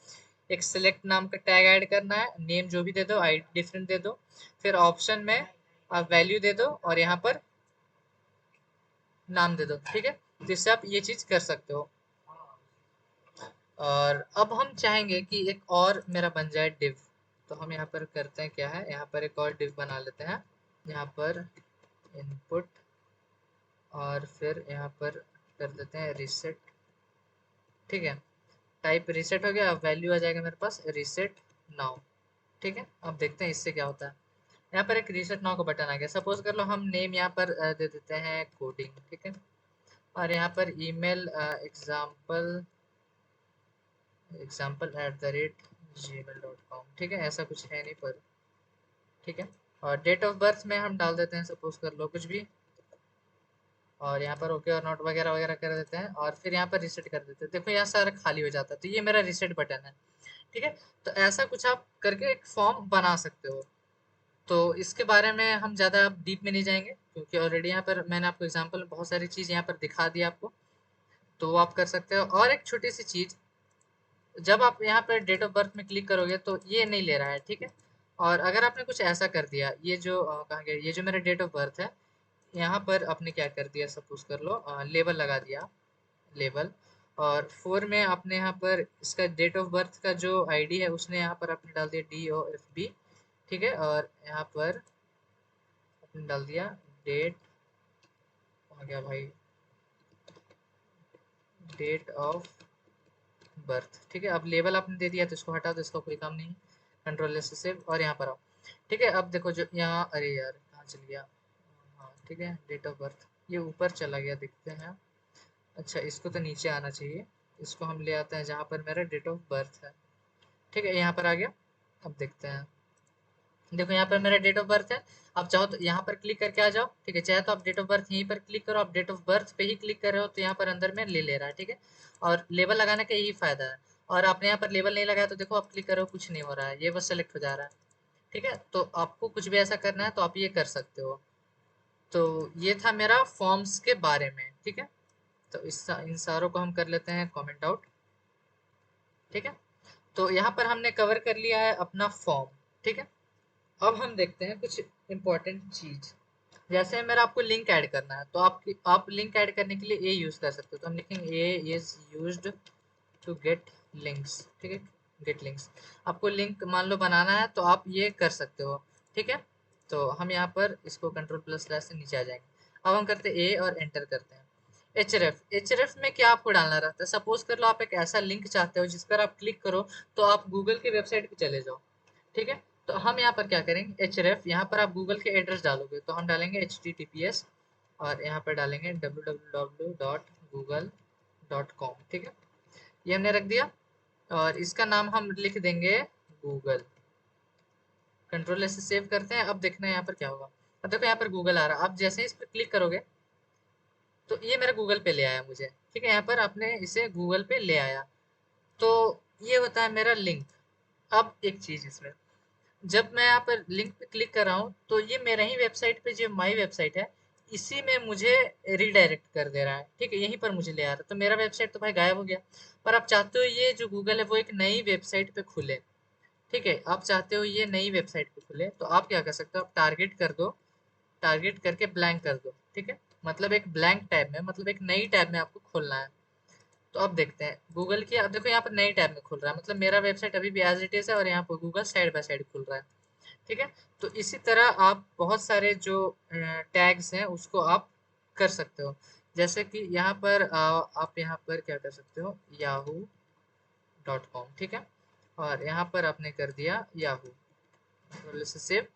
S1: एक सिलेक्ट नाम का टैग ऐड करना है, नेम जो भी दे दो, आई डिफरेंट दे दो, फिर ऑप्शन में आप वैल्यू दे दो, और यहाँ पर नाम दे दो, ठीक है। तो इससे आप ये चीज कर सकते हो। और अब हम चाहेंगे कि एक और मेरा बन जाए डिव। तो हम यहाँ पर करते हैं क्या है, यहाँ पर एक और डिव बना लेते हैं। यहाँ पर इनपुट और फिर यहाँ पर कर देते हैं रिसेट। ठीक है, टाइप रिसेट हो गया। अब वैल्यू आ जाएगा मेरे पास रिसेट नाउ। ठीक है, अब देखते हैं इससे क्या होता है। यहाँ पर एक रिसेट नाउ का बटन आ गया। सपोज कर लो हम नेम यहाँ पर दे देते हैं कोडिंग। ठीक है, और यहाँ पर ईमेल एग्जाम्पल gmail.com। ठीक है, ऐसा कुछ है नहीं पर। ठीक है, और डेट ऑफ बर्थ में हम डाल देते हैं सपोज कर लो कुछ भी, और यहाँ पर ओके और नोट वगैरह वगैरह कर देते हैं, और फिर यहाँ पर रिसेट कर देते हैं। देखो यहाँ सारा खाली हो जाता है, तो ये मेरा रिसेट बटन है। ठीक है, तो ऐसा कुछ आप करके एक फॉर्म बना सकते हो। तो इसके बारे में हम ज़्यादा डीप में नहीं जाएंगे, क्योंकि ऑलरेडी यहाँ पर मैंने आपको एग्जांपल में बहुत सारी चीज़ यहाँ पर दिखा दी आपको, तो वो आप कर सकते हो। और एक छोटी सी चीज़, जब आप यहाँ पर डेट ऑफ बर्थ में क्लिक करोगे तो ये नहीं ले रहा है। ठीक है, और अगर आपने कुछ ऐसा कर दिया, ये जो कहाँ गया, ये जो मेरा डेट ऑफ बर्थ है, यहाँ पर आपने क्या कर दिया, सपोज कर लो लेबल लगा दिया, लेबल। और 4 में आपने यहाँ पर इसका डेट ऑफ बर्थ का जो आईडी है उसने यहाँ पर आपने डाल दिया DOFB। ठीक है, और यहाँ पर आपने डाल दिया डेट, आ गया भाई, डेट ऑफ बर्थ। ठीक है, अब लेबल आपने दे दिया तो इसको हटा दो, इसका कोई काम नहीं। कंट्रोल से सेव, और यहाँ पर आओ। ठीक है, अब देखो जो यहाँ, अरे यार कहाँ चल गया। हाँ ठीक है, डेट ऑफ बर्थ ये ऊपर चला गया, देखते हैं। अच्छा, इसको तो नीचे आना चाहिए, इसको हम ले आते हैं जहाँ पर मेरा डेट ऑफ बर्थ है। ठीक है, यहाँ पर आ गया। अब देखते हैं, देखो यहाँ पर मेरा डेट ऑफ बर्थ है। आप चाहो तो यहाँ पर क्लिक करके आ जाओ। ठीक है, चाहे तो आप डेट ऑफ बर्थ यहीं पर क्लिक करो, आप डेट ऑफ बर्थ पे ही क्लिक कर रहे हो तो यहाँ पर अंदर में ले रहा है। ठीक है, और लेबल लगाने का यही फायदा है। और आपने यहाँ पर लेबल नहीं लगाया तो देखो आप क्लिक करो कुछ नहीं हो रहा है, ये बस सेलेक्ट हो जा रहा है। ठीक है, तो आपको कुछ भी ऐसा करना है तो आप ये कर सकते हो। तो ये था मेरा फॉर्म्स के बारे में। ठीक है, तो इन सारों को हम कर लेते हैं कमेंट आउट। ठीक है, तो यहाँ पर हमने कवर कर लिया है अपना फॉर्म। ठीक है, अब हम देखते हैं कुछ इम्पोर्टेंट चीज। जैसे मेरा आपको लिंक ऐड करना है, तो आप लिंक ऐड करने के लिए ए यूज कर सकते हो। तो हम लिखेंगे a is used to get links. ठीक है, गेट लिंक्स। आपको लिंक मान लो बनाना है तो आप ये कर सकते हो। ठीक है, तो हम यहाँ पर इसको कंट्रोल प्लस स्लैश से नीचे आ जाएंगे। अब हम करते हैं ए और एंटर करते हैं। एच में क्या आपको डालना रहता है, सपोज कर लो आप एक ऐसा लिंक चाहते हो जिस पर आप क्लिक करो तो आप गूगल की वेबसाइट पे चले जाओ। ठीक है, तो हम यहाँ पर क्या करेंगे, यहाँ पर आप गूगल के एड्रेस डालोगे तो हम डालेंगे HTTPS, और यहाँ पर डालेंगे www.google.com। ठीक है, ये हमने रख दिया, और इसका नाम हम लिख देंगे गूगल। कंट्रोल से सेव करते हैं। अब देखना है यहाँ पर क्या होगा। अब देखो यहाँ पर गूगल आ रहा है, आप जैसे ही इस पर क्लिक करोगे तो ये मेरा गूगल पे ले आया मुझे। ठीक है, यहाँ पर आपने इसे गूगल पे ले आया, तो ये होता है मेरा लिंक। अब एक चीज इसमें, जब मैं यहाँ पर लिंक पे क्लिक कर रहा हूँ तो ये मेरा ही वेबसाइट पे, जो माई वेबसाइट है, इसी में मुझे रिडायरेक्ट कर दे रहा है। ठीक है, यहीं पर मुझे ले आ रहा है, तो मेरा वेबसाइट तो भाई गायब हो गया। पर आप चाहते हो ये जो गूगल है वो एक नई वेबसाइट पे खुले। ठीक है, आप चाहते हो ये नई वेबसाइट पे खुले, तो आप क्या कर सकते हो, आप टारगेट कर दो, टारगेट करके ब्लैंक कर दो। ठीक है, मतलब एक ब्लैंक टैब में, मतलब एक नई टैब में आपको खोलना है। तो अब देखते हैं गूगल की, अब देखो यहाँ पर नई टैब में खुल रहा है, मतलब मेरा वेबसाइट अभी भी एज इट इज है और यहाँ पर गूगल साइड बाय साइड खुल रहा है। ठीक है, तो इसी तरह आप बहुत सारे जो टैग्स हैं उसको आप कर सकते हो। जैसे कि यहाँ पर आप यहाँ पर क्या कर सकते हो, yahoo.com। ठीक है, और यहाँ पर आपने कर दिया याहू से सेव।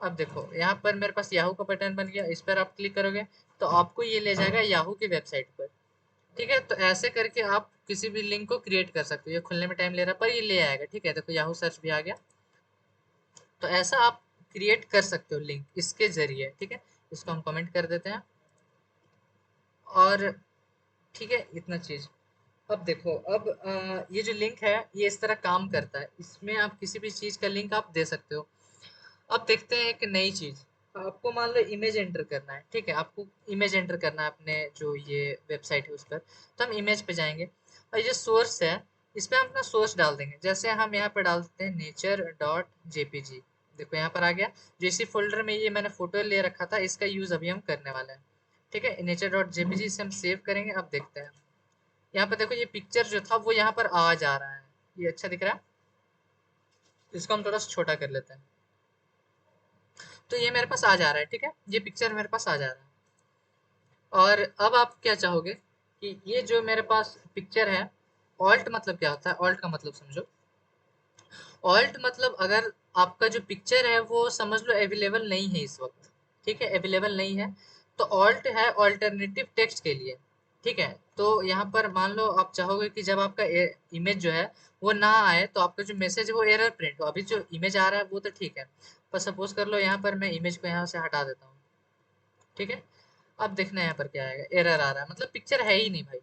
S1: अब देखो यहाँ पर मेरे पास याहू का बटन बन गया, इस पर आप क्लिक करोगे तो आपको ये ले जाएगा याहू की वेबसाइट पर। ठीक है, तो ऐसे करके आप किसी भी लिंक को क्रिएट कर सकते हो। ये खुलने में टाइम ले रहा है पर ये ले आएगा। ठीक है, देखो याहू सर्च भी आ गया। तो ऐसा आप क्रिएट कर सकते हो लिंक इसके जरिए। ठीक है, इसको हम कमेंट कर देते हैं। और ठीक है, इतना चीज। अब देखो, अब ये जो लिंक है ये इस तरह काम करता है, इसमें आप किसी भी चीज का लिंक आप दे सकते हो। अब देखते हैं एक नई चीज। आपको मान लो इमेज एंटर करना है। ठीक है, आपको इमेज एंटर करना है अपने जो ये वेबसाइट है उस पर, तो हम इमेज पे जाएंगे, और ये सोर्स है, इस पे हम अपना सोर्स डाल देंगे। जैसे हम यहाँ पे डाल देते हैं nature.jpg। देखो यहाँ पर आ गया, जो इसी फोल्डर में ये मैंने फोटो ले रखा था, इसका यूज अभी हम करने वाले हैं। ठीक है, nature.jpg इसे हम सेव करेंगे। अब देखते हैं यहाँ पर देखो ये पिक्चर जो था वो यहाँ पर आ जा रहा है, ये अच्छा दिख रहा है। इसको हम थोड़ा सा छोटा कर लेते हैं, तो ये मेरे पास आ जा रहा है, ठीक है, ये पिक्चर मेरे पास आ जा रहा है। और अब आप क्या चाहोगे कि ये जो मेरे पास पिक्चर है, ऑल्ट मतलब क्या होता है, ऑल्ट का मतलब समझो। ऑल्ट मतलब अगर आपका जो पिक्चर है वो समझ लो अवेलेबल नहीं है इस वक्त, ठीक है, अवेलेबल नहीं है, तो ऑल्ट है ऑल्टरनेटिव टेक्स्ट के लिए, ठीक है। तो यहाँ पर मान लो आप चाहोगे कि जब आपका इमेज जो है वो ना आए, तो आपका जो मैसेज है वो एरर प्रिंट हो। अभी जो इमेज आ रहा है वो तो ठीक है, पर सपोज कर लो यहाँ पर मैं इमेज को यहाँ से हटा देता हूँ, ठीक है। अब देखना यहाँ पर क्या आएगा, एरर आ रहा है, मतलब पिक्चर है ही नहीं भाई,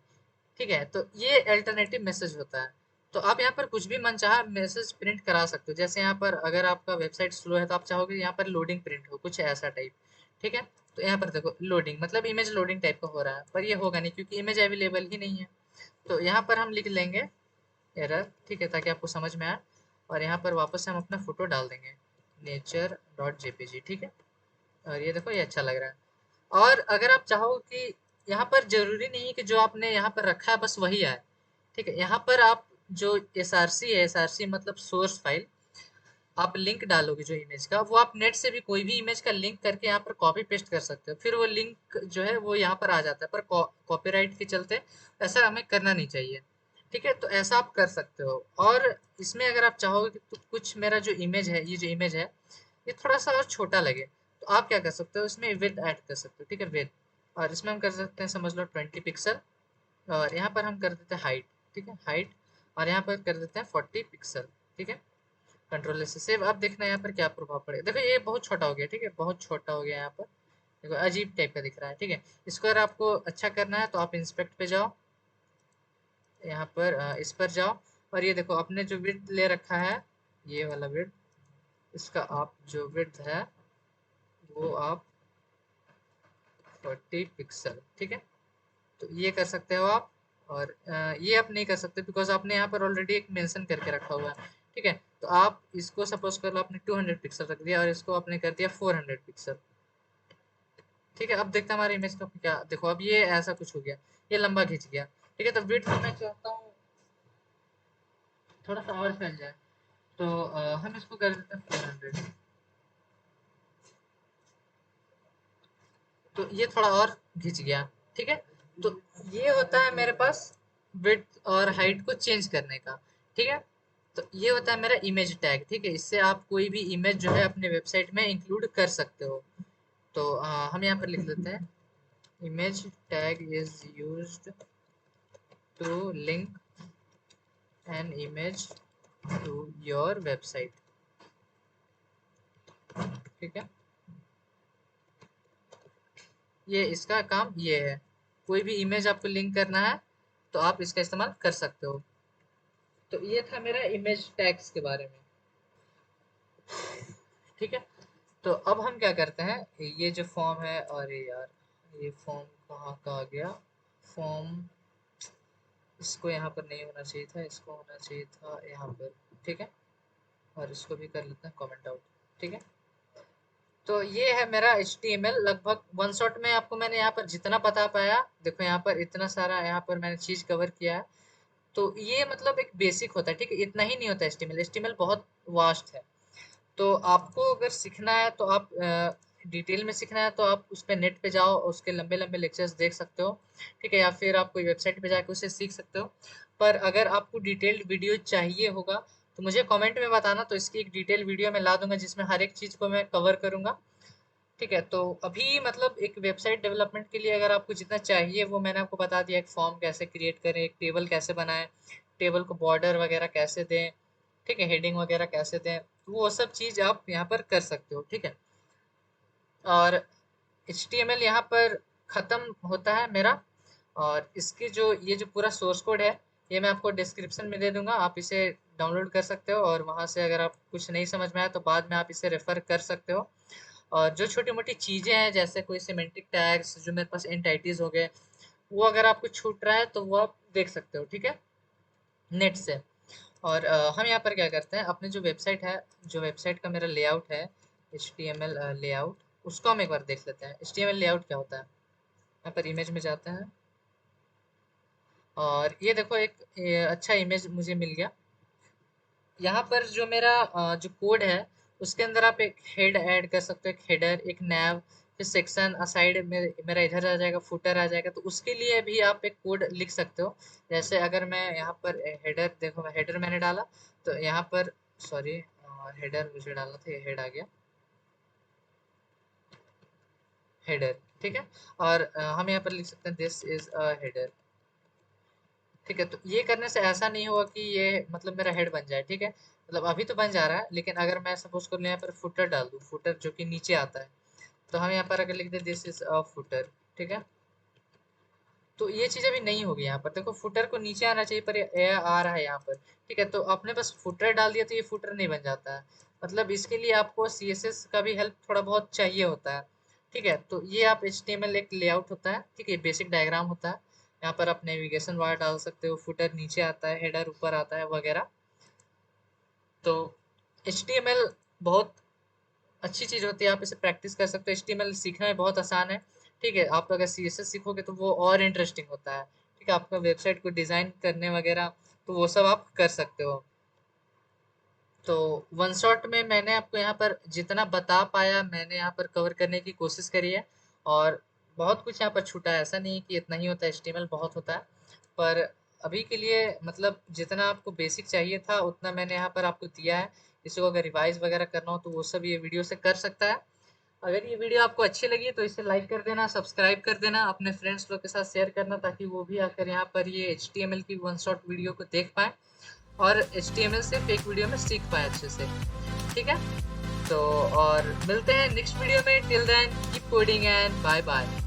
S1: ठीक है। तो ये अल्टरनेटिव मैसेज होता है। तो आप यहाँ पर कुछ भी मनचाहा मैसेज प्रिंट करा सकते हो। जैसे यहाँ पर अगर आपका वेबसाइट स्लो है तो आप चाहोगे यहाँ पर लोडिंग प्रिंट हो, कुछ ऐसा टाइप, ठीक है। तो यहाँ पर देखो लोडिंग मतलब इमेज लोडिंग टाइप का हो रहा है, पर ये होगा नहीं क्योंकि इमेज अवेलेबल ही नहीं है। तो यहाँ पर हम लिख लेंगे एरर, ठीक है, ताकि आपको समझ में आए। और यहाँ पर वापस से हम अपना फोटो डाल देंगे, nature.jpg, ठीक है। और ये देखो ये अच्छा लग रहा है। और अगर आप चाहो कि यहाँ पर जरूरी नहीं है कि जो आपने यहाँ पर रखा है बस वही आए, ठीक है। यहाँ पर आप जो एसआरसी है, एसआरसी मतलब सोर्स फाइल, आप लिंक डालोगे जो इमेज का, वो आप नेट से भी कोई भी इमेज का लिंक करके यहाँ पर कॉपी पेस्ट कर सकते हो, फिर वो लिंक जो है वो यहाँ पर आ जाता है। पर कॉपीराइट के चलते ऐसा हमें करना नहीं चाहिए, ठीक है। तो ऐसा आप कर सकते हो। और इसमें अगर आप चाहोगे कि तो कुछ मेरा जो इमेज है, ये जो इमेज है ये थोड़ा सा और छोटा लगे, तो आप क्या कर सकते हो, इसमें विड्थ ऐड कर सकते हो, ठीक है, विड्थ। और इसमें हम कर सकते हैं समझ लो 20 पिक्सल। और यहाँ पर हम कर देते हैं हाइट, ठीक है, हाइट। और यहाँ पर कर देते हैं 40 पिक्सल, ठीक है। कंट्रोल से सेव। अब देखना यहाँ पर क्या प्रभाव पड़ेगा, देखो ये बहुत छोटा हो गया, ठीक है, बहुत छोटा हो गया यहाँ पर, देखो अजीब टाइप का दिख रहा है, ठीक है। इसको अगर आपको अच्छा करना है तो आप इंस्पेक्ट पे जाओ, यहाँ पर इस पर जाओ, और ये देखो आपने जो विड्थ ले रखा है, ये वाला विड्थ, इसका आप जो विड्थ है वो आप 40 पिक्सल, ठीक है। तो ये कर सकते हो आप। और ये आप नहीं कर सकते बिकॉज आपने यहाँ पर ऑलरेडी एक मेंशन करके रखा हुआ है, ठीक है। तो आप इसको सपोज कर लो आपने 200 पिक्सल रख दिया और इसको आपने कर दिया 400 पिक्सल, ठीक है। अब देखते हैं हमारे इमेज का क्या, देखो अब ये ऐसा कुछ हो गया, ये लंबा खिंच गया, ठीक है। तो विड्थ मैं चाहता हूँ थोड़ा सा और फैल जाए, तो हम इसको कर देते हैं 400, तो ये थोड़ा और खिंच गया, ठीक है। तो ये होता है मेरे पास विड्थ और हाइट को चेंज करने का, ठीक है। तो ये होता है मेरा इमेज टैग, ठीक है। इससे आप कोई भी इमेज जो है अपने वेबसाइट में इंक्लूड कर सकते हो। तो हम यहाँ पर लिख देते हैं image tag is used to link an image to your website, ठीक है। ये इसका काम ये है, कोई भी इमेज आपको लिंक करना है तो आप इसका इस्तेमाल कर सकते हो। तो ये था मेरा इमेज टैग्स के बारे में, ठीक है। तो अब हम क्या करते हैं, ये जो फॉर्म है, अरे यार ये फॉर्म कहाँ का आ गया, फॉर्म, इसको यहाँ पर नहीं होना चाहिए था, इसको होना चाहिए था यहाँ पर, ठीक है। और इसको भी कर लेते हैं कमेंट आउट, ठीक है। तो ये है मेरा HTML, लगभग वन शॉट में आपको मैंने यहाँ पर जितना बता पाया, देखो यहाँ पर इतना सारा यहाँ पर मैंने चीज कवर किया है। तो ये मतलब एक बेसिक होता है, ठीक है, इतना ही नहीं होता HTML, HTML बहुत वास्ट है। तो आपको अगर सीखना है तो आप डिटेल में सीखना है तो आप उस पर नेट पे जाओ, उसके लंबे लंबे लेक्चर्स देख सकते हो, ठीक है। या फिर आप कोई वेबसाइट पे जाकर उसे सीख सकते हो। पर अगर आपको डिटेल्ड वीडियो चाहिए होगा तो मुझे कमेंट में बताना, तो इसकी एक डिटेल वीडियो मैं ला दूंगा जिसमें हर एक चीज को मैं कवर करूंगा, ठीक है। तो अभी मतलब एक वेबसाइट डेवलपमेंट के लिए अगर आपको जितना चाहिए वो मैंने आपको बता दिया, एक फॉर्म कैसे क्रिएट करें, एक टेबल कैसे बनाएं, टेबल को बॉर्डर वगैरह कैसे दें, ठीक है, हेडिंग वगैरह कैसे दें, वो सब चीज आप यहाँ पर कर सकते हो, ठीक है। और HTML यहाँ पर खत्म होता है मेरा। और इसकी जो ये जो पूरा सोर्स कोड है ये मैं आपको डिस्क्रिप्शन में दे दूंगा, आप इसे डाउनलोड कर सकते हो, और वहां से अगर आप कुछ नहीं समझ में आया तो बाद में आप इसे रेफर कर सकते हो। और जो छोटी मोटी चीजें हैं जैसे कोई सिमेंटिक टैग्स जो मेरे पास एंटाइटीज हो गए, वो अगर आपको छूट रहा है तो वो आप देख सकते हो, ठीक है, नेट से। और हम यहाँ पर क्या करते हैं, अपने जो वेबसाइट है, जो वेबसाइट का मेरा लेआउट है HTML लेआउट, उसको हम एक बार देख लेते हैं HTML लेआउट क्या होता है। यहाँ पर इमेज में जाते हैं, और ये देखो एक अच्छा इमेज मुझे मिल गया। यहाँ पर जो मेरा जो कोड है उसके अंदर आप एक हेड ऐड कर सकते हो, एक हेडर, एक नैव, फिर सेक्शन असाइड में मेरा इधर आ जाएगा, फुटर आ जाएगा। तो उसके लिए भी आप एक कोड लिख सकते हो। जैसे अगर मैं यहाँ पर हेडर, देखो हेडर मैंने डाला तो यहाँ पर, सॉरी, हेडर मुझे डालना था, ये हेड आ गया, हेडर। ठीक है। और हम यहाँ पर लिख सकते हैं दिस इज अ हेडर। ठीक है। तो ये करने से ऐसा नहीं होगा कि ये मतलब मेरा हेड बन जाए। ठीक है। मतलब अभी तो बन जा रहा है, लेकिन अगर मैं सपोज कर लूँ यहाँ पर फुटर डाल दूँ, फुटर जो कि नीचे आता है, तो हम यहाँ पर अगर लिख दें दिस इज अ फुटर, ठीक है, तो ये चीज अभी नहीं होगी। यहाँ पर देखो फुटर को नीचे आना चाहिए, पर ये आ रहा है यहाँ पर। ठीक है। तो आपने बस फुटर डाल दिया तो ये फुटर नहीं बन जाता है। मतलब इसके लिए आपको सीएसएस का भी हेल्प थोड़ा बहुत चाहिए होता है। ठीक है। तो ये आप एचटीएमएल एक लेआउट होता है, ठीक है, बेसिक डायग्राम होता है। यहाँ पर आप नेविगेशन बार डाल सकते हो, फुटर नीचे आता है, हेडर ऊपर आता है वगैरह। तो एचटीएमएल बहुत अच्छी चीज होती है, आप इसे प्रैक्टिस कर सकते हो। एचटीएमएल सीखना में बहुत आसान है। ठीक है। आप अगर सीएसएस सीखोगे तो वो और इंटरेस्टिंग होता है। ठीक है। आपका वेबसाइट को डिजाइन करने वगैरह, तो वो सब आप कर सकते हो। तो वन शॉट में मैंने आपको यहाँ पर जितना बता पाया, मैंने यहाँ पर कवर करने की कोशिश करी है। और बहुत कुछ यहाँ पर छूटा है, ऐसा नहीं है कि इतना ही होता है, एचटीएमएल बहुत होता है। पर अभी के लिए मतलब जितना आपको बेसिक चाहिए था उतना मैंने यहाँ पर आपको दिया है। किसी को अगर रिवाइज वगैरह करना हो तो वो सब ये वीडियो से कर सकता है। अगर ये वीडियो आपको अच्छी लगी तो इसे लाइक कर देना, सब्सक्राइब कर देना, अपने फ्रेंड्स लोग के साथ शेयर करना, ताकि वो भी आकर यहाँ पर ये एचटीएमएल की वन शॉट वीडियो को देख पाए और एचटीएमएल से फेक वीडियो में सीख पाए अच्छे से। ठीक है। तो और मिलते हैं नेक्स्ट वीडियो में। Till then keep coding and bye bye.